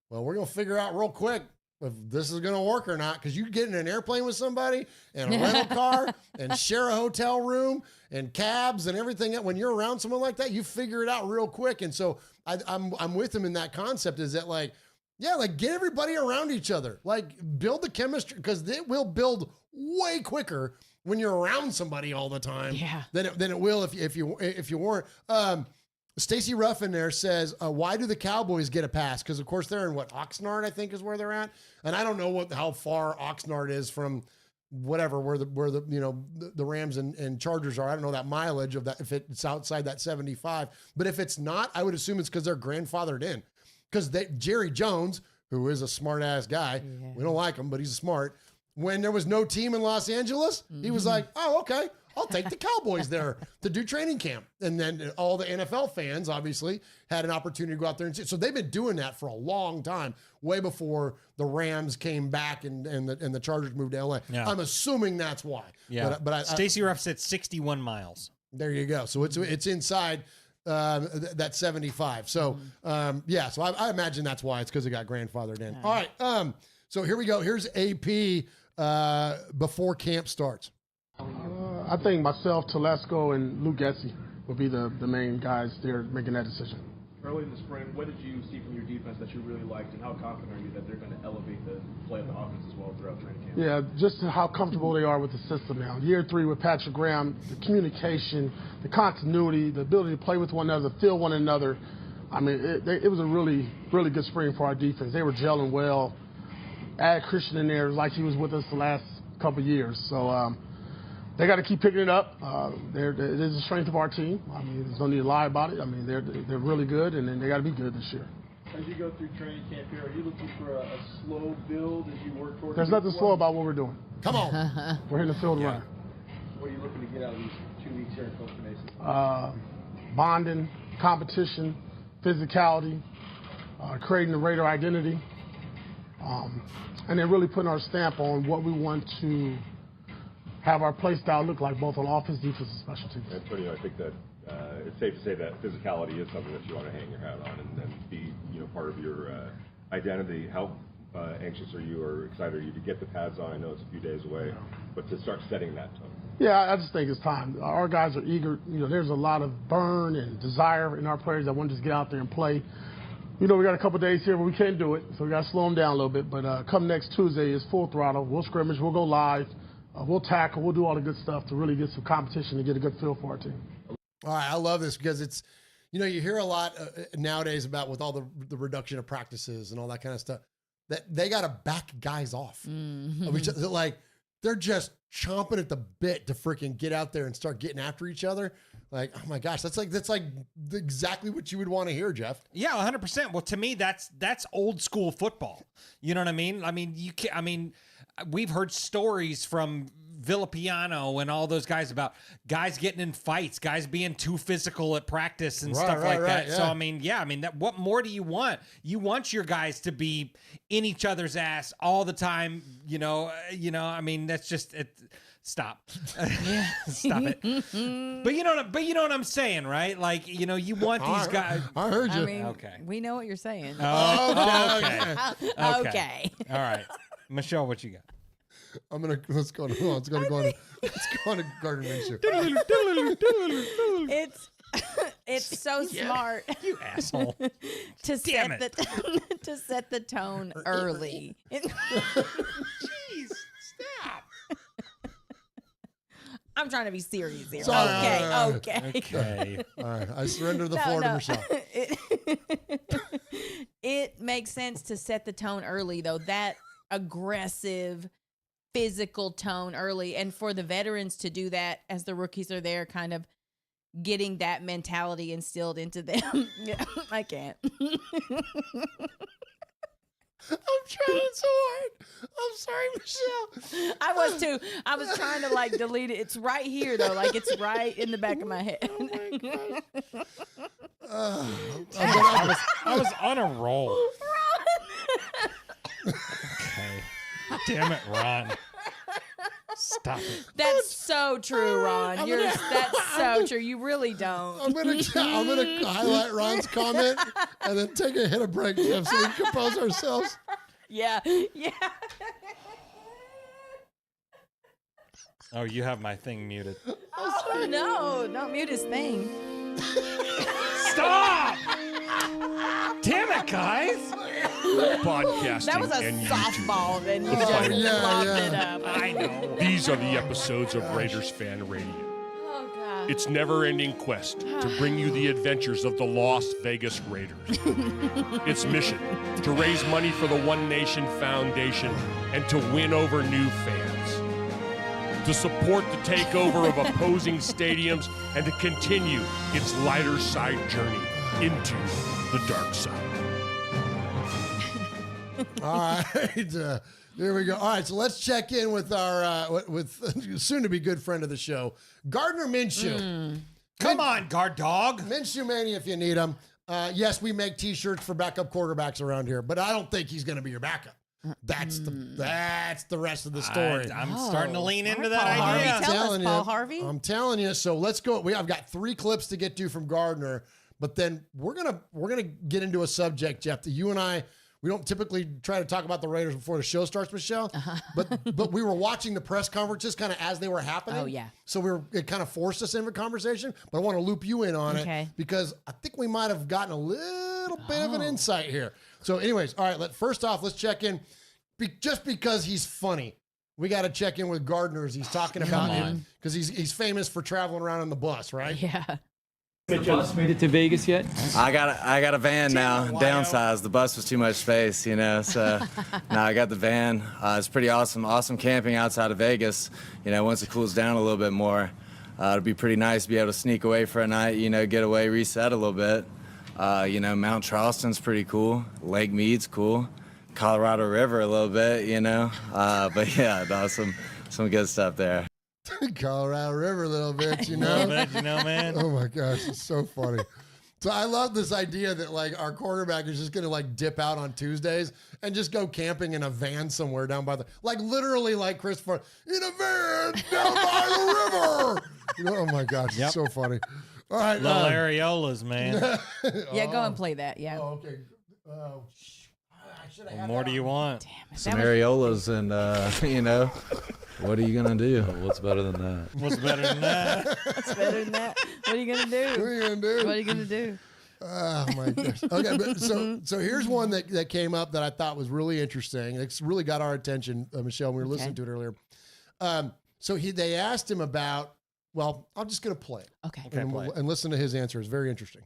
well, we're going to figure out real quick if this is going to work or not. Cause you get in an airplane with somebody and a rental car and share a hotel room and cabs and everything. When you're around someone like that, you figure it out real quick. And so I'm with him in that concept, is that like, yeah, like get everybody around each other, like build the chemistry, because it will build way quicker when you're around somebody all the time than it will if you weren't. Stacy Ruff in there says, why do the Cowboys get a pass? Because of course they're in Oxnard, I think is where they're at, and I don't know how far Oxnard is from whatever where the you know the Rams and Chargers are. I don't know that mileage of that, if it's outside that 75, but if it's not, I would assume it's because they're grandfathered in. Because Jerry Jones, who is a smart-ass guy, we don't like him, but he's smart. When there was no team in Los Angeles, he was like, oh, okay, I'll take the Cowboys there to do training camp. And then all the NFL fans, obviously, had an opportunity to go out there and see. So they've been doing that for a long time, way before the Rams came back and the Chargers moved to L.A. Yeah. I'm assuming that's why. Yeah. But Stacey Ruff said 61 miles. There you go. So it's inside that 75. So, so I imagine that's why. It's because it got grandfathered in. All right. So here we go. Here's AP before camp starts. I think myself, Telesco, and Luke Gessie will be the main guys there making that decision. Early in the spring, what did you see from your defense that you really liked, and how confident are you that they're going to elevate the play of the offense as well throughout training camp? Yeah, just how comfortable they are with the system now. Year 3 with Patrick Graham, the communication, the continuity, the ability to play with one another, feel one another. I mean, it was a really, really good spring for our defense. They were gelling well. Add Christian in there like he was with us the last couple of years. So they got to keep picking it up. It is the strength of our team. I mean, there's no need to lie about it. I mean, they're really good, and then they got to be good this year. As you go through training camp here, are you looking for a slow build as you work towards? There's nothing slow about what we're doing. Come on. We're in the field running. What are you looking to get out of these 2 weeks here in Costa Mesa? Bonding, competition, physicality, creating the Raider identity, and then really putting our stamp on what we want to have our play style look like, both on offense, defense, and special teams. Antonio, I think that it's safe to say that physicality is something that you want to hang your hat on and be, part of your identity. How anxious are you or excited are you to get the pads on? I know it's a few days away, but to start setting that tone. Yeah, I just think it's time. Our guys are eager. There's a lot of burn and desire in our players that want to just get out there and play. We got a couple days here where we can't do it, so we got to slow them down a little bit. But come next Tuesday is full throttle. We'll scrimmage. We'll go live. We'll tackle. We'll do all the good stuff to really get some competition and get a good feel for our team. All right, I love this because it's, you hear a lot nowadays about with all the reduction of practices and all that kind of stuff, that they got to back guys off. Mm-hmm. Like, they're just chomping at the bit to freaking get out there and start getting after each other. Like, oh my gosh, that's like exactly what you would want to hear, Jeff. Yeah, 100%. Well, to me, that's old school football. You know what I mean? We've heard stories from Villapiano and all those guys about guys getting in fights, guys being too physical at practice and stuff like that. Yeah. So, what more do you want? You want your guys to be in each other's ass all the time. That's just it. Stop. Stop it. But you know what I'm saying, right? Like, you know, you want these guys. I heard you. I mean, okay. We know what you're saying. Okay. Okay. All right. Michelle, what you got? Let's go to Gardner Minshew. It's so smart. You asshole. to set the tone early. Jeez, stop. I'm trying to be serious here. Sorry, Okay. All right. I surrender the floor to Michelle. It makes sense to set the tone early, though. That aggressive, physical tone early. And for the veterans to do that as the rookies are there, kind of getting that mentality instilled into them. Yeah, I can't. I'm trying so hard. I'm sorry, Michelle. I was too. I was trying to like delete it. It's right here though. Like it's right in the back of my head. I was on a roll. Okay. Damn it, Ron. Stop it. That's so true, Ron. That's so true. You really don't. I'm gonna highlight Ron's comment and then take a hit of break, Jeff, so we can compose ourselves. Yeah. Oh, you have my thing muted. Oh no! Don't mute his thing. Stop! Damn it, guys! Podcasting That was a and softball. YouTube. Then you just locked it up. I know. These are the episodes of Raiders Fan Radio. Oh God. Its never-ending quest to bring you the adventures of the Las Vegas Raiders. Its mission, to raise money for the One Nation Foundation and to win over new fans. To support the takeover of opposing stadiums and to continue its lighter side journey into the dark side. All right, here we go. All right, so let's check in with our with soon-to-be good friend of the show, Gardner Minshew. Come on, guard dog. Minshew Mania if you need him. Yes, we make T-shirts for backup quarterbacks around here, but I don't think he's going to be your backup. That's the rest of the story. I'm starting to lean into Paul that Harvey, idea. tell us, Paul Harvey. I'm telling you. So let's go. I've got 3 clips to get to from Gardner, but then we're gonna get into a subject, Jeff, that you and I. We don't typically try to talk about the Raiders before the show starts, Michelle. But we were watching the press conferences kind of as they were happening. Oh, yeah. So it kind of forced us into a conversation. But I want to loop you in on it because I think we might have gotten a little bit of an insight here. So anyways, all right, first off, let's check in. Just because he's funny, we got to check in with Gardner as he's talking about him because he's famous for traveling around on the bus, right? Yeah. The bus made it to Vegas yet? I got a van now, downsized. The bus was too much space, you know. So now I got the van. It's pretty awesome. Awesome camping outside of Vegas. You know, once it cools down a little bit more, it'll be pretty nice to be able to sneak away for a night. You know, get away, reset a little bit. You know, Mount Charleston's pretty cool. Lake Mead's cool. Colorado River a little bit, you know. But yeah, no, some good stuff there. Colorado River a little bit, you know. A little bit, you know, man. Oh my gosh, it's so funny. So I love this idea that like our quarterback is just gonna like dip out on Tuesdays and just go camping in a van somewhere down by the literally like Christopher in a van down by the river. You know, oh my gosh, it's so funny. All right, little areolas, man. Yeah, go and play that. Yeah. Oh, okay. What more do you want? Damn it. Some areolas and you know, what are you gonna do? What's better than that? What's better than that? What's better than that? What are you gonna do? What are you gonna do? What are you gonna do? Oh my gosh. Okay, but so here's one that came up that I thought was really interesting. It's really got our attention, Michelle. We were listening to it earlier. So they asked him about. Well, I'm just gonna play it. Okay. And listen to his answer. It's very interesting.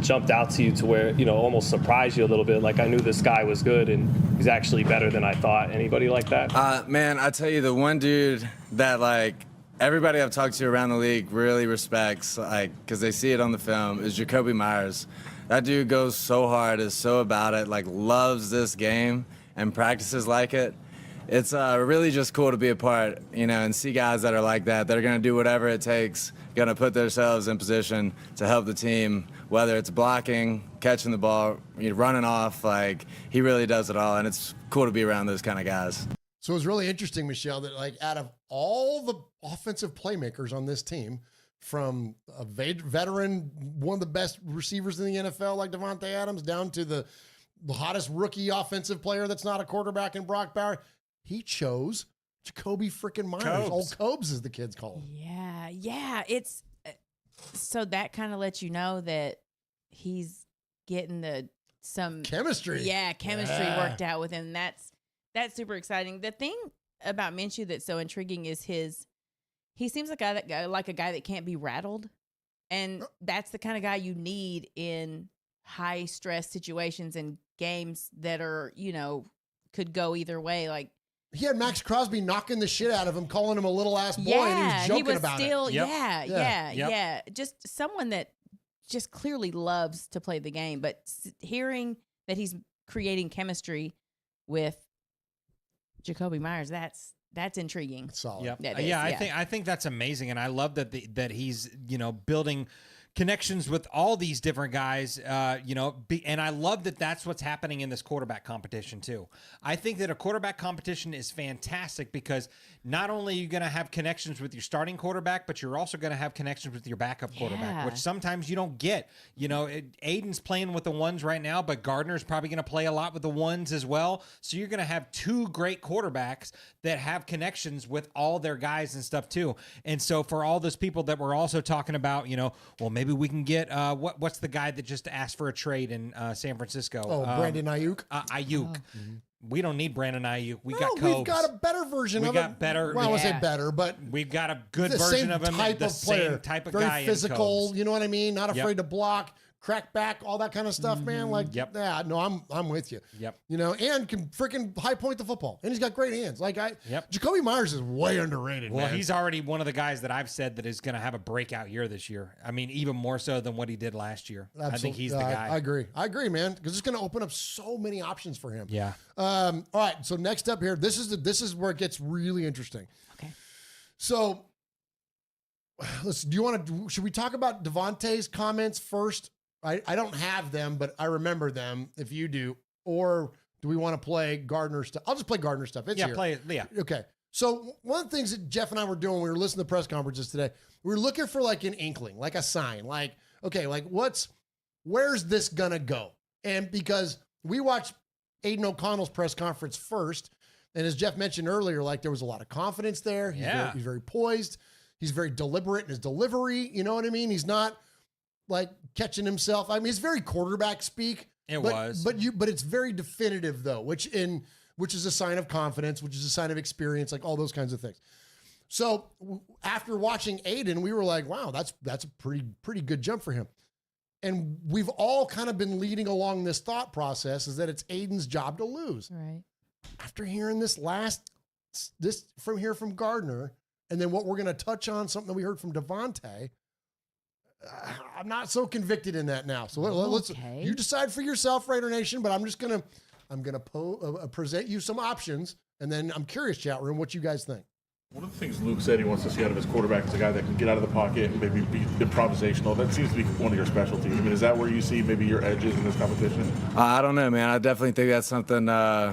Jumped out to you to where, you know, almost surprised you a little bit? Like, I knew this guy was good and he's actually better than I thought. Anybody like that? Man, I tell you, the one dude that, like, everybody I've talked to around the league really respects, like, because they see it on the film, is Jacoby Myers. That dude goes so hard, is so about it, like, loves this game and practices like it. It's really just cool to be a part, you know, and see guys that are like that are going to do whatever it takes, going to put themselves in position to help the team, whether it's blocking, catching the ball, running off. Like, he really does it all, and it's cool to be around those kind of guys. So it was really interesting, Michelle, that like out of all the offensive playmakers on this team, from a veteran, one of the best receivers in the NFL like Devante Adams, down to the hottest rookie offensive player that's not a quarterback in Brock Bowers, he chose Jacoby freaking Myers. Old Cobes, as the kids call him. Yeah. It's so that kind of lets you know that he's getting some chemistry. Yeah, chemistry worked out with him. That's super exciting. The thing about Minshew that's so intriguing is he seems like a guy that can't be rattled, and that's the kind of guy you need in high stress situations and games that are, could go either way. Like, he had Max Crosby knocking the shit out of him, calling him a little ass boy, and he was joking about it. Yeah. Just someone that just clearly loves to play the game, but hearing that he's creating chemistry with Jacoby Myers, that's intriguing. That's solid. Yep. I think that's amazing, and I love that he's building connections with all these different guys, and I love that that's what's happening in this quarterback competition too. I think that a quarterback competition is fantastic because not only are you going to have connections with your starting quarterback, but you're also going to have connections with your backup quarterback, which sometimes you don't get. Aiden's playing with the ones right now, but Gardner's probably going to play a lot with the ones as well. So you're going to have two great quarterbacks that have connections with all their guys and stuff too. And so for all those people that were also talking about, maybe we can get what's the guy that just asked for a trade in San Francisco? Brandon Ayuk. We don't need Brandon Ayuk. We got Cobes. We've got a better version of it. We got better. Well, I won't say better, but we've got a good version of him. The same type of guy. Very physical. You know what I mean? Not afraid to block, crack back, all that kind of stuff, man. Like, I'm with you. Yep. And can freaking high point the football, and he's got great hands. Jacoby Myers is way underrated. Well, man. he's already one of the guys that I've said that is going to have a breakout year this year. I mean, even more so than what he did last year. Absolutely. I think he's the guy. I agree, man, because it's going to open up so many options for him. Yeah. All right. So next up here, this is where it gets really interesting. Okay. So, should we talk about Devante's comments first? I don't have them, but I remember them if you do. Or do we want to play Gardner stuff? I'll just play Gardner stuff. It's here. Play it. Yeah. Okay. So one of the things that Jeff and I were doing when we were listening to press conferences today, we were looking for like an inkling, like a sign, like, okay, like where's this going to go? And because we watched Aiden O'Connell's press conference first, and as Jeff mentioned earlier, like there was a lot of confidence there. He's very poised. He's very deliberate in his delivery. You know what I mean? He's not like catching himself. I mean, it's very quarterback speak. But it's very definitive though, which is a sign of confidence, which is a sign of experience, like all those kinds of things. So after watching Aiden, we were like, wow, that's a pretty good jump for him. And we've all kind of been leading along this thought process is that it's Aiden's job to lose. Right. After hearing this from Gardner, and then what we're going to touch on, something that we heard from Devante, I'm not so convicted in that now. So let's you decide for yourself, Raider Nation. But I'm gonna present you some options, and then I'm curious, chat room, what you guys think. One of the things Luke said he wants to see out of his quarterback is a guy that can get out of the pocket and maybe be improvisational. That seems to be one of your specialties. I mean, is that where you see maybe your edges in this competition? I don't know, man. I definitely think that's something I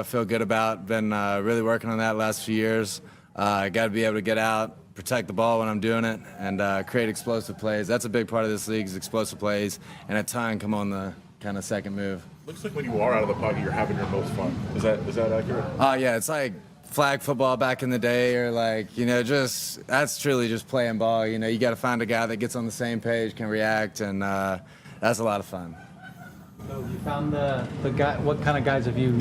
feel good about. Been really working on that last few years. I got to be able to get out, protect the ball when I'm doing it, and create explosive plays. That's a big part of this league is explosive plays, and at time come on the kind of second move. Looks like when you are out of the pocket, you're having your most fun. Is that accurate? Yeah, it's like flag football back in the day, or that's truly just playing ball. You got to find a guy that gets on the same page, can react, and that's a lot of fun. So you found the guy. What kind of guys have you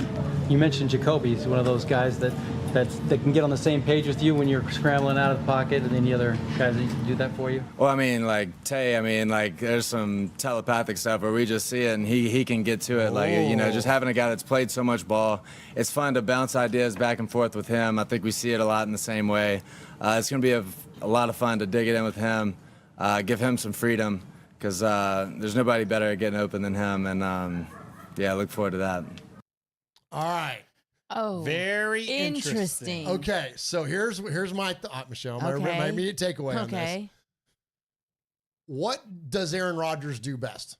mentioned Jacoby's one of those guys that can get on the same page with you when you're scrambling out of the pocket, and any other guys that do that for you? Well, I mean, like Tay, there's some telepathic stuff where we just see it and he can get to it. Just having a guy that's played so much ball, it's fun to bounce ideas back and forth with him. I think we see it a lot in the same way. It's going to be a lot of fun to dig it in with him, give him some freedom, because there's nobody better at getting open than him, and I look forward to that. All right. Oh, very interesting. Okay, so here's my thought, Michelle. My immediate takeaway on this. What does Aaron Rodgers do best?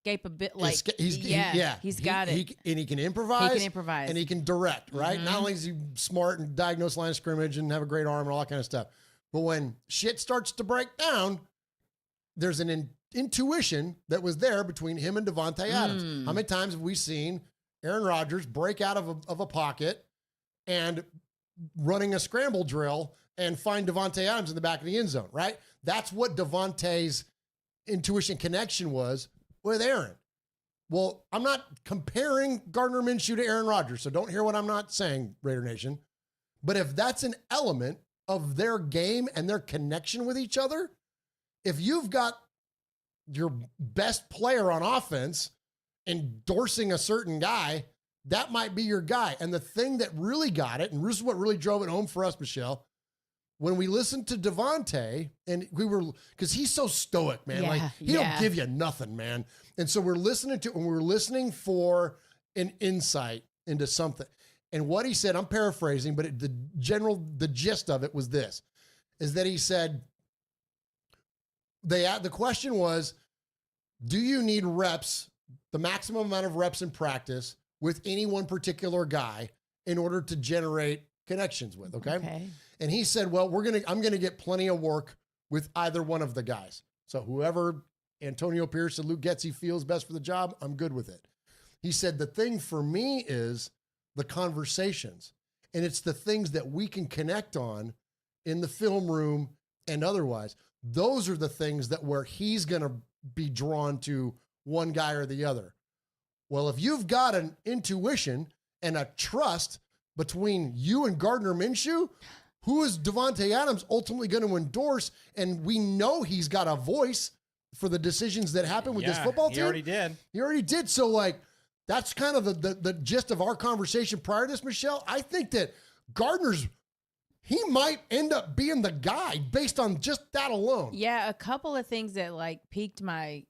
escapability. Like he's got it. And he can improvise. He can improvise. And he can direct, right? Not only is he smart and diagnose line of scrimmage and have a great arm and all that kind of stuff, but when shit starts to break down, there's an intuition that was there between him and Devante Adams. How many times have we seen Aaron Rodgers break out of a pocket and running a scramble drill and find Devante Adams in the back of the end zone, right? That's what Devante's intuition connection was with Aaron. Well, I'm not comparing Gardner Minshew to Aaron Rodgers, so don't hear what I'm not saying, Raider Nation. But if that's an element of their game and their connection with each other, if you've got your best player on offense endorsing a certain guy, that might be your guy. And the thing that really got it, and this is what really drove it home for us, Michelle, when we listened to Devante, and because he's so stoic, man. Like, he don't give you nothing, man. And so we're listening for an insight into something. And what he said, I'm paraphrasing, but the gist of it was this, is that he said, the question was, do you need reps, the maximum amount of reps in practice with any one particular guy in order to generate connections with, okay? And he said, well, I'm going to get plenty of work with either one of the guys. So whoever Antonio Pierce and Luke Getsy feels best for the job, I'm good with it. He said, the thing for me is the conversations, and it's the things that we can connect on in the film room and otherwise. Those are the things that where he's going to be drawn to one guy or the other. Well, if you've got an intuition and a trust between you and Gardner Minshew, who is Devante Adams ultimately going to endorse? And we know he's got a voice for the decisions that happen with this football team. He already did. He already did. So, like, that's kind of the gist of our conversation prior to this, Michelle. I think that he might end up being the guy based on just that alone. Yeah, a couple of things that like piqued my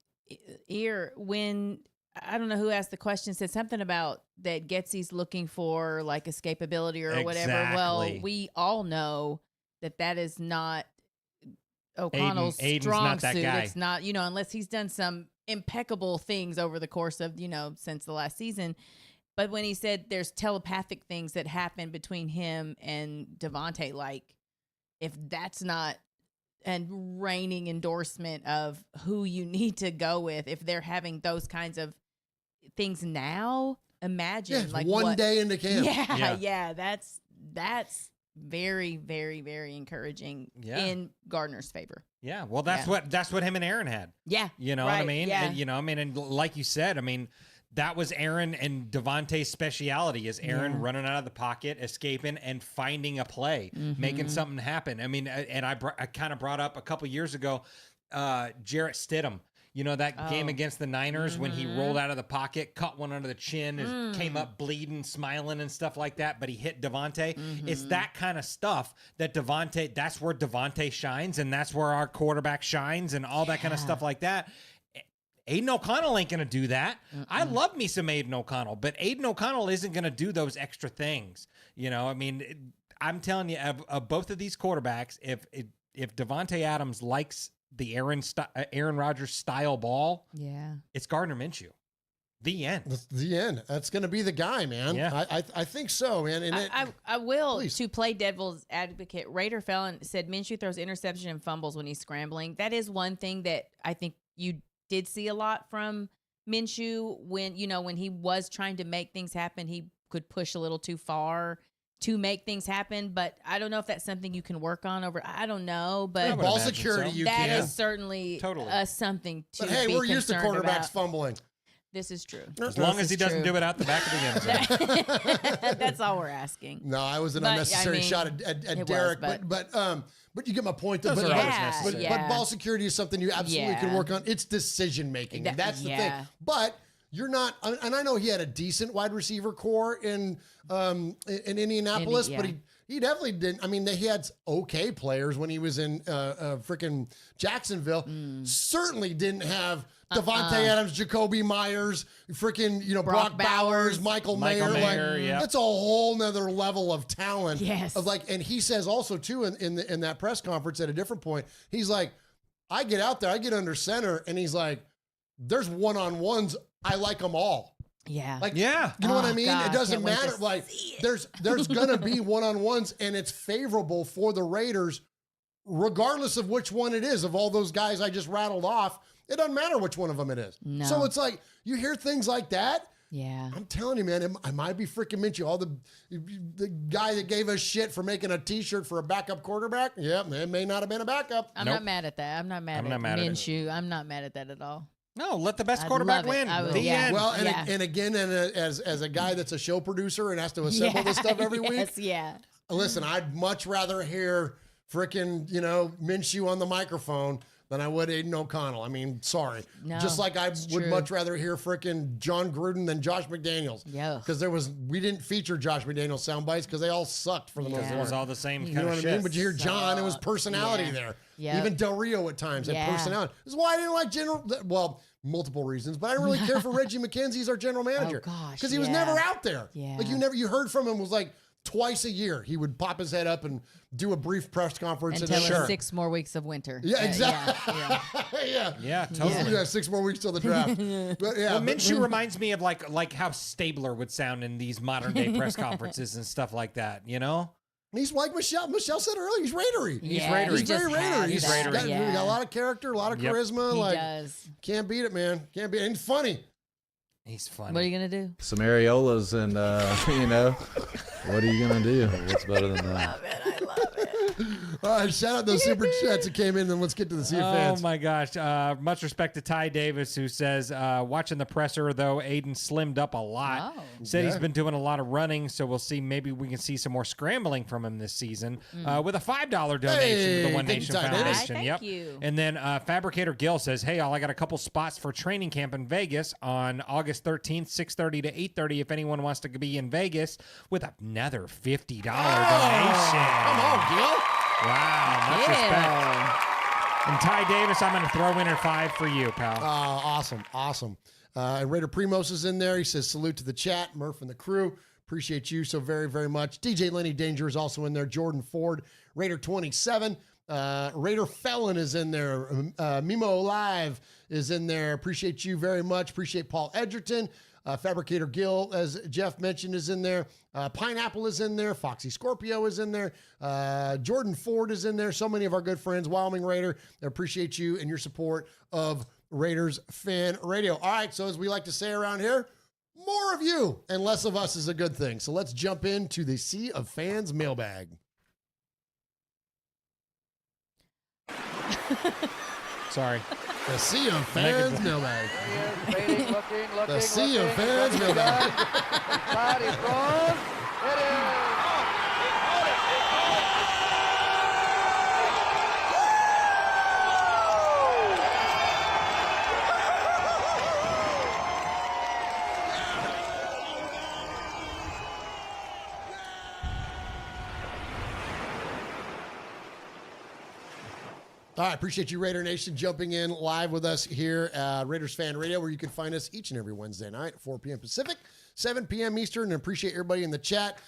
ear when, I don't know who asked the question, said something about that Getsy's looking for like escapability or whatever. Well, we all know that is not O'Connell's strong not that suit. guy. It's not, unless he's done some impeccable things over the course of, since the last season. But when he said there's telepathic things that happen between him and Devante, like if that's not a reigning endorsement of who you need to go with, if they're having those kinds of things now, imagine like one day into camp. Yeah. That's very, very, very encouraging in Gardner's favor. Yeah. Well, that's what him and Aaron had. Yeah. You know what I mean? Yeah. And, and like you said, that was Aaron and Devante's speciality, is Aaron running out of the pocket, escaping, and finding a play, making something happen. And I kind of brought up a couple years ago, Jarrett Stidham. That game against the Niners when he rolled out of the pocket, caught one under the chin, and came up bleeding, smiling and stuff like that, but he hit Devante. It's that kind of stuff that that's where Devante shines, and that's where our quarterback shines, and all that kind of stuff like that. Aiden O'Connell ain't going to do that. I love me some Aiden O'Connell, but Aiden O'Connell isn't going to do those extra things. I'm telling you, of both of these quarterbacks, if Devante Adams likes the Aaron Rodgers style ball, it's Gardner Minshew. The end. That's the end. That's going to be the guy, man. Yeah. I think so, man. And I will, to play devil's advocate, Raider Felon said Minshew throws interception and fumbles when he's scrambling. That is one thing that I think you did see a lot from Minshew when he was trying to make things happen. He could push a little too far to make things happen, but I don't know if that's something you can work on over. I don't know, but ball security, so. That is certainly something to. But hey, be we're used to quarterbacks about. Fumbling. This is true. As long as he doesn't do it out the back of the end zone. That's all we're asking. No, I was an unnecessary shot at Derek, but you get my point. But ball security is something you absolutely can work on. It's decision making. That's the thing. But you're not, and I know he had a decent wide receiver core in Indianapolis, but he definitely didn't. He had okay players when he was in freaking Jacksonville. Certainly didn't have Devante Adams, Jacoby Myers, freaking Brock Bowers, Michael Mayer. That's a whole nother level of talent. Yes. And he says also too in that press conference at a different point, he's like, I get out there, I get under center, and he's like, there's one-on-ones. I like them all. Yeah. Like, you know what I mean? God, it doesn't can't wait matter. to Like, see there's going to be one-on-ones, and it's favorable for the Raiders, regardless of which one it is. Of all those guys I just rattled off, it doesn't matter which one of them it is. No. So it's like, you hear things like that. Yeah. I'm telling you, man, I might be freaking Minshew. All the guy that gave us shit for making a T-shirt for a backup quarterback, yeah, it may not have been a backup. I'm not mad at that. I'm not mad at Minshew. I'm not mad at that at all. No, let the best quarterback win. The end. Well, and again, as a guy that's a show producer and has to assemble this stuff every week. Yeah. Listen, I'd much rather hear freaking, Minshew on the microphone than I would Aiden O'Connell. I mean, sorry. No, just like I would true. much rather hear freaking John Gruden than Josh McDaniels. Yeah. Because we didn't feature Josh McDaniels sound bites because they all sucked for the most part. It was all the same You kind know of what shit. I mean? But you hear John, it was personality there. Yep. Even Del Rio at times had personality. This is why I didn't like multiple reasons, but I didn't really care for Reggie McKenzie as our general manager. Oh, gosh. Because he was never out there. Yeah. Like you heard from him was like twice a year. He would pop his head up and do a brief press conference. And tell us 6 more weeks of winter. Yeah, exactly. Yeah, totally. Yeah, 6 more weeks till the draft. But yeah, Minshew reminds me of like how Stabler would sound in these modern day press conferences and stuff like that. He's like Michelle. Michelle said earlier, he's Raidery. He's Raidery. He's very Raidery. He's Raidery. He got a lot of character, a lot of charisma. He does. Can't beat it, man. Can't beat it. And he's funny. He's funny. What are you going to do? Some areolas and, what are you going to do? What's better than that? All right, shout out those super chats that came in, then let's get to the Sea of Fans. Oh, my gosh. Much respect to Ty Davis, who says, watching the presser, though, Aiden slimmed up a lot. Oh. Said he's been doing a lot of running, so we'll see. Maybe we can see some more scrambling from him this season with a $5 donation to the One Nation Foundation. Thank you. And then Fabricator Gil says, hey, I got a couple spots for training camp in Vegas on August 13th, 6:30 to 8:30 if anyone wants to be in Vegas with another $50 donation. Come on, Gil. Wow, much respect. And Ty Davis, I'm going to throw in a 5 for you, pal. Awesome. And Raider Primos is in there. He says, salute to the chat, Murf and the crew. Appreciate you so very, very much. DJ Lenny Danger is also in there. Jordan Ford, Raider 27. Raider Felon is in there. Mimo Live is in there. Appreciate you very much. Appreciate Paul Edgerton. Fabricator Gill, as Jeff mentioned, is in there. Pineapple is in there. Foxy Scorpio is in there. Jordan Ford is in there. So many of our good friends. Wyoming Raider. I appreciate you and your support of Raiders Fan Radio. All right, so as we like to say around here, more of you and less of us is a good thing. So let's jump into the Sea of Fans mailbag. Sorry. The Sea of Fans mailbag. Looking, The Sea of Fans mailbag. Side is wrong. It is. All right, appreciate you, Raider Nation, jumping in live with us here at Raiders Fan Radio, where you can find us each and every Wednesday night at 4 p.m. Pacific, 7 p.m. Eastern, and appreciate everybody in the chat.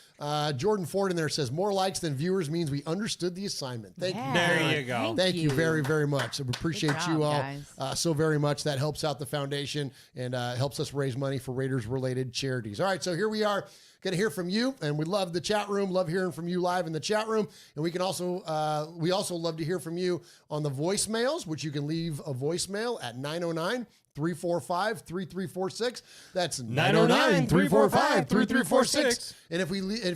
Jordan Ford in there says, more likes than viewers means we understood the assignment. Thank you. There you go. Thank you very, very much. We appreciate Good job, you all guys. so very much. That helps out the foundation and helps us raise money for Raiders-related charities. All right, so here we are. Going to hear from you, and we love the chat room. Love hearing from you live in the chat room, and we also love to hear from you on the voicemails, which you can leave a voicemail at 909-345-3346. That's 909-345-3346. And if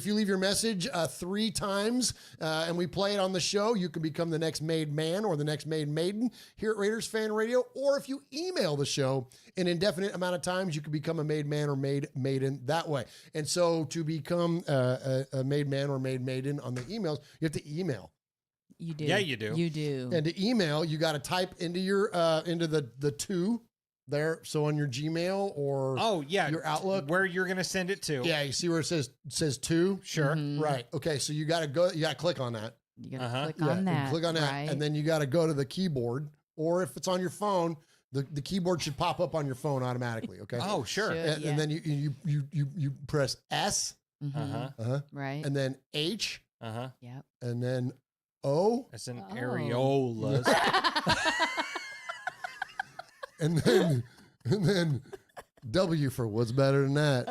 you leave your message 3 times and we play it on the show, you can become the next made man or the next made maiden here at Raiders Fan Radio. Or if you email the show an indefinite amount of times, you can become a made man or made maiden that way. And so to become a made man or made maiden on the emails, you have to email. You do. Yeah, you do. You do. And to email, you got to type into your into the 2 there. So on your Gmail or your Outlook, where you're going to send it to. Yeah, you see where it says 2? Sure. Right. Okay, so you got to click on that. You got to click on that. Click on that, right? and then you got to go to the keyboard, or if it's on your phone, the keyboard should pop up on your phone automatically. Okay. Oh, sure. And then you press S. Right. And then H. Yep. And then O. That's an areolas. And then And then W for what's better than that.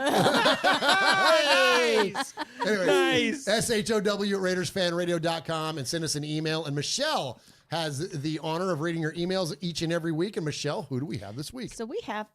Nice. Anyway, Nice. SHOW at RaidersFanRadio.com and send us an email. And Michelle has the honor of reading your emails each and every week. And Michelle, who do we have this week? So we have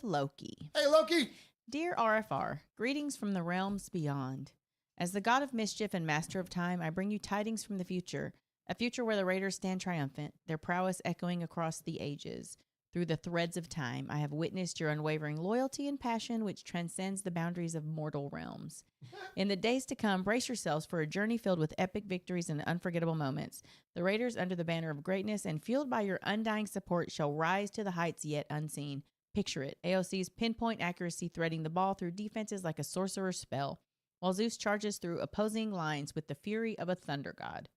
Loki. Hey, Loki. Dear RFR, greetings from the realms beyond. As the god of mischief and master of time, I bring you tidings from the future, a future where the Raiders stand triumphant, their prowess echoing across the ages. Through the threads of time, I have witnessed your unwavering loyalty and passion, which transcends the boundaries of mortal realms. In the days to come, brace yourselves for a journey filled with epic victories and unforgettable moments. The Raiders, under the banner of greatness and fueled by your undying support, shall rise to the heights yet unseen. Picture it, AOC's pinpoint accuracy threading the ball through defenses like a sorcerer's spell, while Zeus charges through opposing lines with the fury of a thunder god.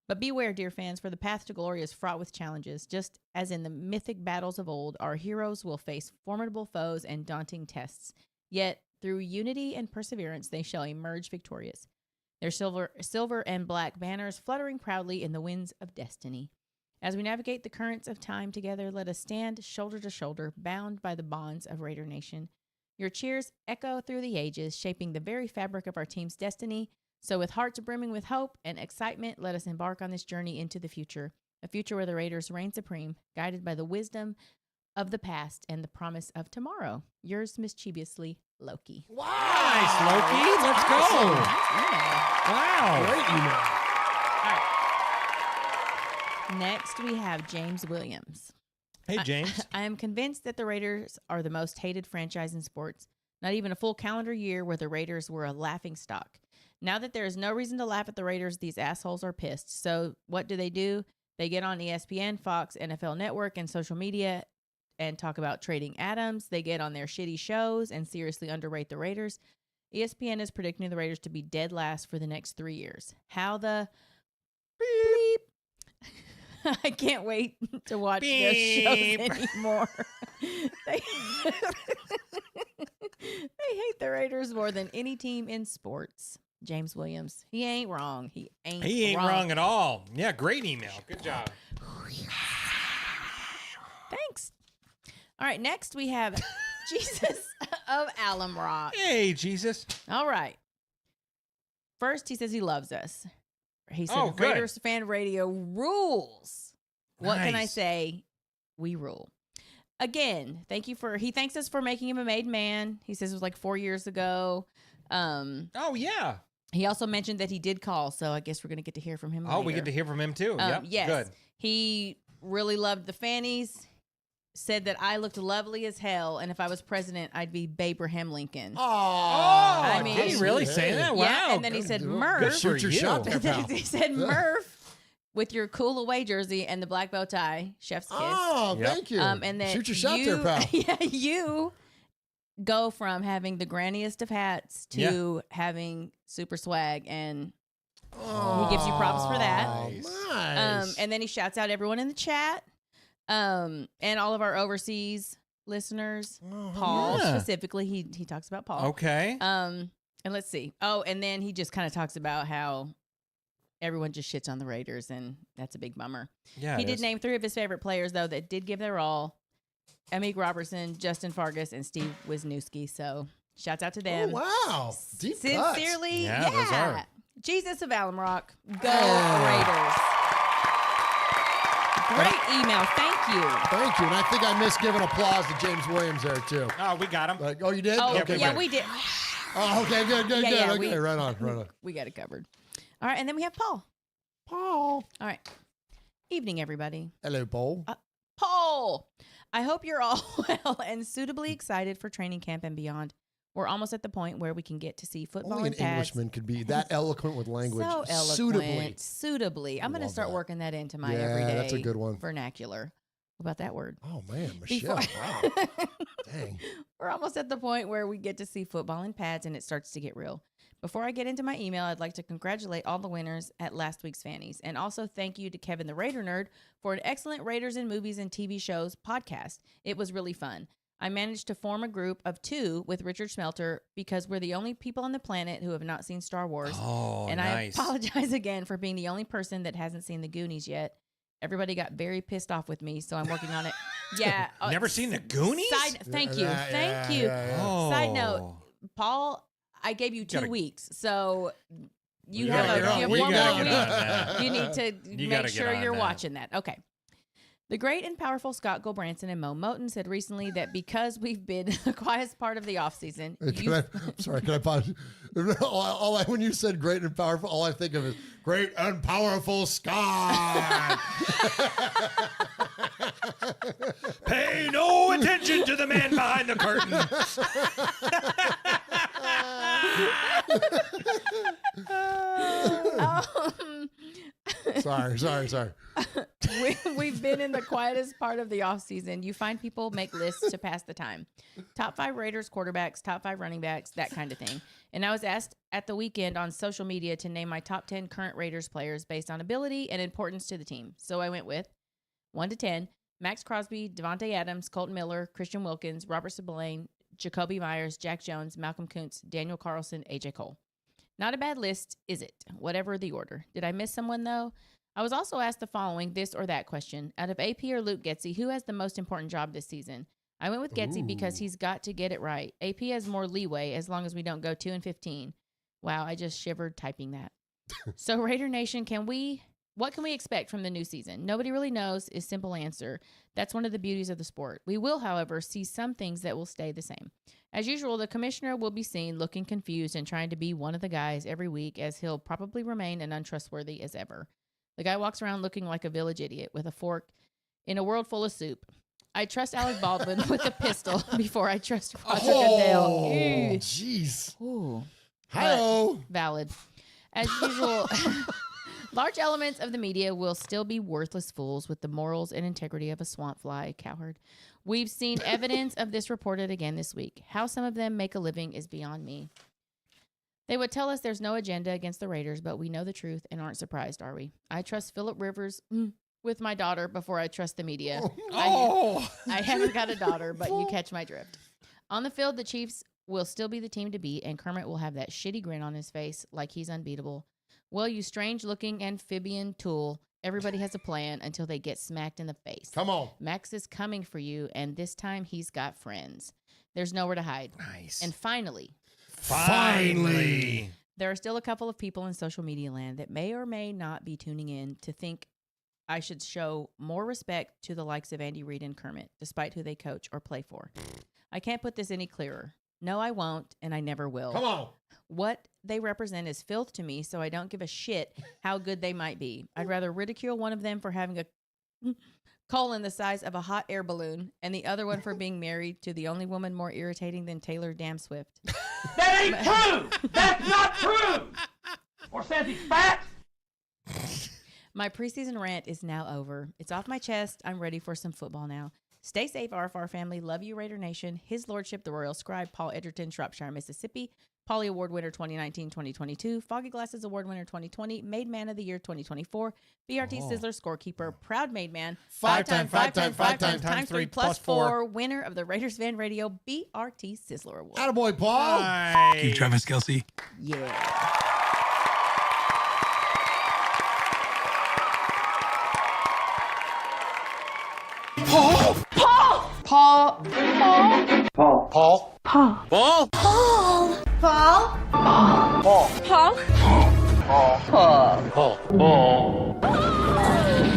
But beware, dear fans, for the path to glory is fraught with challenges. Just as in the mythic battles of old, our heroes will face formidable foes and daunting tests. Yet, through unity and perseverance, they shall emerge victorious. Their silver and black banners fluttering proudly in the winds of destiny. As we navigate the currents of time together, let us stand shoulder to shoulder, bound by the bonds of Raider Nation. Your cheers echo through the ages, shaping the very fabric of our team's destiny. So with hearts brimming with hope and excitement, let us embark on this journey into the future, a future where the Raiders reign supreme, guided by the wisdom of the past and the promise of tomorrow. Yours mischievously, Loki. Wow. Nice, Loki. Let's go. Wow. Great email. All right. Next, we have James Williams. Hey, James. I am convinced that the Raiders are the most hated franchise in sports. Not even a full calendar year where the Raiders were a laughing stock. Now that there is no reason to laugh at the Raiders, these assholes are pissed. So what do? They get on ESPN, Fox, NFL Network, and social media and talk about trading Adams. They get on their shitty shows and seriously underrate the Raiders. ESPN is predicting the Raiders to be dead last for the next 3 years. How the beep. I can't wait to watch their shows anymore. They hate the Raiders more than any team in sports. James Williams. He ain't wrong. He ain't wrong at all. Yeah, great email. Good job. Thanks. All right, next we have Jesus of Alum Rock. Hey, Jesus. All right. First, he says he loves us. He said, good. Raiders Fan Radio rules. What can I Nice. say? We rule. Again, he thanks us for making him a made man. He says it was like 4 years ago. Oh, yeah. He also mentioned that he did call, so I guess we're going to get to hear from him later. We get to hear from him, too. Yep. Yes. Good. He really loved the fannies, said that I looked lovely as hell, and if I was president, I'd be Abraham Lincoln. Oh, mean, did he really say that? Wow. Yeah, and then he said, Murf. Shoot your shot there, pal. He said, Murf, with your cool away jersey and the black bow tie, chef's kiss. Oh, thank you. And then shoot your shot there, pal. Yeah, you go from having the granniest of hats to having super swag, and he gives you props for that. Nice. And then he shouts out everyone in the chat, and all of our overseas listeners. Paul specifically, he talks about Paul. Okay. And let's see. Oh, and then he just kind of talks about how everyone just shits on the Raiders, and that's a big bummer. Yeah, he did name 3 of his favorite players, though, that did give their all. Emmitt Robertson, Justin Fargas, and Steve Wisniewski. So shouts out to them. Oh, wow. Deep Sincerely, Yeah, those are. Jesus of Alum Rock. Go Raiders. Great email. Thank you. Thank you. And I think I missed giving applause to James Williams there, too. Oh, we got him. Like, oh, you did? Oh, okay, yeah, good. we did. Oh, okay, good. Yeah, okay, right on. We got it covered. All right, and then we have Paul. Paul. All right. Evening, everybody. Hello, Paul. Paul, I hope you're all well and suitably excited for training camp and beyond. We're almost at the point where we can get to see football Only an and pads. Englishman could be that eloquent with language. So eloquent. Suitably. I'm going to Love start that. working that into my Yeah, everyday that's a good one. vernacular. What about that word? Oh, man, Michelle. Before- Wow. Dang. We're almost at the point where we get to see football and pads and it starts to get real. Before I get into my email, I'd like to congratulate all the winners at last week's Fannies. And also thank you to Kevin the Raider Nerd for an excellent Raiders in Movies and TV Shows podcast. It was really fun. I managed to form a group of 2 with Richard Smelter because we're the only people on the planet who have not seen Star Wars. Oh, and nice. I apologize again for being the only person that hasn't seen the Goonies yet. Everybody got very pissed off with me, so I'm working on it. Yeah. Never seen the Goonies? Thank you. Oh. Side note, Paul, I gave you 2 weeks, so you You have gotta one more get on week. that. You need to You make gotta sure get on you're that. watching that. Okay. The great and powerful Scott Gulbranson and Mo Moten said recently that because we've been the quietest part of the offseason. Can I pause? When you said great and powerful, all I think of is great and powerful Scott. Pay no attention to the man behind the curtain. Sorry. We've been in the quietest part of the offseason. You find people make lists to pass the time. Top 5 Raiders quarterbacks, top 5 running backs, that kind of thing. And I was asked at the weekend on social media to name my top 10 current Raiders players based on ability and importance to the team. So I went with 1 to 10, Max Crosby, Devante Adams, Colton Miller, Christian Wilkins, Robert Sabalain, Jacoby Myers, Jack Jones, Malcolm Kuntz, Daniel Carlson, AJ Cole. Not a bad list, is it? Whatever the order. Did I miss someone, though? I was also asked the following this or that question. Out of AP or Luke Getsy, who has the most important job this season? I went with Getsy because he's got to get it right. AP has more leeway as long as we don't go 2-15. Wow, I just shivered typing that. So Raider Nation, what can we expect from the new season? Nobody really knows is simple answer. That's one of the beauties of the sport. We will, however, see some things that will stay the same. As usual, the commissioner will be seen looking confused and trying to be one of the guys every week, as he'll probably remain as untrustworthy as ever. The guy walks around looking like a village idiot with a fork in a world full of soup. I trust Alec Baldwin with a pistol before I trust Roger Goodell. Jeez. Ooh. Hello. Valid. As usual, large elements of the media will still be worthless fools with the morals and integrity of a swamp fly, coward. We've seen evidence of this reported again this week. How some of them make a living is beyond me. They would tell us there's no agenda against the Raiders, but we know the truth and aren't surprised, are we? I trust Phillip Rivers with my daughter before I trust the media. I haven't got a daughter, but you catch my drift. On the field, the Chiefs will still be the team to beat, and Kermit will have that shitty grin on his face like he's unbeatable. Well, you strange-looking amphibian tool, everybody has a plan until they get smacked in the face. Come on. Max is coming for you, and this time he's got friends. There's nowhere to hide. Nice. And finally, there are still a couple of people in social media land that may or may not be tuning in to think I should show more respect to the likes of Andy Reid and Kermit, despite who they coach or play for. I can't put this any clearer. No, I won't, and I never will. Come on. What they represent is filth to me, so I don't give a shit how good they might be. I'd rather ridicule one of them for having a colon the size of a hot air balloon, and the other one for being married to the only woman more irritating than Taylor Damn Swift. That ain't true! That's not true! Or says he's fat? My preseason rant is now over. It's off my chest. I'm ready for some football now. Stay safe, RFR family. Love you, Raider Nation. His Lordship, the Royal Scribe, Paul Edgerton, Shropshire, Mississippi. Polly Award winner 2019-2022. Foggy Glasses Award winner 2020. Made Man of the Year 2024. BRT Sizzler Scorekeeper. Proud Made Man. Five times times 3 plus 4. Winner of the Raiders Fan Radio BRT Sizzler Award. Attaboy, Paul. Nice. Keep Travis Kelce. Yeah. Paul! Paul! Paul. Paul. Paul. Paul. Paul. Paul. Paul. Paul. Paul. Paul. Paul. Paul.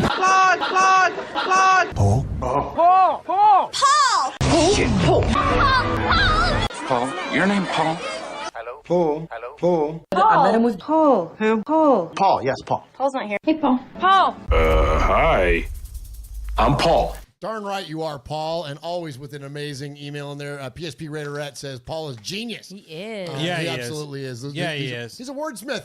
Claude! Claude! Claude! Paul. Paul! Paul! Paul. Shit, Paul! Paul. Paul. Your name, Paul. Hello? Paul. Hello? Paul. I met him with Paul. Who? Paul. Paul. Yes, Paul. Paul's not here. Hey, Paul. Paul. Hi. I'm Paul. Darn right you are, Paul, and always with an amazing email in there. PSP Raiderette says Paul is genius. He is. He absolutely is. Yeah, he is. He's a wordsmith.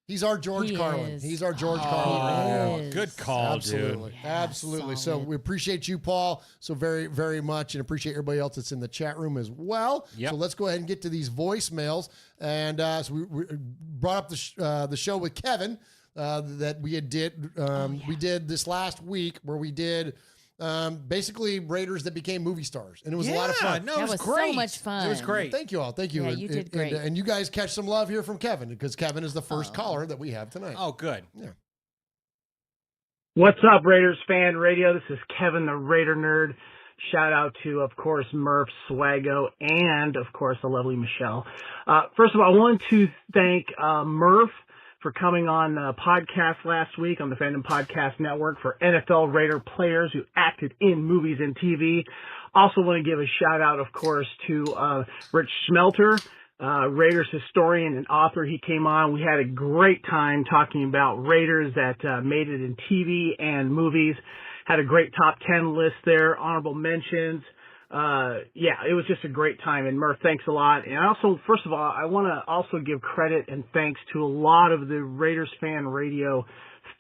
He's our George Carlin. is. He's our George Carlin right now. Good call, Absolutely. dude. Absolutely. So solid. we appreciate you, Paul, so very, very much, and appreciate everybody else that's in the chat room as well. Yep. So let's go ahead and get to these voicemails. And so we brought up the show with Kevin that we did. We did this last week where we did basically Raiders that became movie stars, and it was a lot of fun. No, That it was was great. so much fun. It was great. Thank you all. Thank you. Yeah, you did great. And you guys catch some love here from Kevin because Kevin is the first caller that we have tonight. Oh, good. Yeah. What's up, Raiders fan radio? This is Kevin the Raider Nerd. Shout out to, of course, Murf, Swago, and, of course, the lovely Michelle. First of all, I want to thank Murf for coming on the podcast last week on the Fandom Podcast Network for NFL Raider players who acted in movies and TV. Also want to give a shout out, of course, to Rich Schmelter, Raiders historian and author. He came on. We had a great time talking about Raiders that made it in TV and movies. Had a great top 10 list there, honorable mentions. Yeah, it was just a great time. And Murph, thanks a lot. And also, first of all, I want to also give credit and thanks to a lot of the Raiders fan radio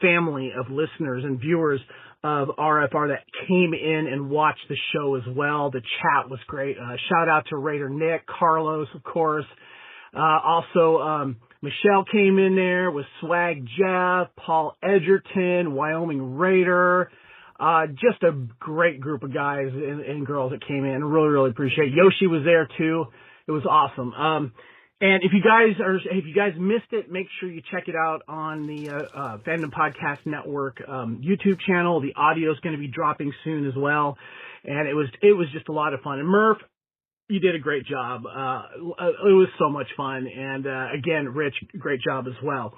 family of listeners and viewers of RFR that came in and watched the show as well. The chat was great. Shout out to Raider Nick, Carlos, of course. Also, Michelle came in there with Swag Jeff, Paul Edgerton, Wyoming Raider. Just a great group of guys and girls that came in. Really, really appreciate it. Yoshi was there too. It was awesome. And if you guys missed it, make sure you check it out on the Fandom Podcast Network YouTube channel. The audio is going to be dropping soon as well. And it was just a lot of fun. And Murph, you did a great job. It was so much fun. And again, Rich, great job as well.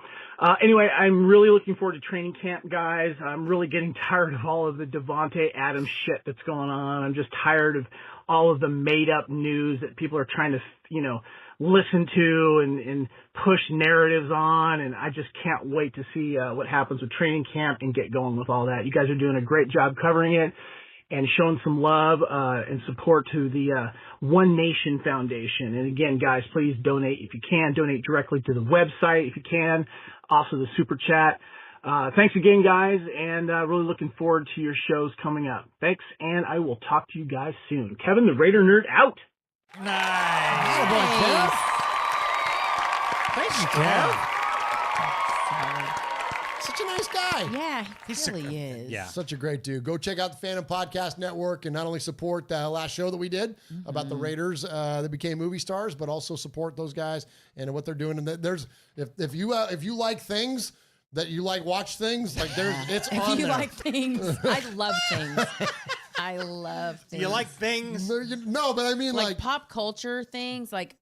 Anyway, I'm really looking forward to training camp, guys. I'm really getting tired of all of the Devante Adams shit that's going on. I'm just tired of all of the made-up news that people are trying to, listen to and push narratives on. And I just can't wait to see what happens with training camp and get going with all that. You guys are doing a great job covering it and showing some love and support to the One Nation Foundation. And again, guys, please donate if you can. Donate directly to the website if you can. Also the Super Chat. Thanks again, guys, and really looking forward to your shows coming up. Thanks, and I will talk to you guys soon. Kevin the Raider Nerd out. Nice. Oh, boy, Kev. Thanks, Kev. Such a nice guy. Yeah, he really is. Yeah. Such a great dude. Go check out the Phantom Podcast Network and not only support the last show that we did about the Raiders that became movie stars, but also support those guys and what they're doing. And there's if you like things that you watch things, it's on there. If you like things, I love things. I love things. You like things? No, but I mean like pop culture things. Like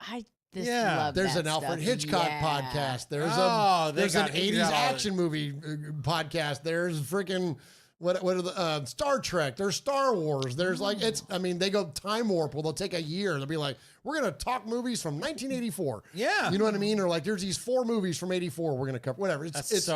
love there's that an Alfred stuff. Hitchcock podcast. There's an 80s action movie podcast. There's freaking what are the Star Trek? There's Star Wars. There's they go time warp. Well, they'll take a year. They'll be like, we're gonna talk movies from 1984. Yeah, you know what I mean? Or there's these 4 movies from '84 we're gonna cover. Whatever. It's a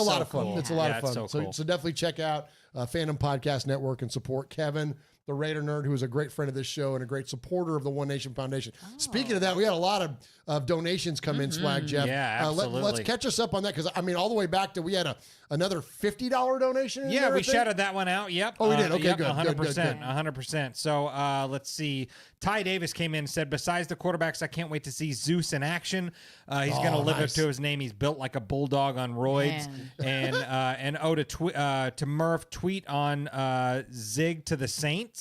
lot of fun. Cool. It's a lot of fun. So cool. So definitely check out Phantom Podcast Network and support Kevin the Raider Nerd, who is a great friend of this show and a great supporter of the One Nation Foundation. Speaking of that, we had a lot of donations come in, Swag Jeff. Yeah, absolutely. Let's catch us up on that because, all the way back to we had another $50 donation. Yeah, we shouted that one out. Yep. Oh, we did. Okay, yep, good. 100%. 100%. So let's see. Ty Davis came in and said, besides the quarterbacks, I can't wait to see Zeus in action. He's going to live up to his name. He's built like a bulldog on roids. Man. To Murph, tweet on Zig to the Saints.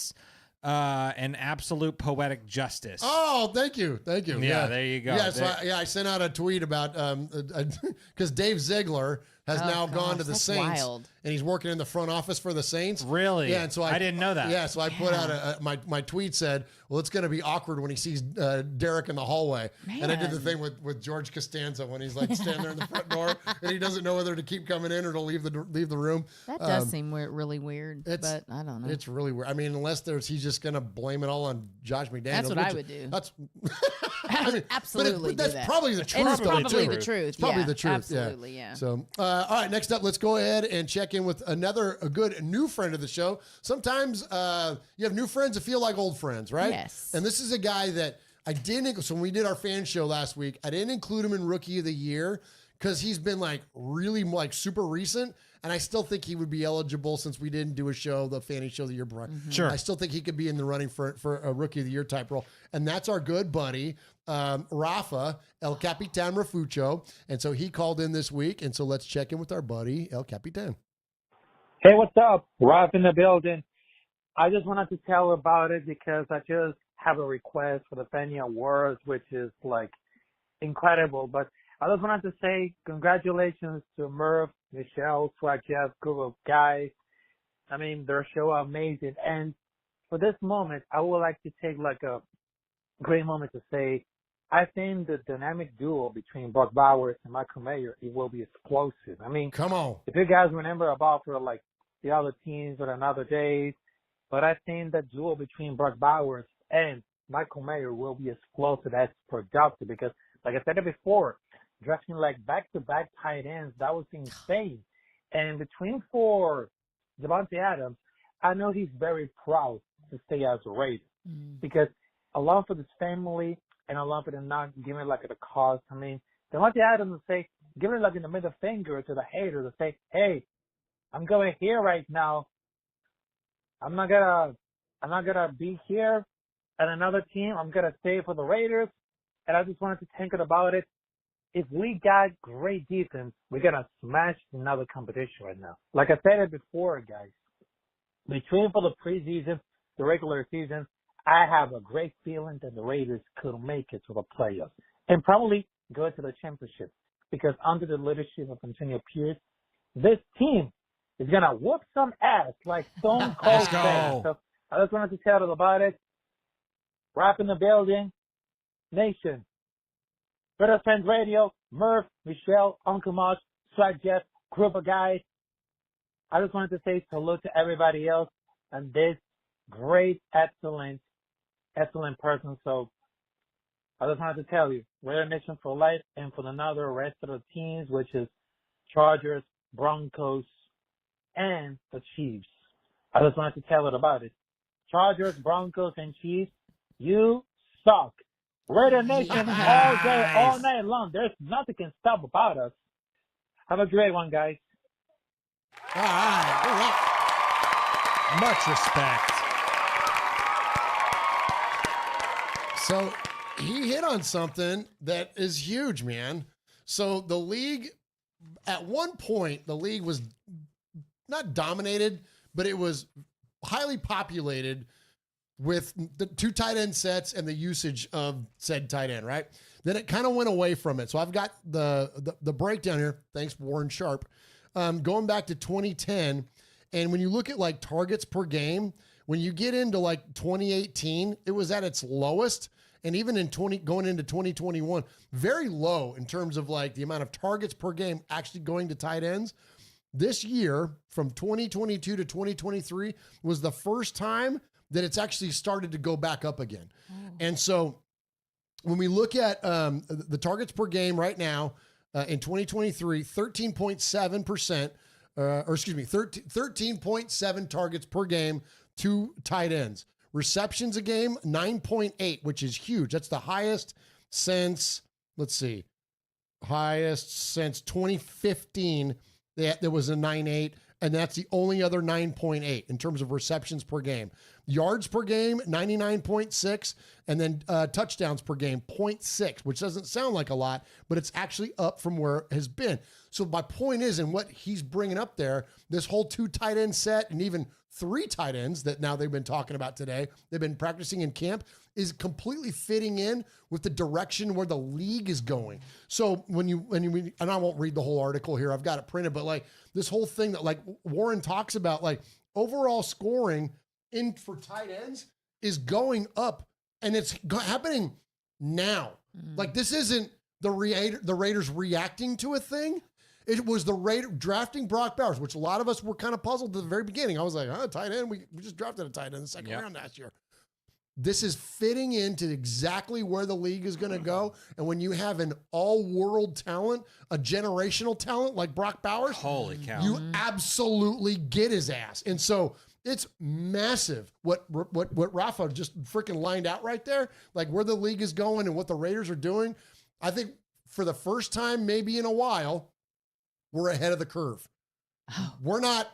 An absolute poetic justice. Oh, thank you. Yeah, there you go. Yeah, I sent out a tweet about because Dave Ziegler has now gone to the Saints, and he's working in the front office for the Saints. Really? Yeah, and so I didn't know that. Yeah, so I put out my tweet said, well, it's going to be awkward when he sees Derek in the hallway. Man. And I did the thing with George Costanza when he's standing there in the front door, and he doesn't know whether to keep coming in or to leave the room. That does seem really weird, but I don't know. It's really weird. I mean, unless he's just going to blame it all on Josh McDaniels. That's what I would do. That's absolutely. But that's probably the truth. It's probably the truth. It's probably the truth. Absolutely, yeah. So, all right, next up, let's go ahead and check in with a good new friend of the show. Sometimes you have new friends that feel like old friends, right? Yes. And this is a guy that I didn't. So when we did our fan show last week, I didn't include him in Rookie of the Year because he's been really super recent. And I still think he would be eligible since we didn't do a show, the Fanny Show the year before. Sure. I still think he could be in the running for a Rookie of the Year type role. And that's our good buddy, Rafa, El Capitan Rafucho. And so he called in this week. And so let's check in with our buddy, El Capitan. Hey, what's up? Rafa in the building. I just wanted to tell about it because I just have a request for the Fanny Awards, which is incredible. But I just wanted to say congratulations to Murf, Michelle, Swag Jeff, group of guys. I mean, their show are amazing. And for this moment, I would like to take like a great moment to say, I think the dynamic duo between Brock Bowers and Michael Mayer, it will be explosive. I mean, come on. If you guys remember about for like the other teams or another days, but I think that duo between Brock Bowers and Michael Mayer will be explosive as productive because, like I said it before, drafting like back-to-back tight ends, that was insane. And between for Devante Adams, I know he's very proud to stay as a Raider because along with his family and along with him not giving like a cause. I mean, Devante Adams will say, giving like in the middle finger to the haters to say, hey, I'm going here right now. I'm not gonna be here at another team. I'm gonna stay for the Raiders. And I just wanted to think about it. If we got great defense, we're gonna smash another competition right now. Like I said it before, guys. Between for the preseason, the regular season, I have a great feeling that the Raiders could make it to the playoffs and probably go to the championship because under the leadership of Antonio Pierce, this team is going to whoop some ass like Stone Cold said. So I just wanted to tell you about it. Rap in the building. Nation. Brother Fans Radio, Murf, Michelle, Uncle Mosh, Swag Jeff, group of guys. I just wanted to say salute to everybody else and this great, excellent person. So I just wanted to tell you, Raider Nation for life and for another rest of the teams, which is Chargers, Broncos, and the Chiefs. I just wanted to tell it about it. Chargers, Broncos, and Chiefs, you suck. Raider Nation all day, all night long. There's nothing can stop about us. Have a great one, guys. All right. Much respect. So he hit on something that is huge, man. So the league, at one point, the league was not dominated, but it was highly populated with the two tight end sets and the usage of said tight end, right? Then it kind of went away from it. So I've got the breakdown here. Thanks, Warren Sharp. Going back to 2010, and when you look at like targets per game, when you get into like 2018, it was at its lowest. And even in going into 2021, very low in terms of like the amount of targets per game actually going to tight ends. This year, from 2022 to 2023, was the first time that it's actually started to go back up again. And so when we look at the targets per game right now in 2023, 13.7%, 13.7 targets per game to tight ends. Receptions a game, 9.8, which is huge. That's the highest since, since 2015. There was a 9.8, and that's the only other 9.8 in terms of receptions per game. Yards per game, 99.6, and then touchdowns per game, 0.6, which doesn't sound like a lot, but it's actually up from where it has been. So my point is, and what he's bringing up there, this whole two tight end set and even three tight ends that now they've been talking about today, they've been practicing in camp, is completely fitting in with the direction where the league is going. So when you and I won't read the whole article here, I've got it printed, but like this whole thing that like Warren talks about, like overall scoring in for tight ends is going up, and it's happening now. Like this isn't the Raiders reacting to a thing. It was the Raider drafting Brock Bowers, which a lot of us were kind of puzzled at the very beginning. I was like, tight end. We just drafted a tight end in the second round last year. This is fitting into exactly where the league is going to go. And when you have an all-world talent, a generational talent like Brock Bowers, holy cow, you absolutely get his ass. And so it's massive what Rafa just freaking lined out right there, like where the league is going and what the Raiders are doing. I think for the first time maybe in a while, we're ahead of the curve. We're not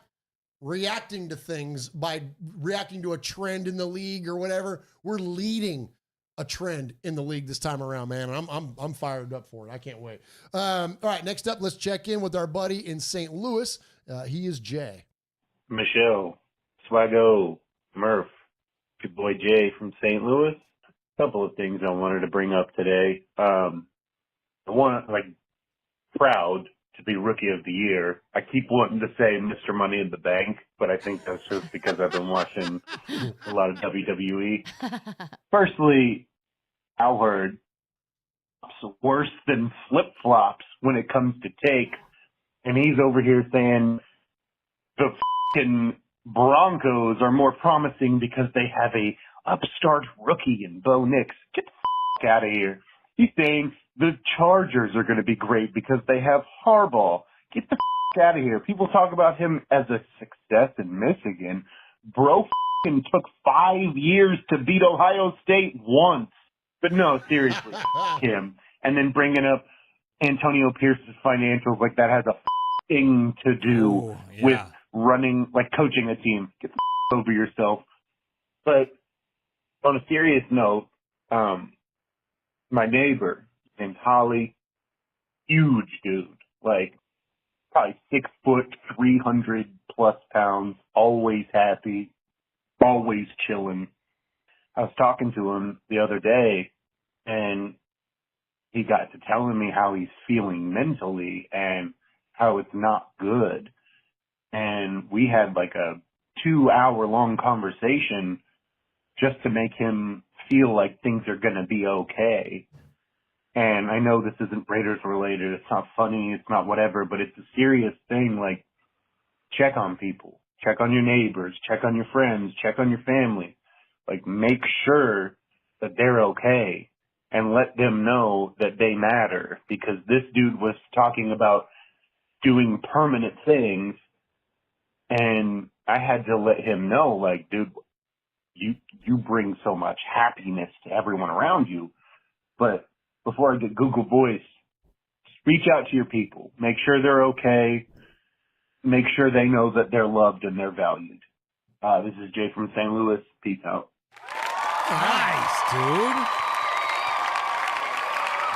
reacting to things by reacting to a trend in the league or whatever. We're leading a trend in the league this time around, man. And I'm fired up for it. I can't wait. All right, next up, let's check in with our buddy in St. Louis. He is Jay. Michelle, Swaggo, Murf, good boy Jay from St. Louis. A couple of things I wanted to bring up today. proud to be Rookie of the Year. I keep wanting to say Mr. Money in the Bank, but I think that's just because I've been watching a lot of WWE. Firstly, Howard is worse than flip-flops when it comes to take, and he's over here saying the f***ing Broncos are more promising because they have a upstart rookie in Bo Nix. Get the f*** out of here. He's saying the Chargers are going to be great because they have Harbaugh. Get the f*** out of here. People talk about him as a success in Michigan. Bro f***ing took 5 years to beat Ohio State once. But no, seriously, him. And then bringing up Antonio Pierce's financials like that has a thing to do with running, like coaching a team. Get the over yourself. But on a serious note, my neighbor named Holly, huge dude, like probably 6 foot, 300 plus pounds, always happy, always chilling. I was talking to him the other day, and he got to telling me how he's feeling mentally and how it's not good. And we had like a 2-hour-long conversation just to make him feel like things are going to be okay. And I know this isn't Raiders related. It's not funny. It's not whatever, but it's a serious thing. Like, check on people, check on your neighbors, check on your friends, check on your family. Like, make sure that they're okay and let them know that they matter, because this dude was talking about doing permanent things, and I had to let him know, like, dude, you bring so much happiness to everyone around you. But before I get Google Voice, just reach out to your people. Make sure they're okay. Make sure they know that they're loved and they're valued. This is Jay from St. Louis. Peace out. Nice, dude.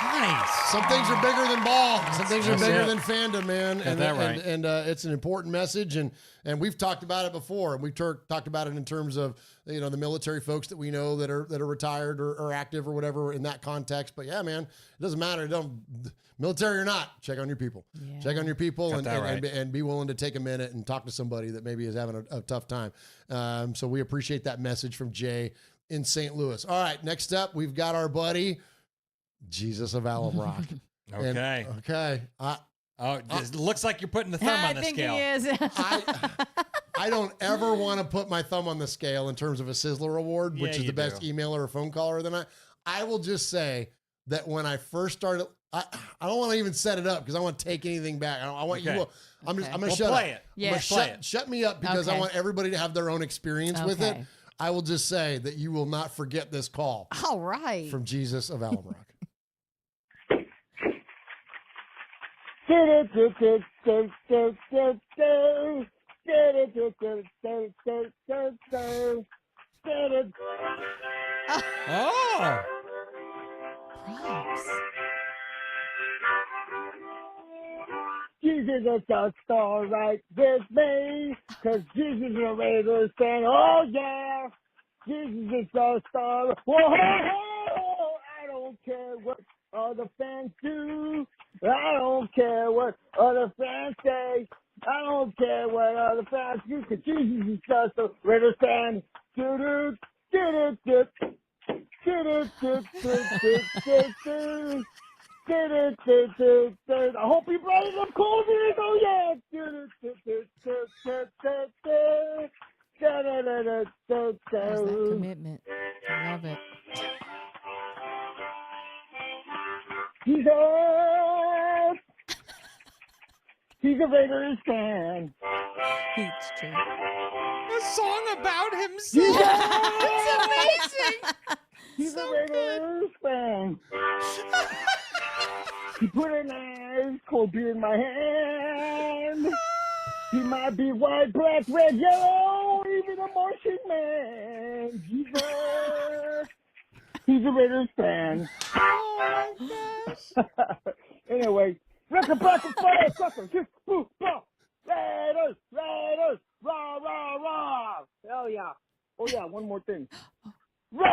Nice. Some things are bigger than ball. Some things are bigger than fandom, man. Got that right. And it's an important message. And we've talked about it before. And we've talked about it in terms of, you know, the military folks that we know that are retired or active or whatever in that context. But yeah, man, it doesn't matter. Military or not, check on your people. Yeah. Check on your people and be willing to take a minute and talk to somebody that maybe is having a tough time. So we appreciate that message from Jay in St. Louis. All right, next up, we've got our buddy Jesus of Alum Rock. Okay. Okay. It looks like you're putting the thumb on the scale. I think he is. I don't ever want to put my thumb on the scale in terms of a Sizzler Award, which is the best emailer or phone caller of the night. I will just say that when I first started, I don't want to even set it up because I want to take anything back. I want you. I'm going to shut play up. it. Yeah. Shut me up because I want everybody to have their own experience with it. I will just say that you will not forget this call. All right. From Jesus of Alum Rock. Oh. Props. Jesus is just all right with me, cause Jesus is a Raiders fan. Oh yeah, Jesus is just all right. Whoa, I don't care what other fans do. I don't care what other fans say. I don't care what other fans do, cause Jesus is just a Raiders fan. I hope he brought it up cold. Oh yeah. There's that commitment. I love it. Jesus. He's a Raiders fan. It's true. A song about himself. It's amazing. He's a Raiders fan. He put an ice cold beer in my hand. He might be white, black, red, yellow, even a Martian man. Jesus. He's a Raiders fan. Oh my gosh. Anyway, record back and fire, sucker. Just boo, boo. Raiders, Raiders, rah, rah, rah. Hell yeah. Oh yeah, one more thing. Raiders!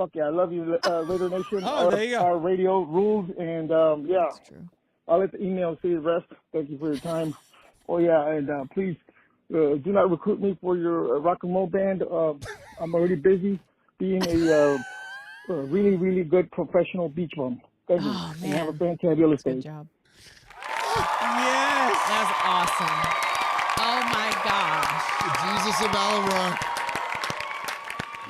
fuck yeah, I love you, Raider Nation. There you go. Our radio rules, and yeah, I'll let the email say the rest. Thank you for your time. Oh yeah, and please do not recruit me for your rock and roll band. I'm already busy being a really, really good professional beach bum. Thank you. Oh, and have a man. fantabulous day. Good job. Yes. That was awesome. Oh my gosh. Jesus of Allen Rock.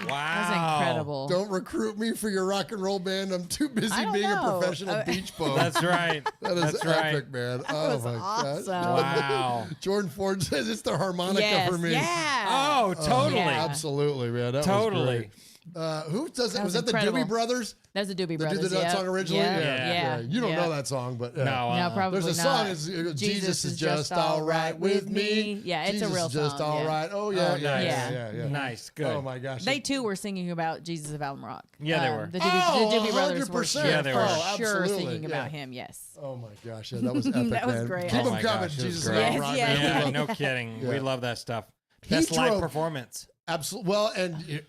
Wow. That's incredible. Don't recruit me for your rock and roll band. I'm too busy I don't being know. a professional beach bum. That's right. That is That's epic, right. man. That Oh was my awesome. gosh. Wow. Jordan Ford says it's the harmonica Yes, for me. yeah. Oh, totally. Yeah. Absolutely, man. That Totally. was great. Who does it? That Was was that incredible. the Doobie Brothers? That was the Doobie That Brothers. did that yep. song originally? Yep. Yeah. You don't Yep. know that song, but No, No, probably there's a not. song. It's Jesus is just all right with me. Yeah, it's Jesus a real is just song. all yeah. right. Oh yeah, Oh, yeah, nice. yeah. Nice. Good. Oh my gosh. They too were singing about Jesus of Allen Rock. Yeah, they were. The Doobie Brothers were 100%. Yeah, they were. for sure Absolutely. singing yeah. about him. Yes. Oh my gosh, yeah, that was epic. That was man. great. Keep Oh them my coming, gosh, it was Jesus great. and Yes, Rock. yeah. man. Yeah, no kidding. Yeah. We love that stuff. He Best live drove- performance. Absolutely. Well, and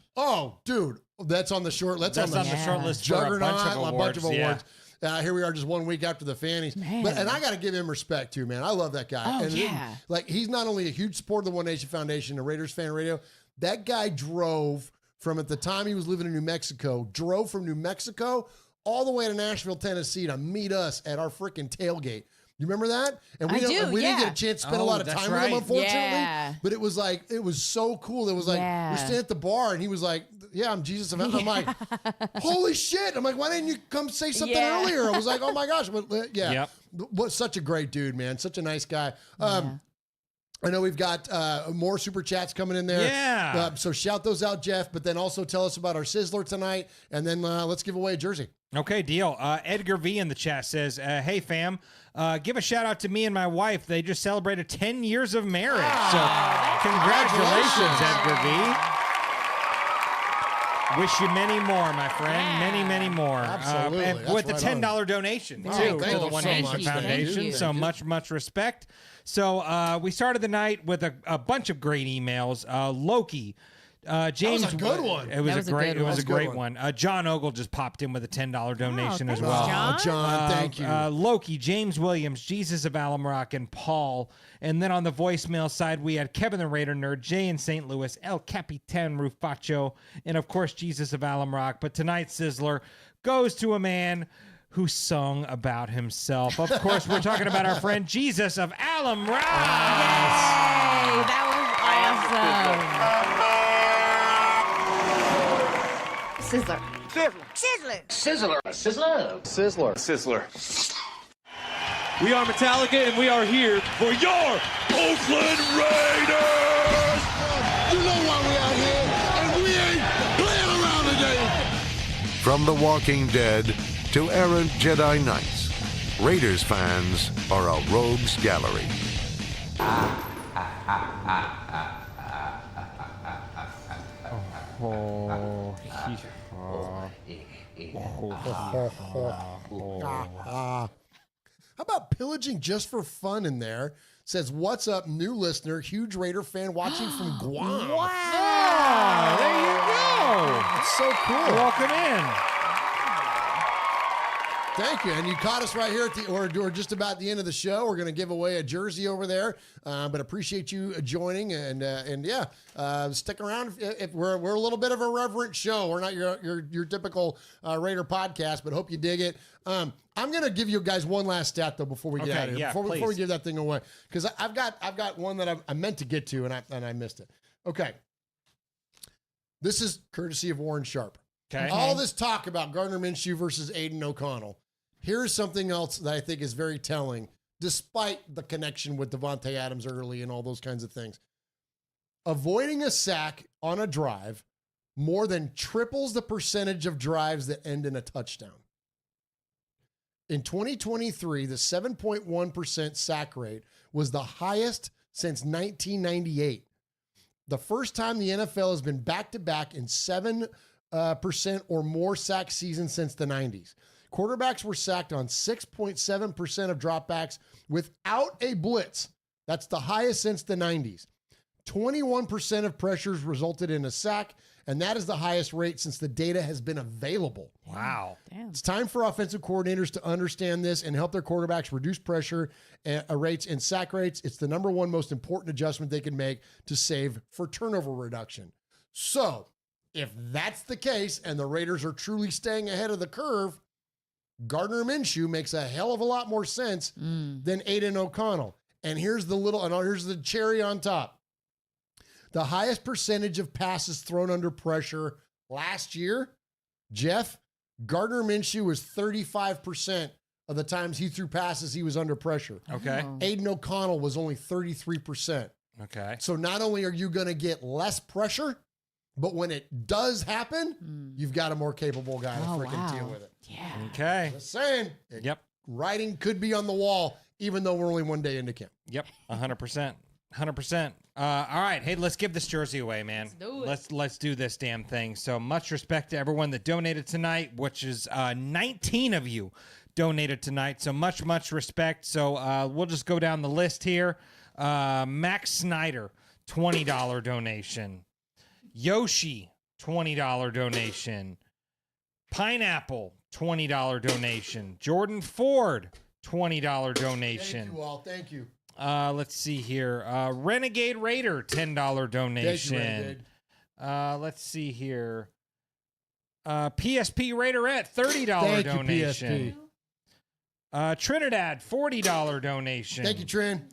dude, that's on the short. That's on the short list for a juggernaut, bunch of awards. Yeah. Here we are, just 1 week after the Fannies. Man. And I got to give him respect too, man. I love that guy. Oh, and yeah. he's not only a huge supporter of the One Nation Foundation and Raiders Fan Radio. That guy drove from at the time he was living in New Mexico. Drove from New Mexico all the way to Nashville, Tennessee, to meet us at our freaking tailgate. You remember that? And we I do, we didn't yeah. get a chance to spend a lot of that's time with him, right. unfortunately. Yeah. But it was so cool. It was like, Yeah. we're standing at the bar and he was like, yeah, I'm Jesus. I'm like, holy shit. I'm like, why didn't you come say something Yeah. earlier? I was like, oh my gosh. But, yeah. Yep. What such a great dude, man. Such a nice guy. I know we've got more super chats coming in there. Yeah. So shout those out, Jeff. But then also tell us about our Sizzler tonight. And then let's give away a jersey. Okay, deal. Edgar V in the chat says, hey, fam, give a shout out to me and my wife. They just celebrated 10 years of marriage. So congratulations, Edgar V. Wish you many more, my friend. Yeah. Many, many more. Absolutely. And That's with the right $10 donation, Oh, too, thank to the you One so Nation much. Foundation. Thank you. So much respect. So we started the night with a bunch of great emails. Loki. James, that was a good one. It was That was a a great. good It was one. a great one. John Ogle just popped in with a $10 donation as thanks, well. John. John, thank you. Loki, James Williams, Jesus of Allen Rock, and Paul. And then on the voicemail side, we had Kevin the Raider Nerd, Jay in St. Louis, El Capitan Rufacho, and of course Jesus of Allen Rock. But tonight's Sizzler goes to a man who sung about himself. Of course, we're talking about our friend Jesus of Allen Rock. Yay! That was awesome. Sizzler. Sizzler. Sizzler. Sizzler. We are Metallica, and we are here for your Oakland Raiders! You know why we out here, and we ain't playing around today. From The Walking Dead to errant Jedi Knights, Raiders fans are a rogues gallery. How about pillaging just for fun in there? Says, what's up, new listener, huge Raider fan watching from Guam. Oh, there you go. That's so cool. Welcome in. Thank you. And you caught us right here at the, or just about the end of the show. We're going to give away a jersey over there. But appreciate you joining and yeah, stick around. If we're a little bit of a reverent show. We're not your typical Raider podcast, but hope you dig it. I'm going to give you guys one last stat though before we get out of here. Yeah, before we give that thing away, because I've got one that I meant to get to and I missed it. Okay, this is courtesy of Warren Sharp. Okay. All this talk about Gardner Minshew versus Aiden O'Connell. Here's something else that I think is very telling, despite the connection with Devante Adams early and all those kinds of things. Avoiding a sack on a drive more than triples the percentage of drives that end in a touchdown. In 2023, the 7.1% sack rate was the highest since 1998. The first time the NFL has been back-to-back in 7% or more sack seasons since the 90s. Quarterbacks were sacked on 6.7% of dropbacks without a blitz. That's the highest since the 90s. 21% of pressures resulted in a sack, and that is the highest rate since the data has been available. Wow. Damn. It's time for offensive coordinators to understand this and help their quarterbacks reduce pressure rates and sack rates. It's the number one most important adjustment they can make to save for turnover reduction. So, if that's the case and the Raiders are truly staying ahead of the curve, Gardner Minshew makes a hell of a lot more sense than Aiden O'Connell. And here's the cherry on top. The highest percentage of passes thrown under pressure last year, Jeff, Gardner Minshew was 35% of the times he threw passes he was under pressure. Okay. Aiden O'Connell was only 33%. Okay. So not only are you going to get less pressure, but when it does happen, you've got a more capable guy to freaking deal with it. Yeah. Okay. Just saying. Yep. Writing could be on the wall, even though we're only one day into camp. Yep. 100%. 100%. All right. Hey, let's give this jersey away, man. Let's do this damn thing. So much respect to everyone that donated tonight, which is 19 of you donated tonight. So much respect. So we'll just go down the list here. Max Snyder, $20 donation. Yoshi, $20 donation. Pineapple, $20 donation. Jordan Ford, $20 donation. Thank you all. Thank you. Let's see here. Renegade Raider, $10 donation. Thank you, Renegade. Let's see here. PSP Raiderette, $30 donation. You, Trinidad, $40 donation. Thank you, Trin.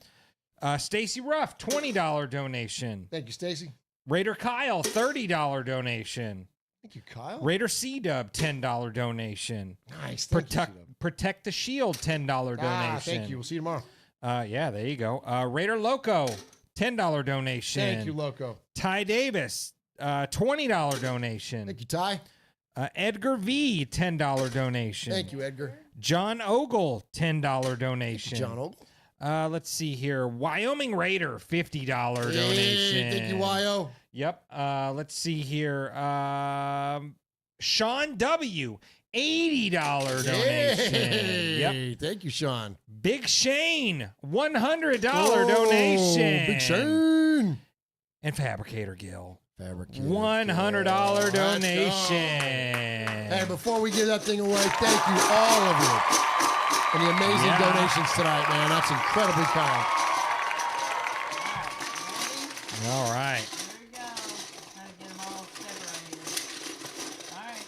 Stacy Ruff, $20 donation. Thank you, Stacy. Raider Kyle, $30 donation. Thank you, Kyle. Raider C-Dub, $10 donation. Nice. Protect the Shield, $10 donation. Thank you. We'll see you tomorrow. Yeah, there you go. Raider Loco, $10 donation. Thank you, Loco. Ty Davis, $20 donation. Thank you, Ty. Edgar V, $10 donation. Thank you, Edgar. John Ogle, $10 donation. John Ogle. Let's see here. Wyoming Raider, $50 donation. Thank you, Wyo. Yep. Let's see here. Sean W., $80 donation. Yep. Thank you, Sean. Big Shane, $100 donation. Big Shane. And Fabricator Gil, $100 donation. Hey, before we give that thing away, thank you, all of you, and the amazing donations tonight, man. That's incredibly kind. All right. There we go. Trying to get them all separated. All right.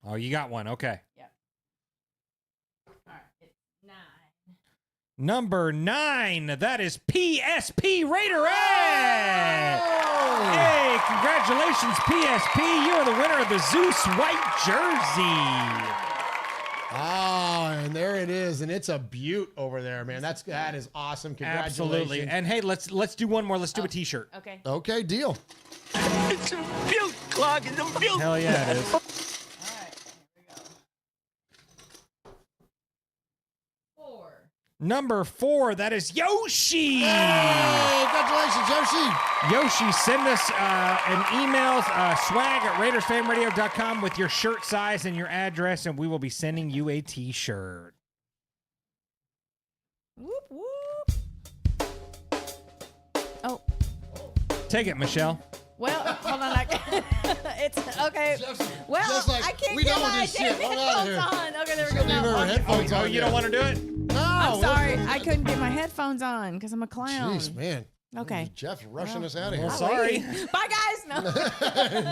Oh, you got one. Okay. Yep. All right. It's 9. Number 9. That is PSP Raiderette. Hey, congratulations, PSP. You are the winner of the Zeus white jersey. Oh, and there it is, and it's a beaut over there, man. That is awesome. Congratulations. Absolutely. And hey, let's do one more. Let's do a T-shirt. Okay. Okay, deal. It's a beaut, Clog. It's a beaut. Hell yeah, it is. All right. Here we go. 4. Number 4. That is Yoshi. Hey, congratulations, Yoshi. Yoshi, send us an email, swag@RaidersFanRadio.com with your shirt size and your address, and we will be sending you a T-shirt. Whoop, whoop. Oh. Take it, Michelle. Well, hold on. It's okay. Well, just like, I can't we get don't my do shit. We're outta here. headphones on. Okay, there we She'll go. leave her headphones on. You don't want to do it? No. I'm sorry. I couldn't get my headphones on because I'm a clown. Jeez, man. Okay. Jeff's rushing us out of here. Well, sorry. Bye, guys. No.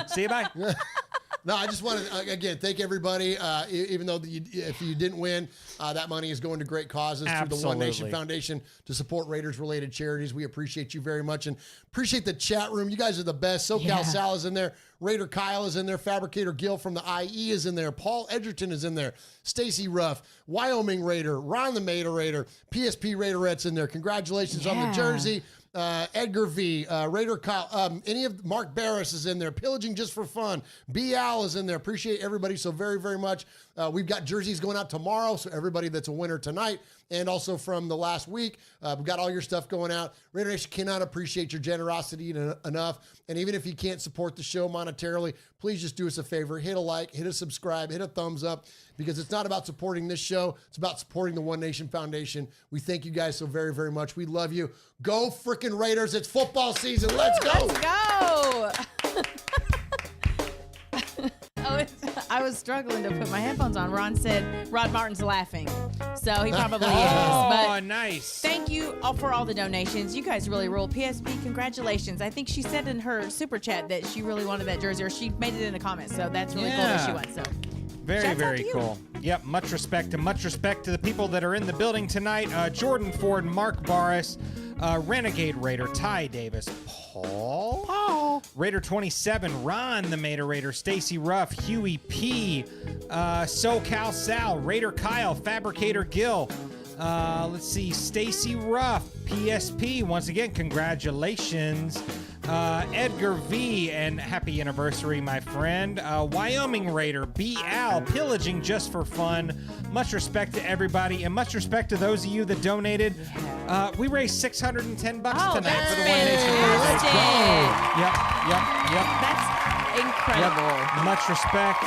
See you, bye. No, I just want to, again, thank everybody. Even though if you didn't win, that money is going to great causes through the One Nation Foundation to support Raiders-related charities. We appreciate you very much and appreciate the chat room. You guys are the best. SoCal Sal is in there. Raider Kyle is in there. Fabricator Gil from the IE is in there. Paul Edgerton is in there. Stacy Ruff, Wyoming Raider, Ron the Mater Raider, PSP Raiderette's in there. Congratulations on the jersey. Edgar V, Raider Kyle, any of Mark Barris is in there. Pillaging Just for Fun. B. Al is in there. Appreciate everybody so very, very much. We've got jerseys going out tomorrow, so everybody that's a winner tonight, and also from the last week, we've got all your stuff going out. Raider Nation cannot appreciate your generosity enough, and even if you can't support the show monetarily, please just do us a favor. Hit a like, hit a subscribe, hit a thumbs up, because it's not about supporting this show. It's about supporting the One Nation Foundation. We thank you guys so very, very much. We love you. Go freaking Raiders. It's football season. Let's go. Let's go. I was struggling to put my headphones on. Ron said Rod Martin's laughing, so he probably is. But nice. Thank you all for all the donations. You guys really rule. PSP, congratulations. I think she said in her super chat that she really wanted that jersey, or she made it in a comment, so that's really cool that she won. So very, very cool. Yep, much respect to the people that are in the building tonight. Jordan Ford, Mark Barris, Renegade Raider, Ty Davis, Paul, Raider 27, Ron the Mater Raider, Stacy Ruff, Huey P, SoCal Sal, Raider Kyle, Fabricator Gil. Let's see, Stacy Ruff, PSP. Once again, congratulations. Edgar V, and happy anniversary, my friend. Wyoming Raider, B. Al, pillaging just for fun. Much respect to everybody, and much respect to those of you that donated. We raised $610 tonight for the One Nation Foundation. Yep. That's incredible. Yep. Much respect.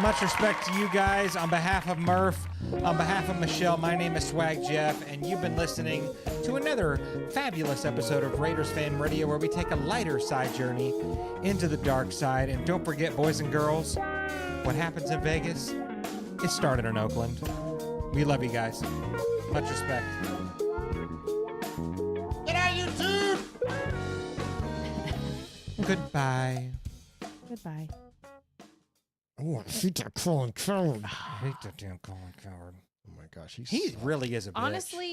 Much respect to you guys. On behalf of Murf, on behalf of Michelle, my name is Swag Jeff, and you've been listening to another fabulous episode of Raiders Fan Radio, where we take a lighter side journey into the dark side. And don't forget, boys and girls, what happens in Vegas, it started in Oakland. We love you guys. Much respect. Get out, YouTube! Goodbye. Goodbye. Oh, I hate that Colin Coward. I hate that damn Colin Coward. Oh my gosh, he really is a bitch. Honestly,